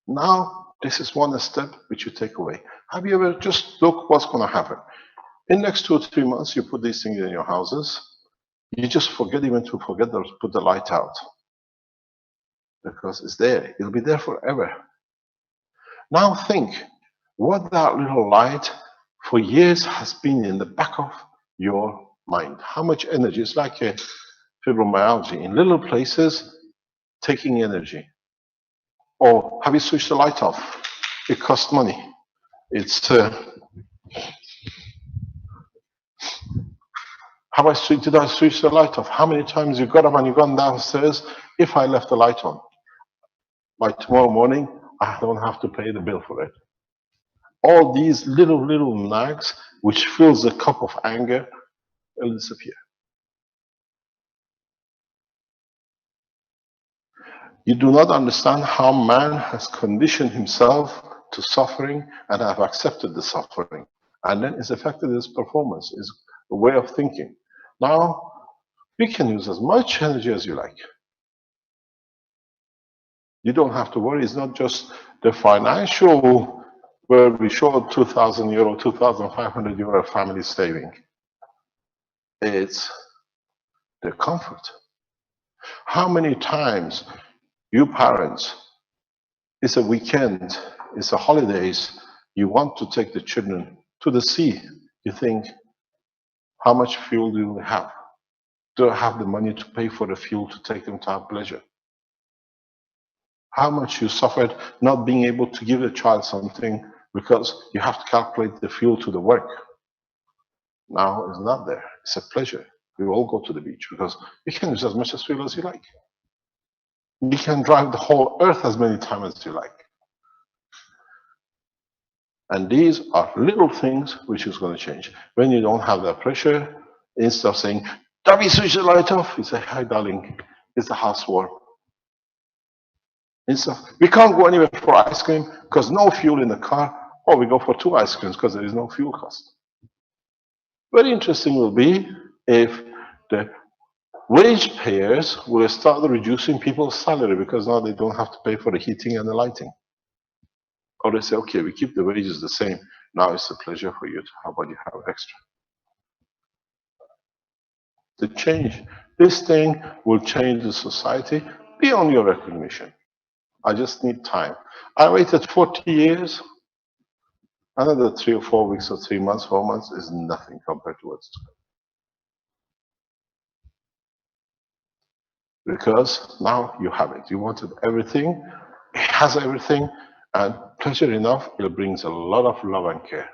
Now, this is one step which you take away. Have you ever just look what's going to happen? In the next 2 or 3 months, you put these things in your houses, you just forget even to put the light out. Because it's there, it'll be there forever. Now think, what that little light for years has been in the back of your mind. How much energy? It's like a fibromyalgia in little places taking energy. Or have you switched the light off? It costs money. It's did I switch the light off? How many times you got up and you gone downstairs? If I left the light on, by tomorrow morning, I don't have to pay the bill for it. All these little nags, which fills the cup of anger, will disappear. You do not understand how man has conditioned himself to suffering and have accepted the suffering. And then it's affected his performance, his way of thinking. Now, you can use as much energy as you like. You don't have to worry. It's not just the financial, where we show 2,000 euro, 2,500 euro family saving. It's the comfort. How many times you parents, it's a weekend, it's a holidays, you want to take the children to the sea. You think, how much fuel do we have? Do I have the money to pay for the fuel to take them to have pleasure? How much you suffered not being able to give a child something because you have to calculate the fuel to the work. Now it's not there. It's a pleasure. We all go to the beach because you can use as much as fuel as you like. You can drive the whole earth as many times as you like. And these are little things which is going to change. When you don't have that pressure, instead of saying, Dobby, switch the light off, you say, hi darling, it's the house warm. Instead, we can't go anywhere for ice cream because no fuel in the car, or we go for 2 ice creams because there is no fuel cost. Very interesting will be if the wage payers will start reducing people's salary because now they don't have to pay for the heating and the lighting. Or they say, okay, we keep the wages the same. Now it's a pleasure for you. How about you have extra? The change, this thing will change the society beyond your recognition. I just need time. I waited 40 years. Another 3 or 4 weeks or 3 months, 4 months is nothing compared to what's to come. Because now you have it. You wanted everything. It has everything. And pleasure enough, it brings a lot of love and care.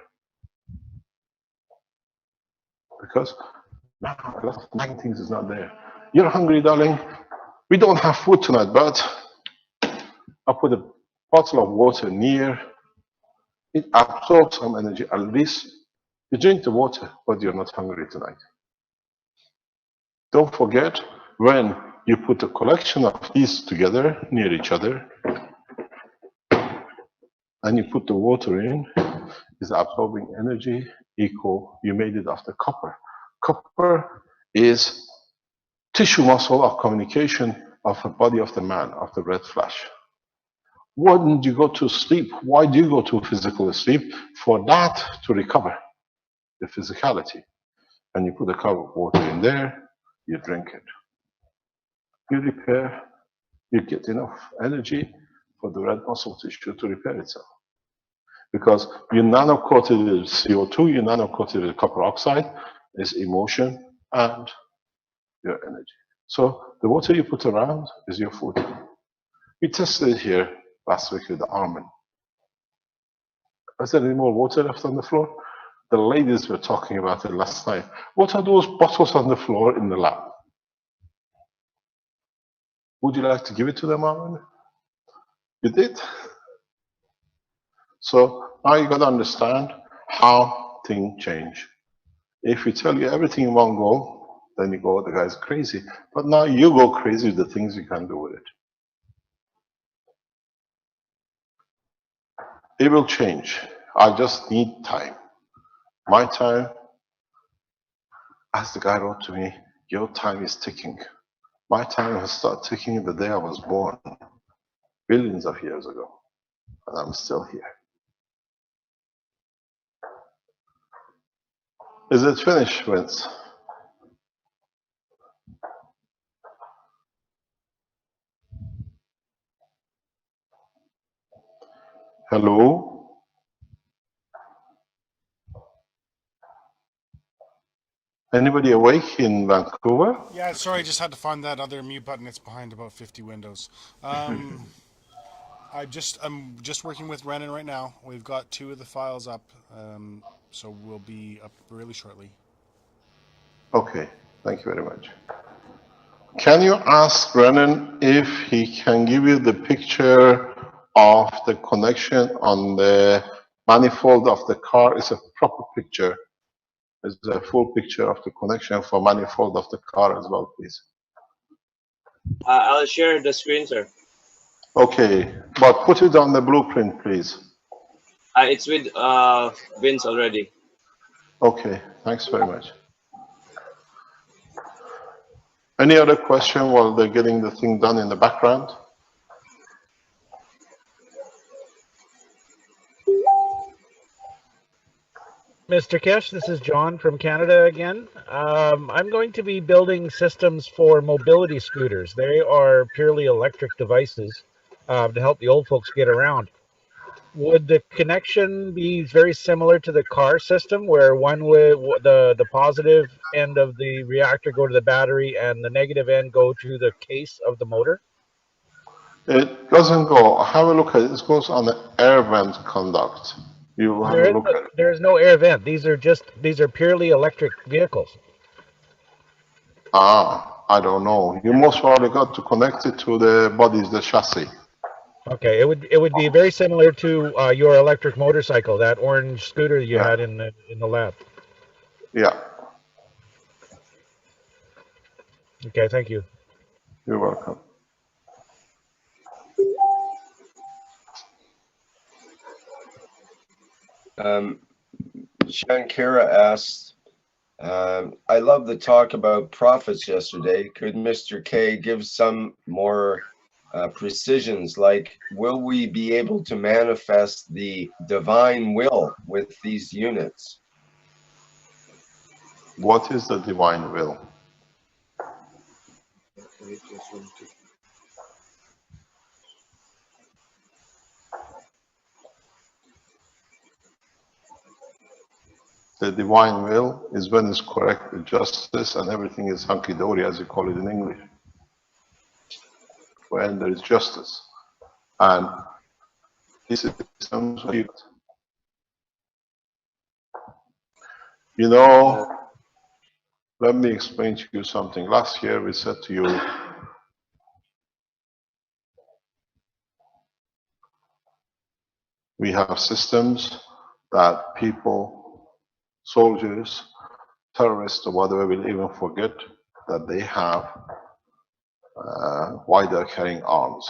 Because now a lot of nagging things is not there. You're hungry, darling. We don't have food tonight, but I put a bottle of water near. It absorbs some energy. At least you drink the water, but you're not hungry tonight. Don't forget, when you put a collection of these together near each other, and you put the water in, it's absorbing energy equal, you made it of the copper. Copper is tissue muscle of communication of the body of the man, of the red flesh. When you go to sleep, why do you go to physical sleep? For that to recover the physicality. And you put a cup of water in there, you drink it. You repair, you get enough energy for the red muscle tissue to repair itself. Because you nano-coated it with CO2, you nano-coated it with copper oxide, is emotion and your energy. So the water you put around is your food. We tested it here last week with the almond. Is there any more water left on the floor? The ladies were talking about it last night. What are those bottles on the floor in the lab? Would you like to give it to them, Almond? You did? So now you got to understand how things change. If we tell you everything in one go, then you go, the guy's crazy. But now you go crazy with the things you can do with it. It will change. I just need time. My time, as the guy wrote to me, your time is ticking. My time has started ticking the day I was born, billions of years ago, and I'm still here. Is it finished, Vince? Hello? Anybody awake in Vancouver? Yeah, sorry, I just had to find that other mute button. It's behind about 50 windows. I'm just working with Renan right now. We've got 2 of the files up, so we'll be up really shortly. Okay, thank you very much. Can you ask Brennan if he can give you the picture of the connection on the manifold of the car? It's a proper picture. It's a full picture of the connection for manifold of the car as well, please. I'll share the screen, sir. Okay, but put it on the blueprint, please. It's with Vince already. Okay, thanks very much. Any other question while they're getting the thing done in the background? Mr. Kesh, this is John from Canada again. I'm going to be building systems for mobility scooters. They are purely electric devices to help the old folks get around. Would the connection be very similar to the car system, where one would the positive end of the reactor go to the battery and the negative end go to the case of the motor? It doesn't go. Have a look at it. It goes on the air vent conduct. You have a look at it. There is no air vent. These are purely electric vehicles. I don't know. You most probably got to connect it to the bodies, the chassis. Okay, it would be very similar to your electric motorcycle, that orange scooter you had in the lab. Yeah. Okay, thank you. You're welcome. Shankara asked, I love the talk about prophets yesterday. Could Mr. K give some more precisions, like will we be able to manifest the divine will with these units? What is the divine will? The divine will is when it's correct with justice and everything is hunky-dory, as you call it in English. When there is justice. And this is you know, let me explain to you something. Last year we said to you, we have systems that people, soldiers, terrorists or whatever will even forget that they have why they're carrying arms.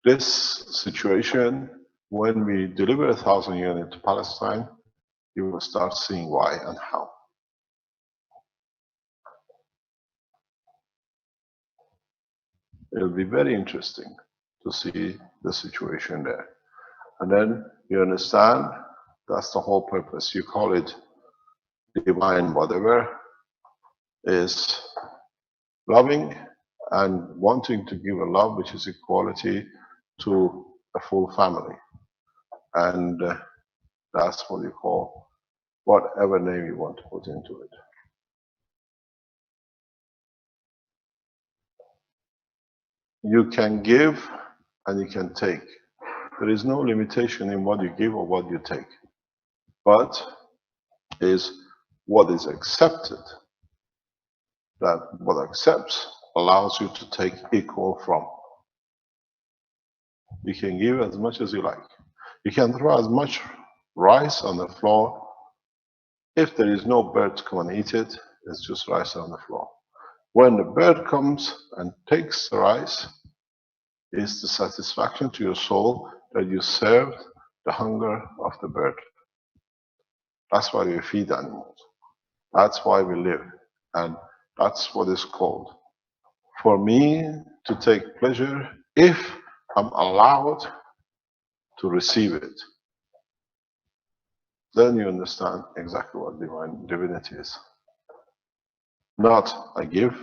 This situation, when we deliver 1,000 units to Palestine, you will start seeing why and how. It'll be very interesting to see the situation there. And then you understand that's the whole purpose. You call it divine, whatever, is loving and wanting to give a love which is equality to a full family. And that's what you call whatever name you want to put into it. You can give and you can take. There is no limitation in what you give or what you take, but is what is accepted. That what accepts allows you to take equal from. You can give as much as you like. You can throw as much rice on the floor. If there is no bird to come and eat it, it's just rice on the floor. When the bird comes and takes the rice, it's the satisfaction to your soul that you served the hunger of the bird. That's why we feed animals. That's why we live. And that's what is called. For me to take pleasure if I'm allowed to receive it. Then you understand exactly what divinity is. Not I give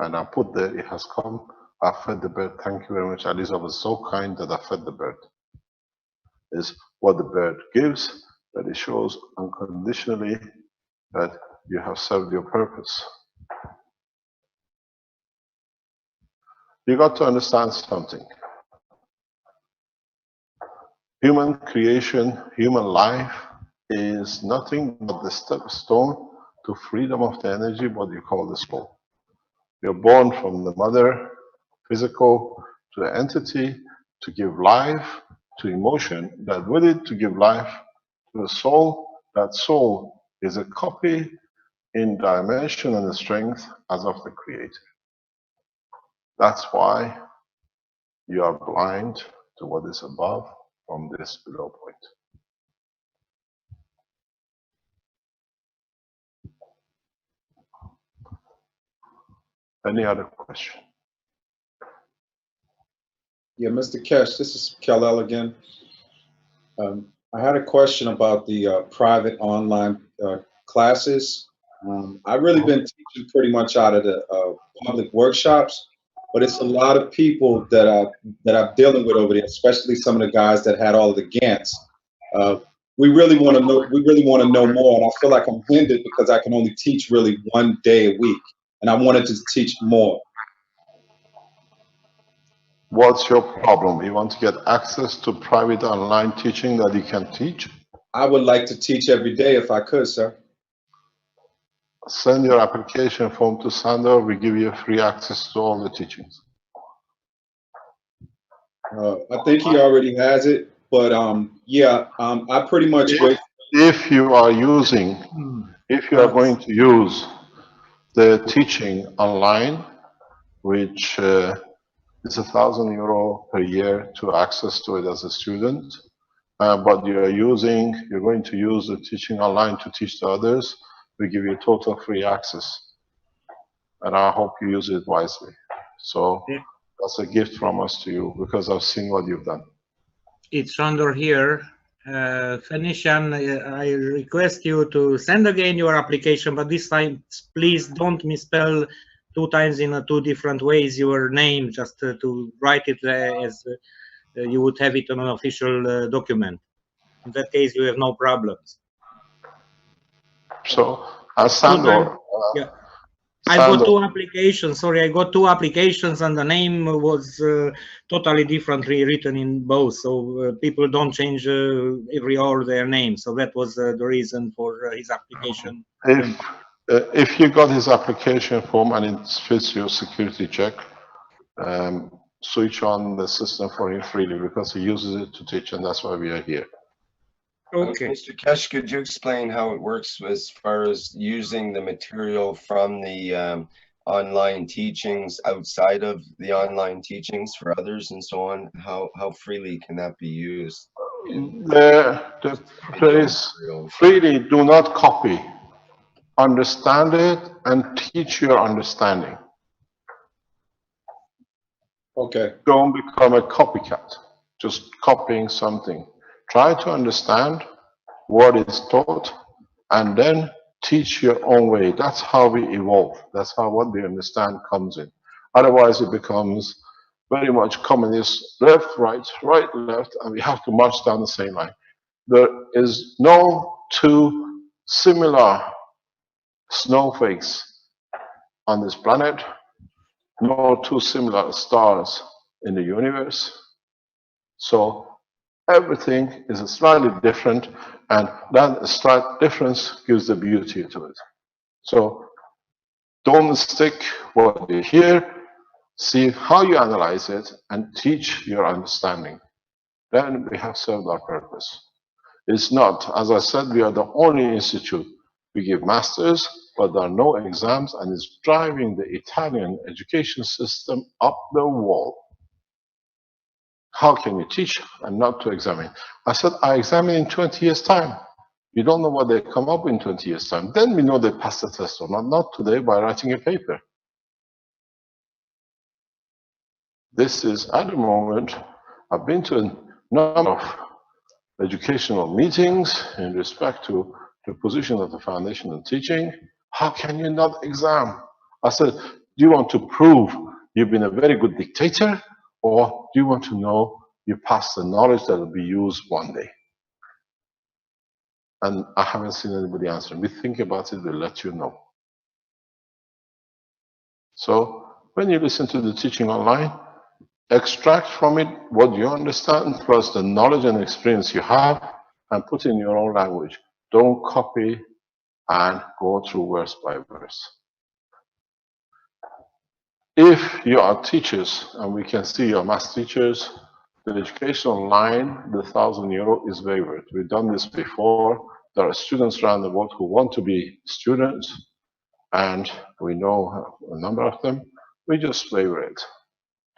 and I put there, it has come, I fed the bird, thank you very much. Elisa was so kind that I fed the bird. Is what the bird gives, that it shows unconditionally that you have served your purpose. You got to understand something. Human creation, human life is nothing but the stone to freedom of the energy, what you call the soul. You're born from the mother, physical, to the entity, to give life, to emotion, that with it to give life to the soul. That soul is a copy in dimension and the strength as of the Creator. That's why you are blind to what is above from this below point. Any other question? Yeah, Mr. Kesh, this is Kal-El again. I had a question about the private online classes. I've really been teaching pretty much out of the public workshops, but it's a lot of people that I'm dealing with over there, especially some of the guys that had all of the Gants. We really want to know. We really want to know more, and I feel like I'm hindered because I can only teach really 1 day a week, and I wanted to teach more. What's your problem? You want to get access to private online teaching that you can teach? I would like to teach every day if I could, sir. Send your application form to Sandor. We give you free access to all the teachings. I think he already has it, but yeah, I pretty much wait. If you are using, if you are going to use the teaching online, which is €1,000 per year to access to it as a student, but you're going to use the teaching online to teach the others, we give you total free access. And I hope you use it wisely. So that's a gift from us to you because I've seen what you've done. It's Sandor here. Phoenician, I request you to send again your application, but this time please don't misspell 2 times in 2 different ways your name, just to write it as you would have it on an official document. In that case, you have no problems. So, Sandor, yeah. I got 2 applications. Sorry, I got 2 applications, and the name was totally differently written in both. So people don't change every hour their name. So that was the reason for his application. If you got his application form and it fits your security check, switch on the system for him freely because he uses it to teach, and that's why we are here. Okay. Mr. Kesh, could you explain how it works as far as using the material from the online teachings outside of the online teachings for others and so on? How freely can that be used? The phrase, freely do not copy. Understand it and teach your understanding. Okay. Don't become a copycat, just copying something. Try to understand what is taught and then teach your own way. That's how we evolve. That's how what we understand comes in. Otherwise, it becomes very much communist, left, right, right, left, and we have to march down the same line. There is no two similar snowflakes on this planet, no two similar stars in the universe. So everything is slightly different, and that slight difference gives the beauty to it. So don't mistake what you hear, see how you analyze it, and teach your understanding. Then we have served our purpose. It's not, as I said, we are the only institute. We give masters, but there are no exams, and it's driving the Italian education system up the wall. How can you teach and not to examine? I said, I examine in 20 years' time. You don't know what they come up in 20 years' time. Then we know they passed the test or not, not today by writing a paper. This is, at the moment, I've been to a number of educational meetings in respect to the position of the foundation and teaching. How can you not exam? I said, do you want to prove you've been a very good dictator, or do you want to know you pass the knowledge that will be used one day? And I haven't seen anybody answer. We think about it, we'll let you know. So when you listen to the teaching online, extract from it what you understand, plus the knowledge and experience you have, and put in your own language. Don't copy and go through verse by verse. If you are teachers, and we can see your math teachers, the educational line, the €1,000 is waived. We've done this before. There are students around the world who want to be students, and we know a number of them. We just waiver it.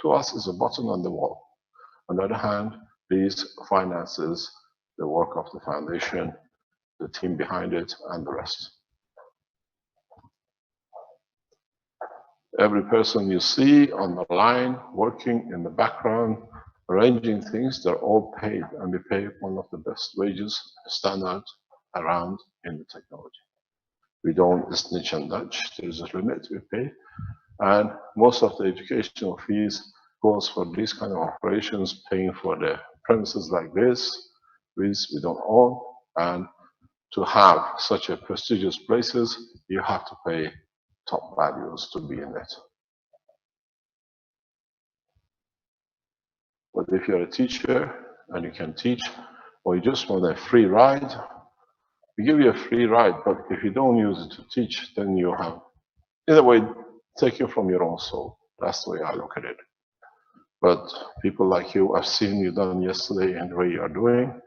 To us, it's a button on the wall. On the other hand, these finances the work of the foundation, the team behind it, and the rest. Every person you see on the line, working in the background, arranging things, they're all paid, and we pay one of the best wages standard around in the technology. We don't snitch and dodge. There's a limit we pay, and most of the educational fees goes for these kind of operations, paying for the premises like this, which we don't own, and to have such a prestigious places, you have to pay top values to be in it. But if you're a teacher and you can teach, or you just want a free ride, we give you a free ride, but if you don't use it to teach, then you have, in a way, taken from your own soul. That's the way I look at it. But people like you, I've seen you done yesterday and the way you are doing,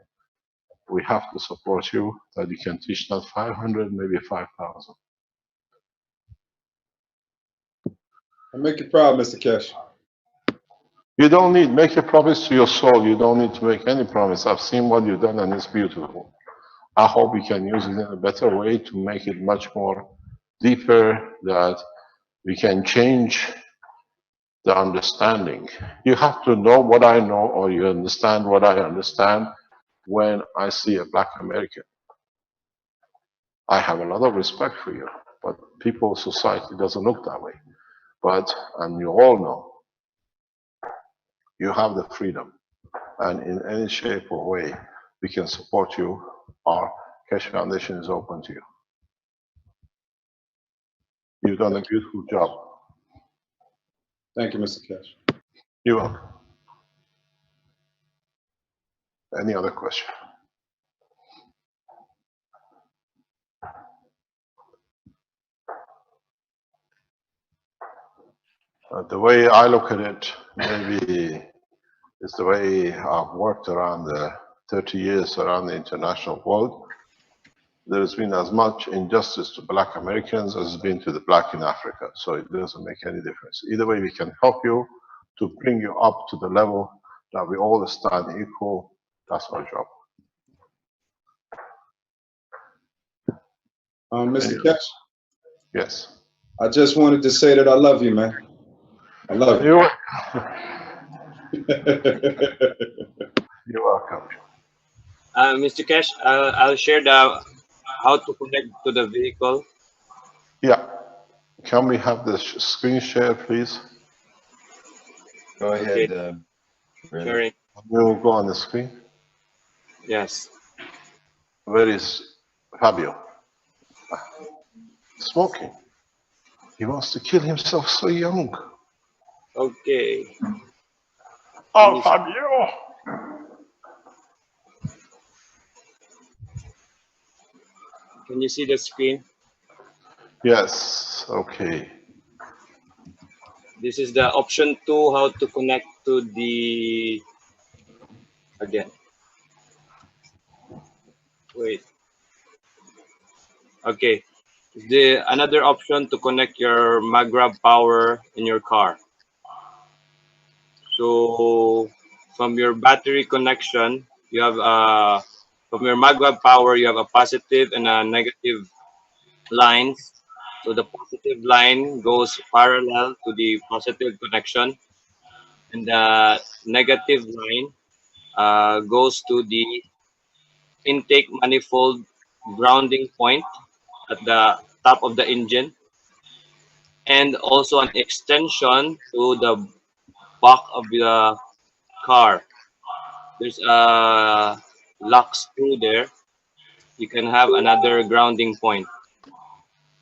we have to support you that you can teach not 500, maybe 5,000. I make you proud, Mr. Kesh. You don't need, make a promise to your soul. You don't need to make any promise. I've seen what you've done and it's beautiful. I hope we can use it in a better way to make it much more deeper, that we can change the understanding. You have to know what I know, or you understand what I understand when I see a Black American. I have a lot of respect for you, but people, society doesn't look that way. But, and you all know, you have the freedom, and in any shape or way we can support you. Our Kesh Foundation is open to you. You've done a beautiful job. Thank you, Mr. Kesh. You're welcome. Any other question? The way I look at it, maybe it's the way I've worked around the 30 years around the international world. There's been as much injustice to Black Americans as has been to the Black in Africa. So it doesn't make any difference. Either way, we can help you to bring you up to the level that we all stand equal That's our job. Mr. Cash, Yes. I just wanted to say that I love you, man. I love you. You're welcome. Mr. Cash, I'll share the how to connect to the vehicle. Yeah. Can we have the screen share, please? Go Okay. ahead, Brenda. Sharing. We'll go on the screen. Yes. Where is Fabio? Smoking. He wants to kill himself so young. Okay. Oh, Fabio! Can you see the screen? Yes, okay. This is the option 2, how to connect to the, again. Wait. Okay. The another option to connect your MagGrab power in your car. So from your battery connection, you have from your MagWeb power, you have a positive and a negative lines. So the positive line goes parallel to the positive connection, and the negative line goes to the intake manifold grounding point at the top of the engine, and also an extension to the back of the car. There's a lock screw there. You can have another grounding point.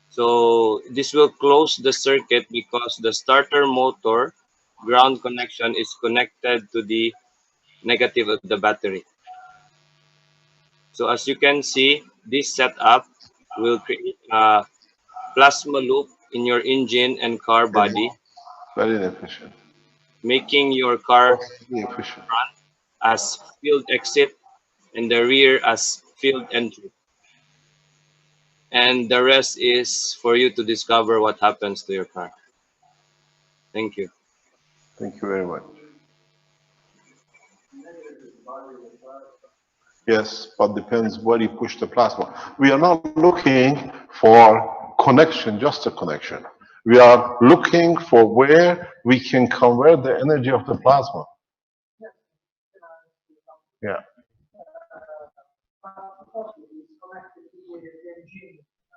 So this will close the circuit because the starter motor ground connection is connected to the negative of the battery. So as you can see, this setup will create a plasma loop in your engine and car body, Very inefficient. making your car Inefficient. front as field exit and the rear as field entry. And the rest is for you to discover what happens to your car. Thank you. Thank you very much. Yes, but depends where you push the plasma. We are not looking for connection, just a connection. We are looking for where we can convert the energy of the plasma. Yeah.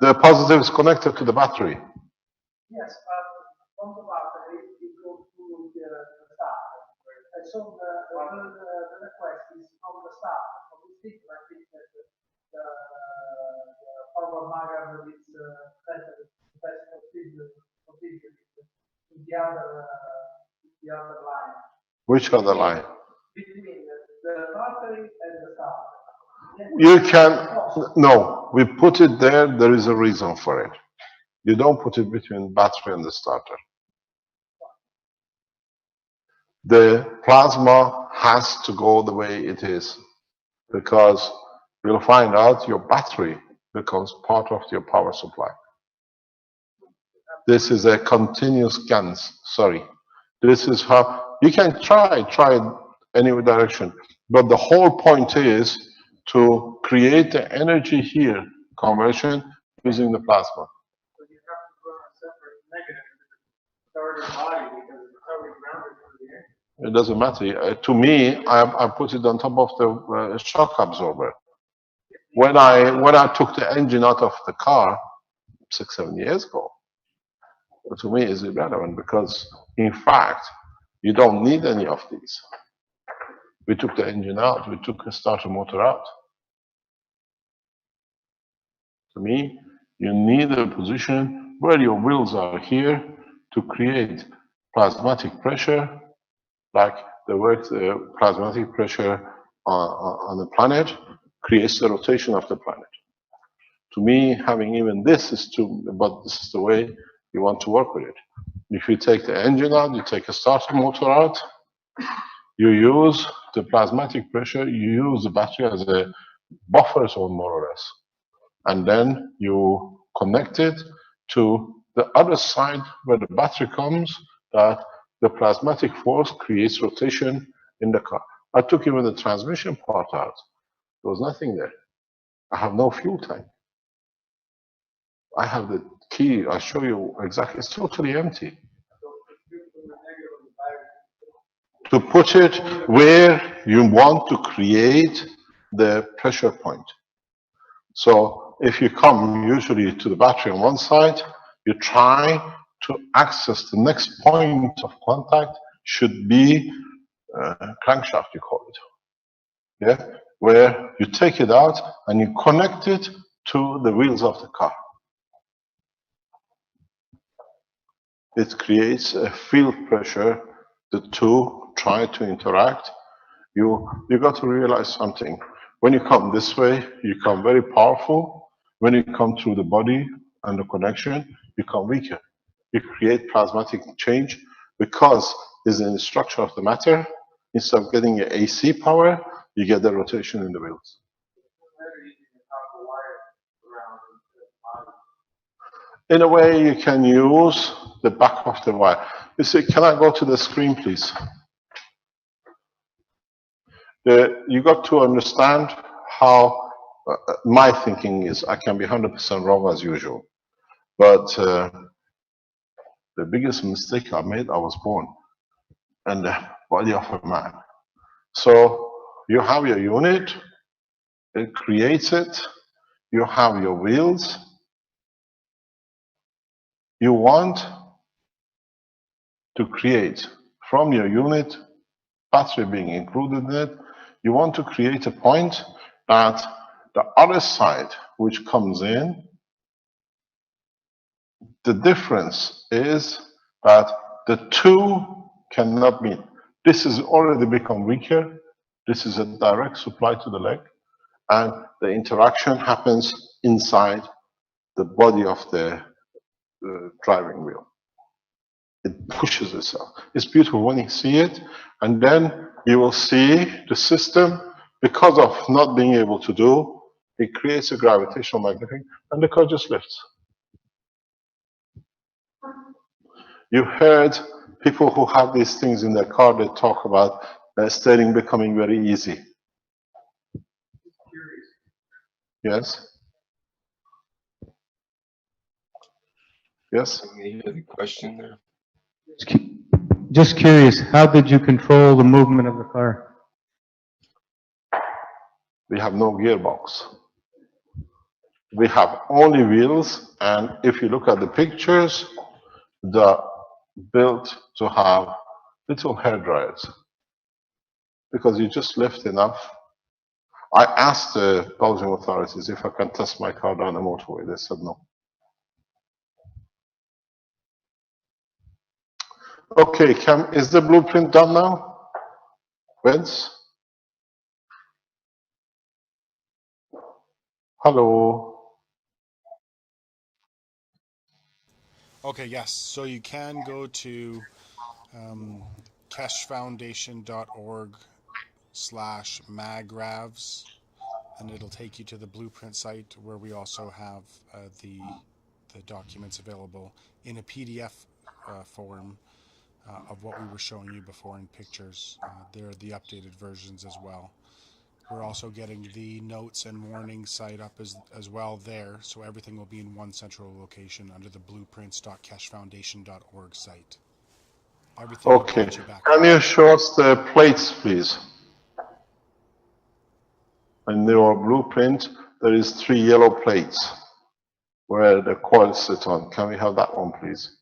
The positive is connected to the battery. Yes, but from the battery, it goes to the starter. And so the request is from the starter. From the stick, I think that the power MagGrab is better configured in the other line. Which other line? Between the battery and the starter. You can, no, we put it there, there is a reason for it. You don't put it between battery and the starter. The plasma has to go the way it is, because you'll find out your battery becomes part of your power supply. This is a continuous GANs, sorry. This is how, you can try any direction, but the whole point is to create the energy here, conversion, using the plasma. So you have to run a separate negative starter body because it's already grounded from the air. It doesn't matter. To me, I put it on top of the shock absorber. When I took the engine out of the car 6-7 years ago, to me is irrelevant because in fact you don't need any of these. We took the engine out, we took the starter motor out. To me, you need a position where your wheels are here to create plasmatic pressure, like the work plasmatic pressure on the planet creates the rotation of the planet. To me, having even this is too, but this is the way you want to work with it. If you take the engine out, you take a starter motor out, you use the plasmatic pressure, you use the battery as a buffer zone, more or less. And then you connect it to the other side where the battery comes, that the plasmatic force creates rotation in the car. I took even the transmission part out. There was nothing there. I have no fuel tank. I have the key. I'll show you exactly. It's totally empty. To put it where you want to create the pressure point. So if you come usually to the battery on one side, you try to access the next point of contact should be crankshaft, you call it. Yeah, where you take it out and you connect it to the wheels of the car. It creates a field pressure. The two try to interact. You got to realize something. When you come this way, you come very powerful. When you come through the body and the connection, you come weaker. You create plasmatic change because it's in the structure of the matter. Instead of getting a AC power, you get the rotation in the wheels. In a way, you can use the back of the wire. You see, can I go to the screen, please? You got to understand how my thinking is. I can be 100% wrong as usual. But the biggest mistake I made, I was born in the body of a man. So you have your unit, it creates it, you have your wheels, you want to create from your unit, battery being included in it, you want to create a point that the other side which comes in, the difference is that the two cannot meet. This has already become weaker. This is a direct supply to the leg, and the interaction happens inside the body of the driving wheel. It pushes itself. It's beautiful when you see it, and then you will see the system, because of not being able to do, it creates a gravitational magnetic, and the car just lifts. You heard people who have these things in their car, they talk about steering becoming very easy. Yes? Yes? You have a question there? Just curious, how did you control the movement of the car? We have no gearbox. We have only wheels, and if you look at the pictures, they're built to have little hair dryers because you just lift enough. I asked the Belgian authorities if I can test my car down the motorway. They said no. Okay, is the blueprint done now? Vince? Hello. Okay, yes. So you can go to keshfoundation.org/magravs, and it'll take you to the blueprint site where we also have the documents available in a PDF form of what we were showing you before in pictures. There are the updated versions as well. We're also getting the notes and warnings site up as well there, so everything will be in one central location under the blueprints.keshfoundation.org site. Everything will Okay. point you back. Can you show us the plates, please? In your blueprint, there is 3 yellow plates where the coils sit on. Can we have that one, please?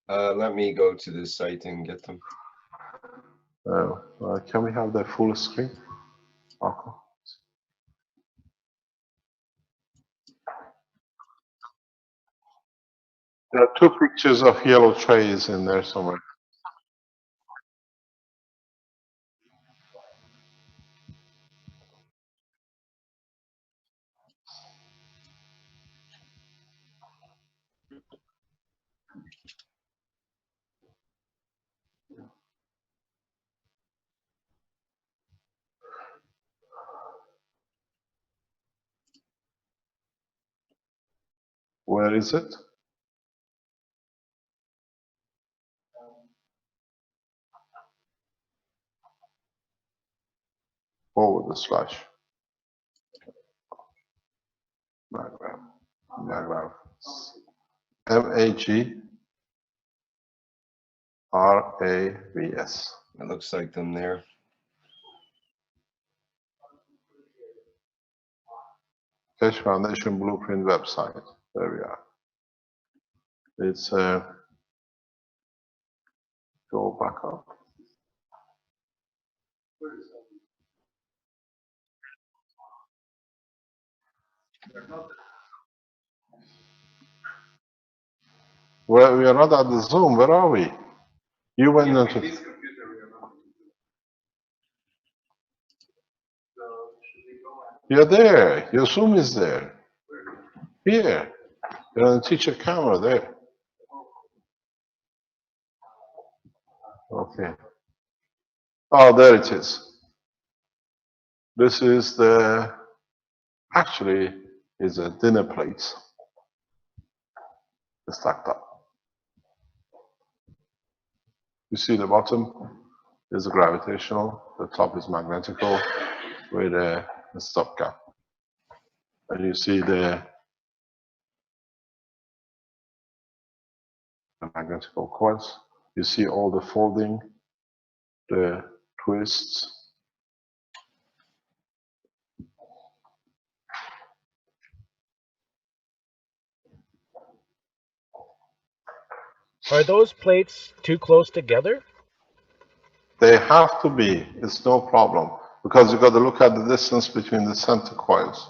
Let me go to the site and get them. Can we have the full screen? Okay. There are 2 pictures of yellow trays in there somewhere. Where is it? forward slash maggrav, maggrav, MAGRAVS. It looks like them there. Keshe Foundation Blueprint website. There we are. It's go back up. Well, we are not at the Zoom. Where are we? You went into. You're there. Your Zoom is there. Here. You're on the teacher camera there. Okay. Oh, there it is. This is the, actually, is a dinner plate. It's stacked up. You see the bottom is gravitational, the top is magnetical with a stopgap. And you see the magnetical coils. You see all the folding, the twists. Are those plates too close together? They have to be, it's no problem, because you got to look at the distance between the center coils.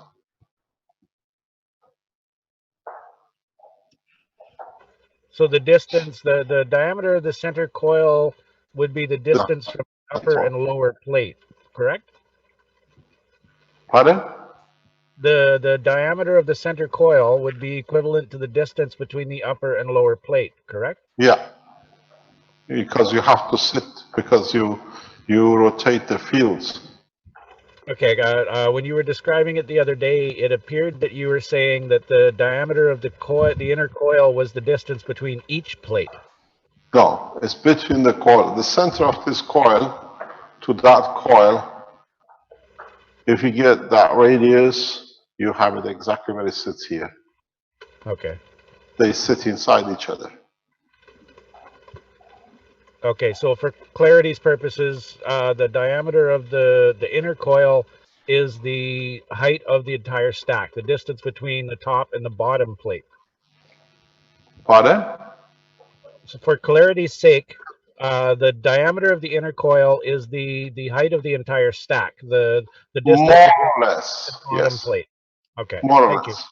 So the distance, the diameter of the center coil would be the distance from the upper and lower plate, correct? Pardon? The diameter of the center coil would be equivalent to the distance between the upper and lower plate, correct? Yeah, because you have to sit, because you rotate the fields. Okay, when you were describing it the other day, it appeared that you were saying that the diameter of the coil, the inner coil, was the distance between each plate. No, it's between the coil, the center of this coil to that coil. If you get that radius, you have it exactly where it sits here. Okay. They sit inside each other. Okay, so for clarity's purposes, the diameter of the inner coil is the height of the entire stack, the distance between the top and the bottom plate. Pardon? So for clarity's sake, the diameter of the inner coil is the height of the entire stack, the distance More between or less, the bottom yes. plate. Okay, More or thank you. less.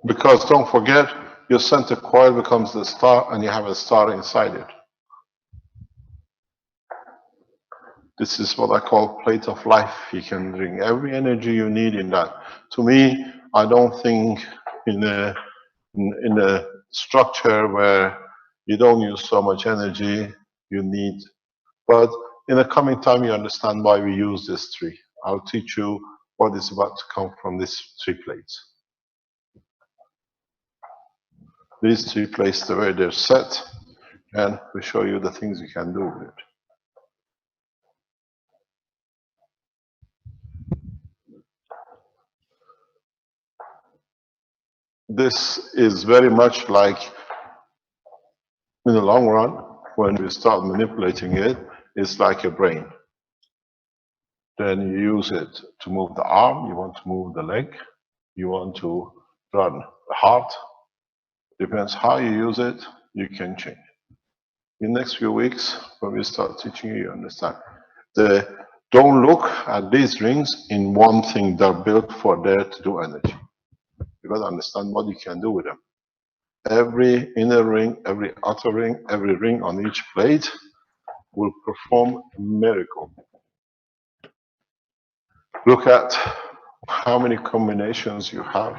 Because don't forget, your center coil becomes the star and you have a star inside it. This is what I call plate of life. You can bring every energy you need in that. To me, I don't think in a structure where you don't use so much energy, you need. But in the coming time, you understand why we use this tree. I'll teach you what is about to come from these 3 plates. These 3 plates, the way they're set, and we show you the things you can do with it. This is very much like, in the long run, when we start manipulating it, it's like a brain. Then you use it to move the arm, you want to move the leg, you want to run the heart. Depends how you use it, you can change. In the next few weeks, when we start teaching you, you understand. Don't look at these rings in one thing. They're built for there to do energy. You got to understand what you can do with them. Every inner ring, every outer ring, every ring on each plate will perform a miracle. Look at how many combinations you have.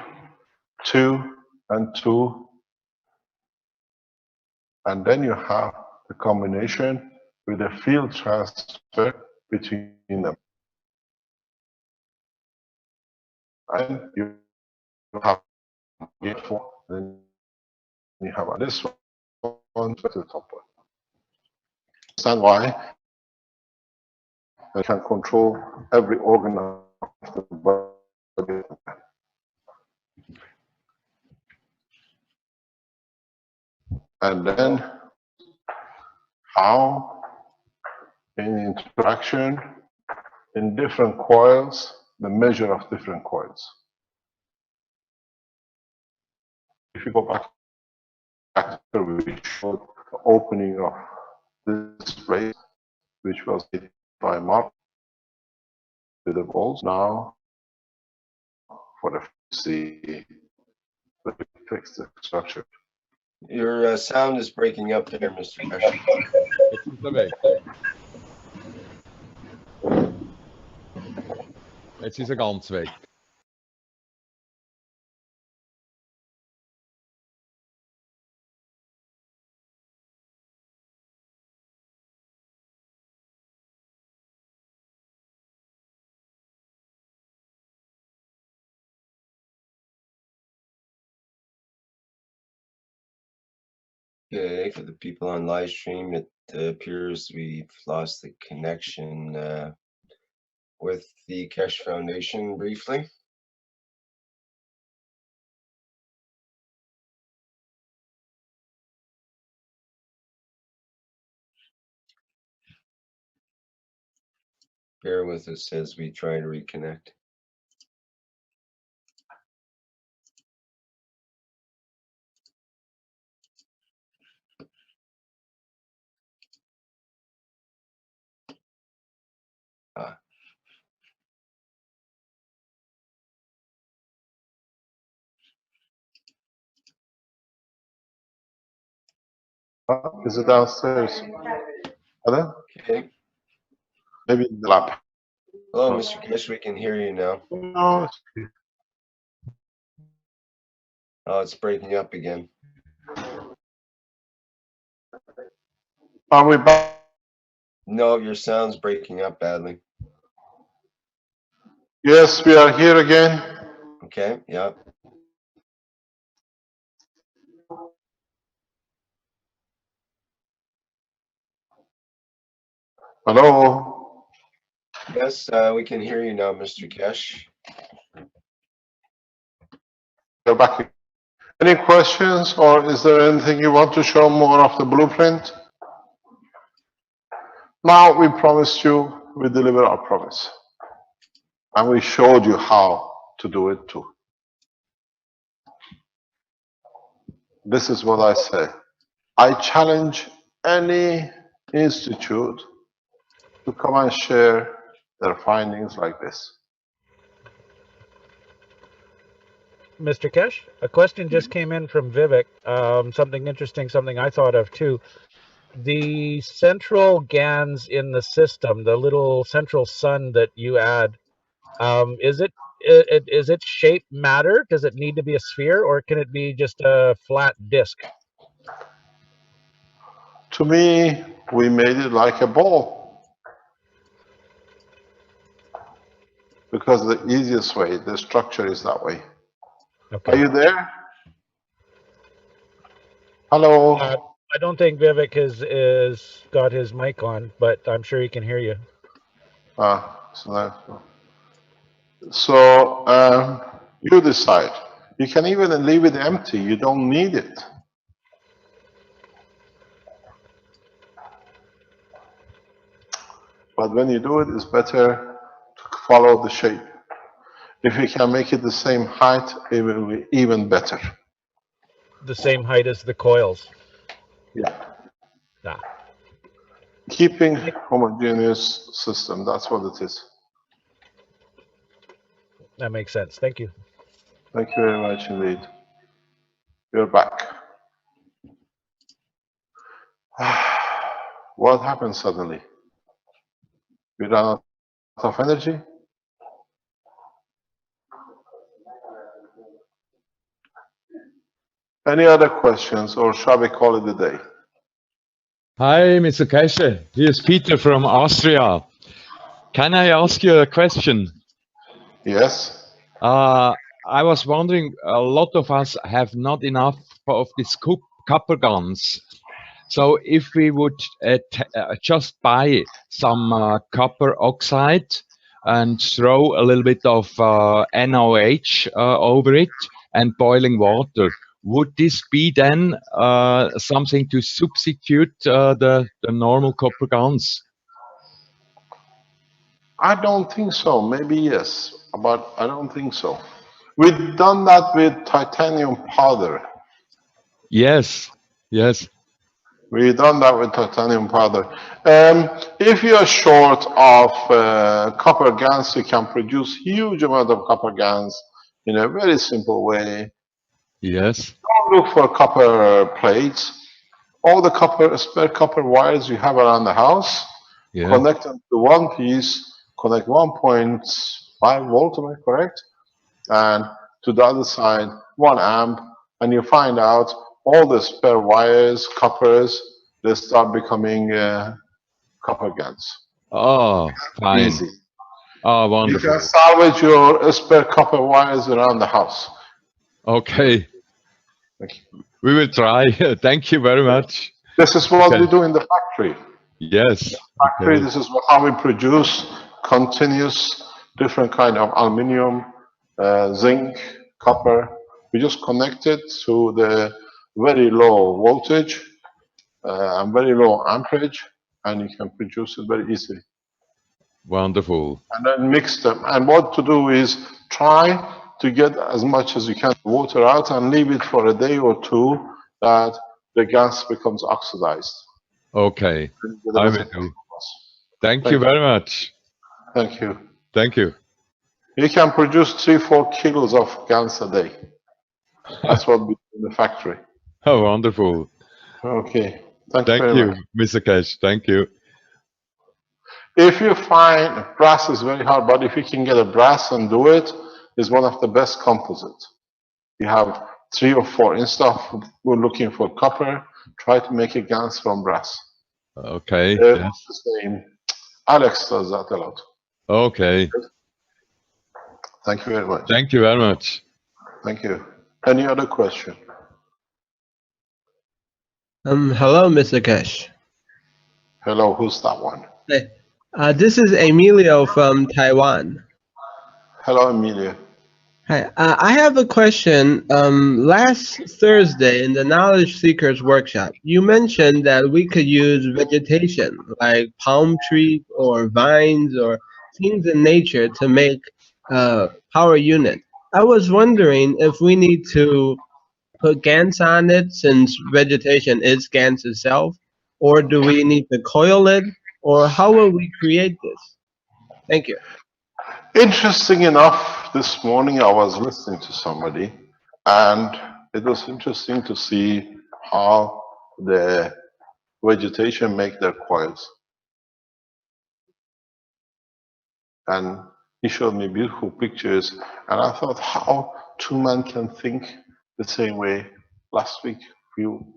2 and 2. And then you have the combination with a field transfer between them. And you have gate 4, then you have this one to the top one. Understand why and can control every organ of the body. And then how in interaction in different coils, the measure of different coils. If you go back, we showed the opening of this place, which was hit by Mark with the balls. Now, for the see, fix the structure. Your sound is breaking up there, Mr. Cash. Jetzt ist er weg. Jetzt ist er ganz weg. Okay, for the people on live stream, it appears we've lost the connection with the Keshe Foundation briefly. Bear with us as we try to reconnect. Is it downstairs? Hello? Okay. Maybe in the lab. Hello, Mr. Keshe, we can hear you now. No. Oh, it's breaking up again. Are we back? No, your sound's breaking up badly. Yes, we are here again. Okay, yeah. Hello? Yes, we can hear you now, Mr. Keshe. You're back. Any questions, or is there anything you want to show more of the blueprint? Now we promised you, we deliver our promise. And we showed you how to do it too. This is what I say. I challenge any institute to come and share their findings like this. Mr. Keshe, a question just came in from Vivek. Something interesting, something I thought of too. The central GANs in the system, the little central sun that you add, is its shape matter? Does it need to be a sphere, or can it be just a flat disk? To me, we made it like a ball. Because the easiest way, the structure is that way. Okay. Are you there? Hello? I don't think Vivek is got his mic on, but I'm sure he can hear you. So you decide. You can even leave it empty. You don't need it. But when you do it, it's better to follow the shape. If you can make it the same height, it will be even better. The same height as the coils. Yeah. Ah. Keeping homogeneous system, that's what it is. That makes sense. Thank you. Thank you very much indeed. You're back. What happened suddenly? We ran out of energy? Any other questions, or shall we call it a day? Hi, Mr. Keshe. Here's Peter from Austria. Can I ask you a question? Yes. I was wondering, a lot of us have not enough of these copper guns. So if we would just buy some copper oxide and throw a little bit of NaOH over it and boiling water, would this be then something to substitute the normal copper guns? I don't think so. Maybe yes, but I don't think so. We've done that with titanium powder. Yes, yes. We've done that with titanium powder. If you're short of copper GaNs, you can produce huge amount of copper GaNs in a very simple way. Yes. Don't look for copper plates. All the spare copper wires you have around the house, Yeah. connect them to one piece, connect 1.5 volt, am I correct? And to the other side, 1 amp, and you find out all the spare wires, coppers, they start becoming copper GaNs. Oh, fine. Easy. Oh, You wonderful. can salvage your spare copper wires around the house. Okay. Thank you. We will try. Thank you very much. This is what Okay. we do in the factory. Yes. Factory, Okay. this is how we produce continuous different kind of aluminum, zinc, copper. We just connect it to the very low voltage and very low amperage, and you can produce it very easily. Wonderful. And then mix them. And what to do is try to get as much as you can water out and leave it for a day or two that the gas becomes oxidized. Okay. I will do. Thank you very much. Thank you. Thank you. You can produce 3-4 kilos of GaNs a day. That's what we do in the factory. Oh, wonderful. Okay. Thank Thank you very you, much. Mr. Cash. Thank you. If you find brass is very hard, but if you can get a brass and do it, is one of the best composites. You have 3 or 4. Instead of we're looking for copper, try to make a GaNs from brass. Okay. What's Yes. his name? Alex does that a lot. Okay. Thank you very much. Thank you very much. Thank you. Any other question? Hello, Mr. Cash. Hello, who's that one? Hey, this is Emilio from Taiwan. Hello, Amelia. Hi, I have a question. Last Thursday in the Knowledge Seekers workshop, you mentioned that we could use vegetation like palm trees or vines or things in nature to make a power unit. I was wondering if we need to put GaNs on it since vegetation is GaNs itself, or do we need to coil it, or how will we create this? Thank you. Interesting enough, this morning I was listening to somebody, and it was interesting to see how the vegetation make their coils. And he showed me beautiful pictures, and I thought how two men can think the same way. Last week,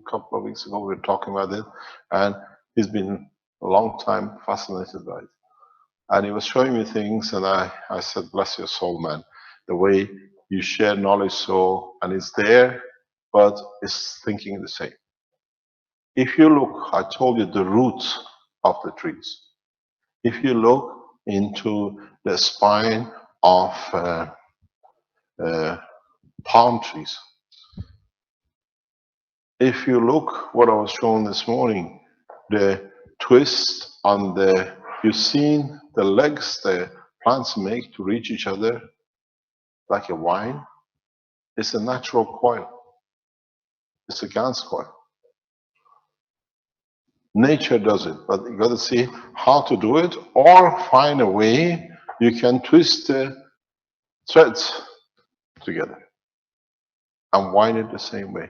couple of weeks ago, we were talking about it, and he's been a long time fascinated by it. And he was showing me things, and I said, bless your soul, man. The way you share knowledge so, and it's there, but it's thinking the same. If you look, I told you the roots of the trees. If you look into the spine of palm trees, if you look what I was showing this morning, the twist on the, you've seen the legs the plants make to reach each other like a vine. It's a natural coil. It's a GaNs coil. Nature does it, but you got to see how to do it or find a way you can twist the threads together and wind it the same way.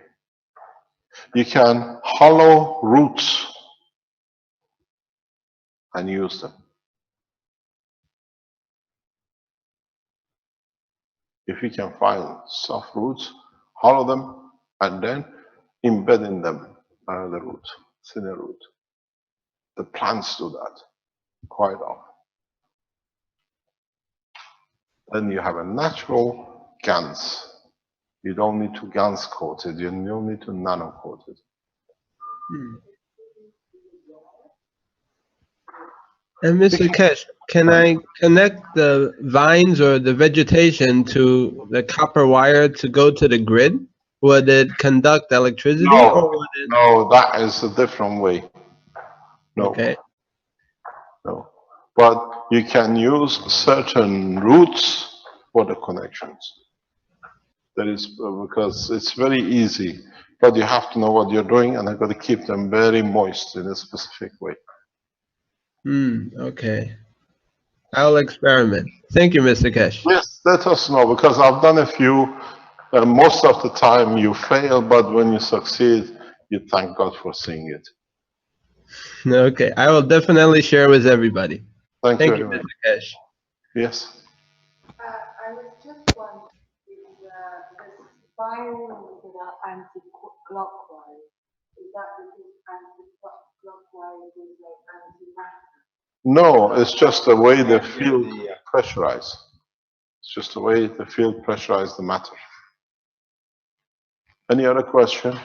You can hollow roots and use them. If you can find soft roots, hollow them, and then embed in them another root, thinner root. The plants do that quite often. Then you have a natural GaNs. You don't need to GaNs coat it. You don't need to nano coat it. And Mr. Kesh, can I connect the vines or the vegetation to the copper wire to go to the grid? Would it conduct electricity or No, would it? no, that is a different way. No, Okay. no. But you can use certain routes for the connections. That is because it's very easy, but you have to know what you're doing, and I've got to keep them very moist in a specific way. Okay. I'll experiment. Thank you, Mr. Kesh. Yes, let us know, because I've done a few. Most of the time you fail, but when you succeed, you thank God for seeing it. Okay, I will definitely share with everybody. Thank you Thank you, very Mr. much. Kesh. Yes. I was just wondering, is the spiraling with anti-clockwise, is that because anti-clockwise is like anti-matter? No, it's just the way the Yeah, field pressurized. It's just the way the field pressurized the matter. Any other question?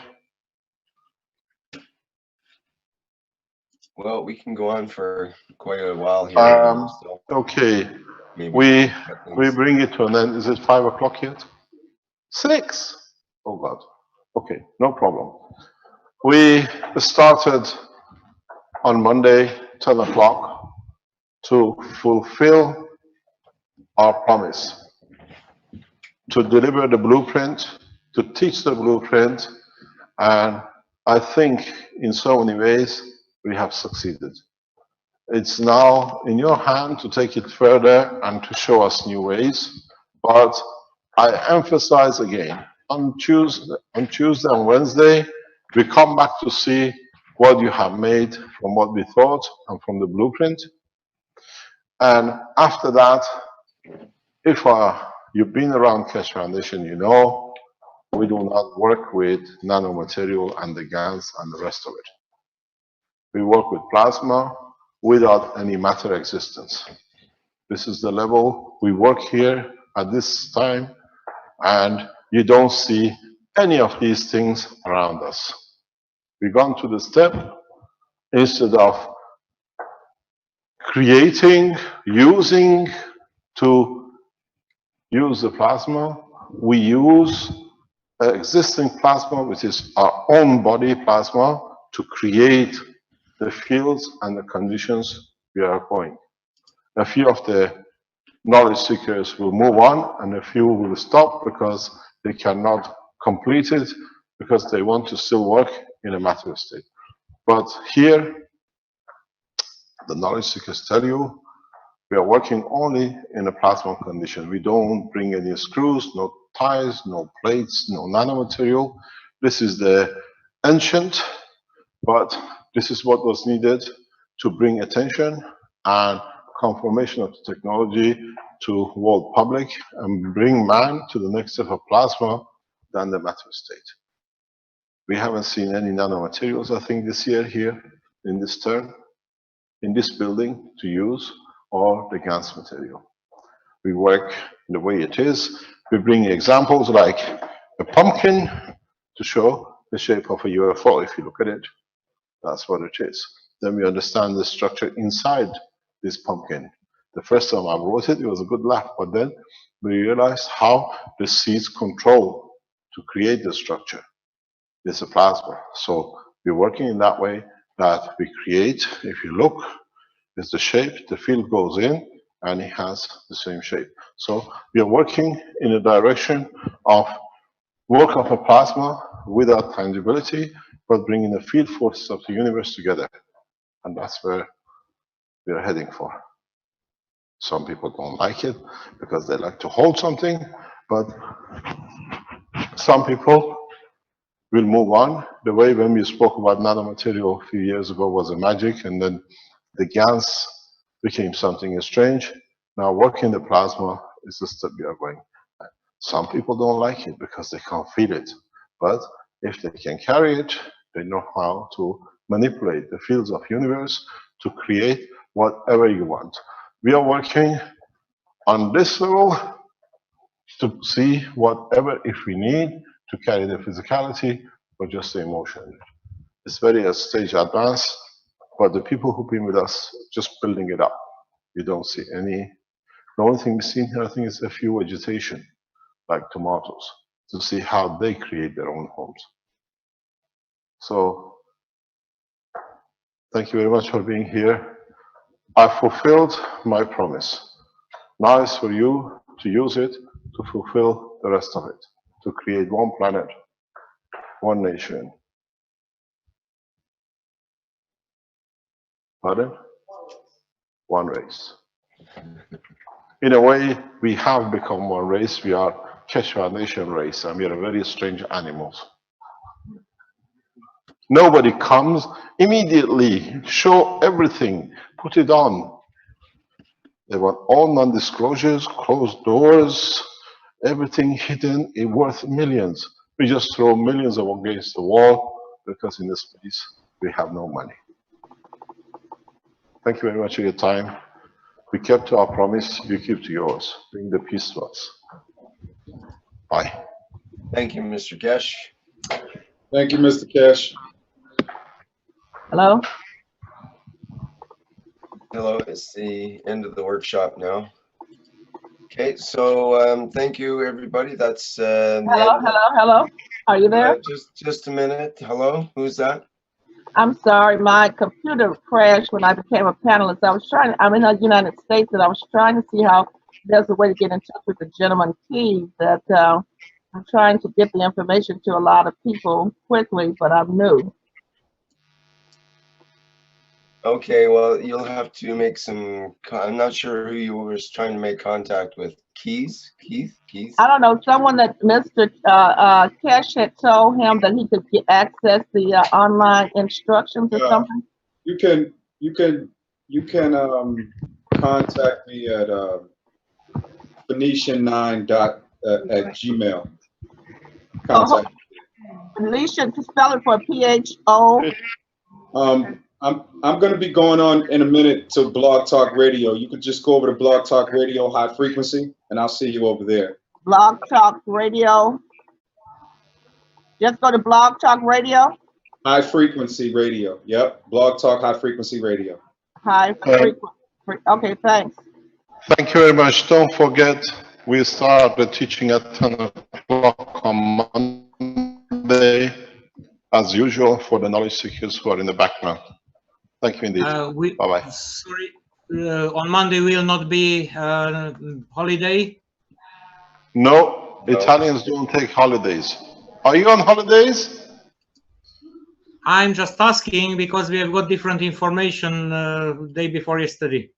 Well, we can go on for quite a while here. Okay, Maybe we bring it to an end. Is it 5 o'clock yet? 6. Oh God. Okay, no problem. We started on Monday, 10 o'clock, to fulfill our promise, to deliver the blueprint, to teach the blueprint, and I think in so many ways we have succeeded. It's now in your hand to take it further and to show us new ways. But I emphasize again, on Tuesday and Wednesday, we come back to see what you have made from what we thought and from the blueprint. And after that, if you've been around Keshe Foundation, you know we do not work with nanomaterial and the GaNs and the rest of it. We work with plasma without any matter existence. This is the level we work here at this time, and you don't see any of these things around us. We've gone to the step, instead of creating, using to use the plasma, we use existing plasma, which is our own body plasma, to create the fields and the conditions we are going. A few of the knowledge seekers will move on and a few will stop because they cannot complete it because they want to still work in a matter state. But here, the knowledge seekers tell you, we are working only in a plasma condition. We don't bring any screws, no ties, no plates, no nanomaterial. This is the ancient, but this is what was needed to bring attention and confirmation of the technology to world public and bring man to the next step of plasma than the matter state. We haven't seen any nanomaterials, I think, this year here in this turn, in this building to use, or the GaNs material. We work the way it is. We bring examples like a pumpkin to show the shape of a UFO. If you look at it, that's what it is. Then we understand the structure inside this pumpkin. The first time I wrote it, it was a good laugh, but then we realized how the seeds control to create the structure. It's a plasma. So we're working in that way that we create, if you look, it's the shape, the field goes in, and it has the same shape. So we are working in a direction of work of a plasma without tangibility, but bringing the field forces of the universe together. And that's where we are heading for. Some people don't like it because they like to hold something, but some people will move on. The way when we spoke about nanomaterial a few years ago was a magic, and then the GaNs became something strange. Now working the plasma is the step we are going. Some people don't like it because they can't feel it, but if they can carry it, they know how to manipulate the fields of universe to create whatever you want. We are working on this level to see whatever, if we need, to carry the physicality or just the emotion. It's very stage advanced, But the people who've been with us, just building it up, you don't see any. The only thing we've seen here, I think, is a few vegetation, like tomatoes, to see how they create their own homes. So thank you very much for being here. I fulfilled my promise. Now it's for you to use it to fulfill the rest of it, to create one planet, one nation. Pardon? One race. In a way, we have become one race. We are Keshe Foundation race, and we are very strange animals. Nobody comes immediately, show everything, put it on. They want all non-disclosures, closed doors, everything hidden, it worth millions. We just throw millions of against the wall because in this place we have no money. Thank you very much for your time. We kept to our promise, you keep to yours. Bring the peace to us. Bye. Thank you, Mr. Kesh. Thank you, Mr. Kesh. Hello? Hello, it's the end of the workshop now. Okay, so thank you, everybody. That's the Hello, end. hello. Are you there? Just a minute. Hello, who's that? I'm sorry, my computer crashed when I became a panelist. I'm in the United States, and I was trying to see how there's a way to get in touch with the gentleman Keys that I'm trying to get the information to a lot of people quickly, but I'm new. Okay, well, you'll have to make some, I'm not sure who you were trying to make contact with. Keith? I don't know, someone that Mr. Kesh had told him that he could get access the online instructions or something. You can contact me at Phoenician9 at Gmail. Contact. Phoenician, to spell it for PHO. I'm going to be going on in a minute to Blog Talk Radio. You could just go over to Blog Talk Radio High Frequency, and I'll see you over there. Blog Talk Radio. Just go to Blog Talk Radio. High Frequency Radio. Yep. Blog Talk High Frequency Radio. High Frequency. Okay, thanks. Thank you very much. Don't forget, we start the teaching at 10 o'clock on Monday, as usual, for the knowledge seekers who are in the background. Thank you indeed. Bye-bye. Sorry, on Monday will not be holiday? No, Italians don't take holidays. Are you on holidays? I'm just asking because we have got different information day before yesterday.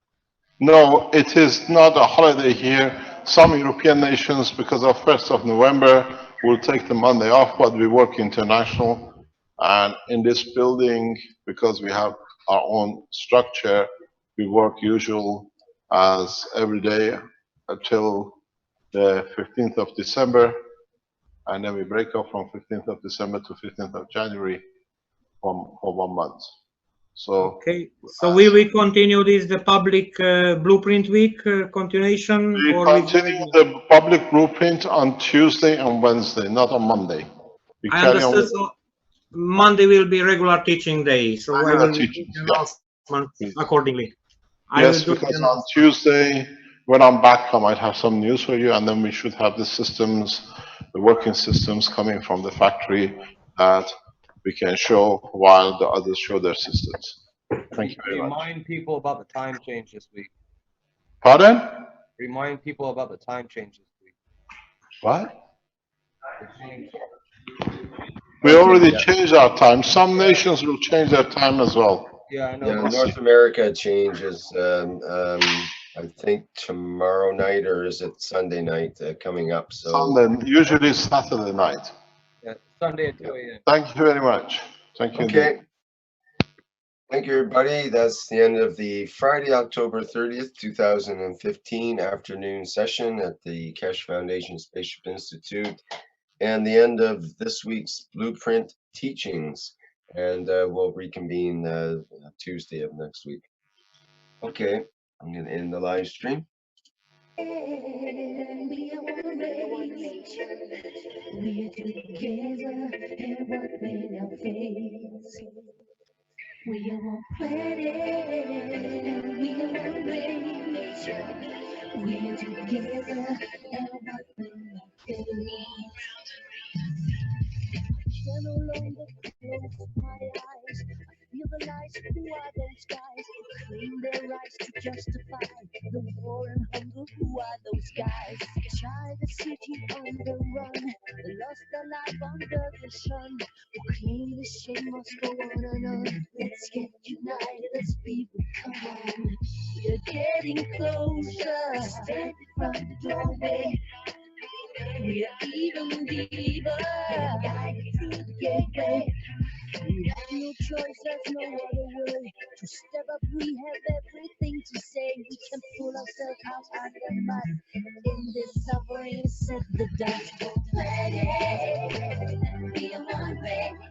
No, it is not a holiday here. Some European nations, because of 1st of November, will take the Monday off, but we work international. And in this building, because we have our own structure, we work usual as every day until the 15th of December. And then we break up from 15th of December to 15th of January for 1 month. So okay, so will we continue this the public blueprint week continuation? We continue the public blueprint on Tuesday and Wednesday, not on Monday. We I carry understood. on So Monday will be regular teaching day, so I will do the announcement accordingly. Yes, because on Tuesday, when I'm back, I might have some news for you, and then we should have the systems, the working systems coming from the factory that we can show while the others show their systems. Thank you very much. Remind people about the time change this week. Pardon? Remind people about the time change this week. What? We already changed our time. Some nations will change their time as well. Yeah, I know. Yeah, North America changes, I think tomorrow night, or is it Sunday night coming up? So Sunday, usually Saturday night. Yeah, Sunday at 2 a.m. Thank you very much. Thank you. Okay. Indeed. Thank you, everybody. That's the end of the Friday, October 30th, 2015 afternoon session at the Keshe Foundation Spaceship Institute, and the end of this week's Blueprint teachings. And we'll reconvene Tuesday of next week. Okay, I'm going to end the live stream. We are one planet, we are one race. We are together and what will not fade. Can no longer close my eyes. I feel the lies. Who are those guys who claim their rights to justify the war and hunger? Who are those guys? A child, a city on the run, they lost their life under the sun. Who claim the shame must go on and on. Let's get united as people, come on. We're getting closer. Stand in front of the doorway. We are even deeper, guided through the gateway. We have no choice, there's no other way to step up. We have everything to say. We can pull ourselves out of the mud. In this suffering, set the dust. Planet, we are one race.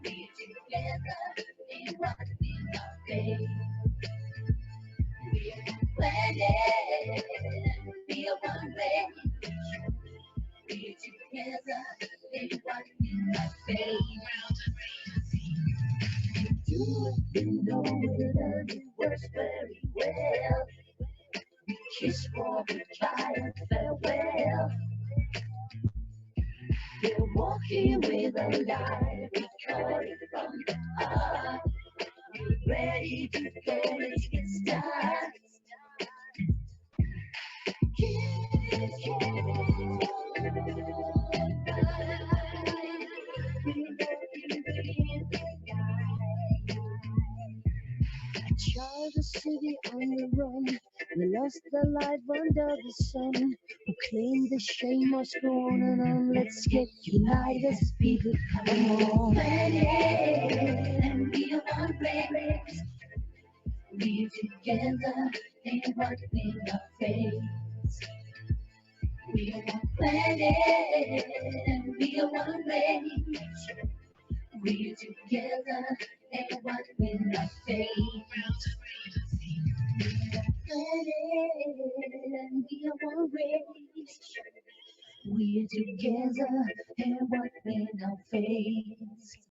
We together in what we are faith. We are planet, we are one race. We together in what we are faith. Do it, you know it works very well. We kiss for goodbye and farewell. We're walking with a light, we call it from the heart. We're ready to go, let's get started. A child, a city on the run, they lost their life under the sun. Who claim the shame must go on and on. Let's get united as people, come on. Planet, and we are one race. We together in what we are faced. We are one planet, and we are one race. We together in what we are faced. And we are one race. We're together and what we now face.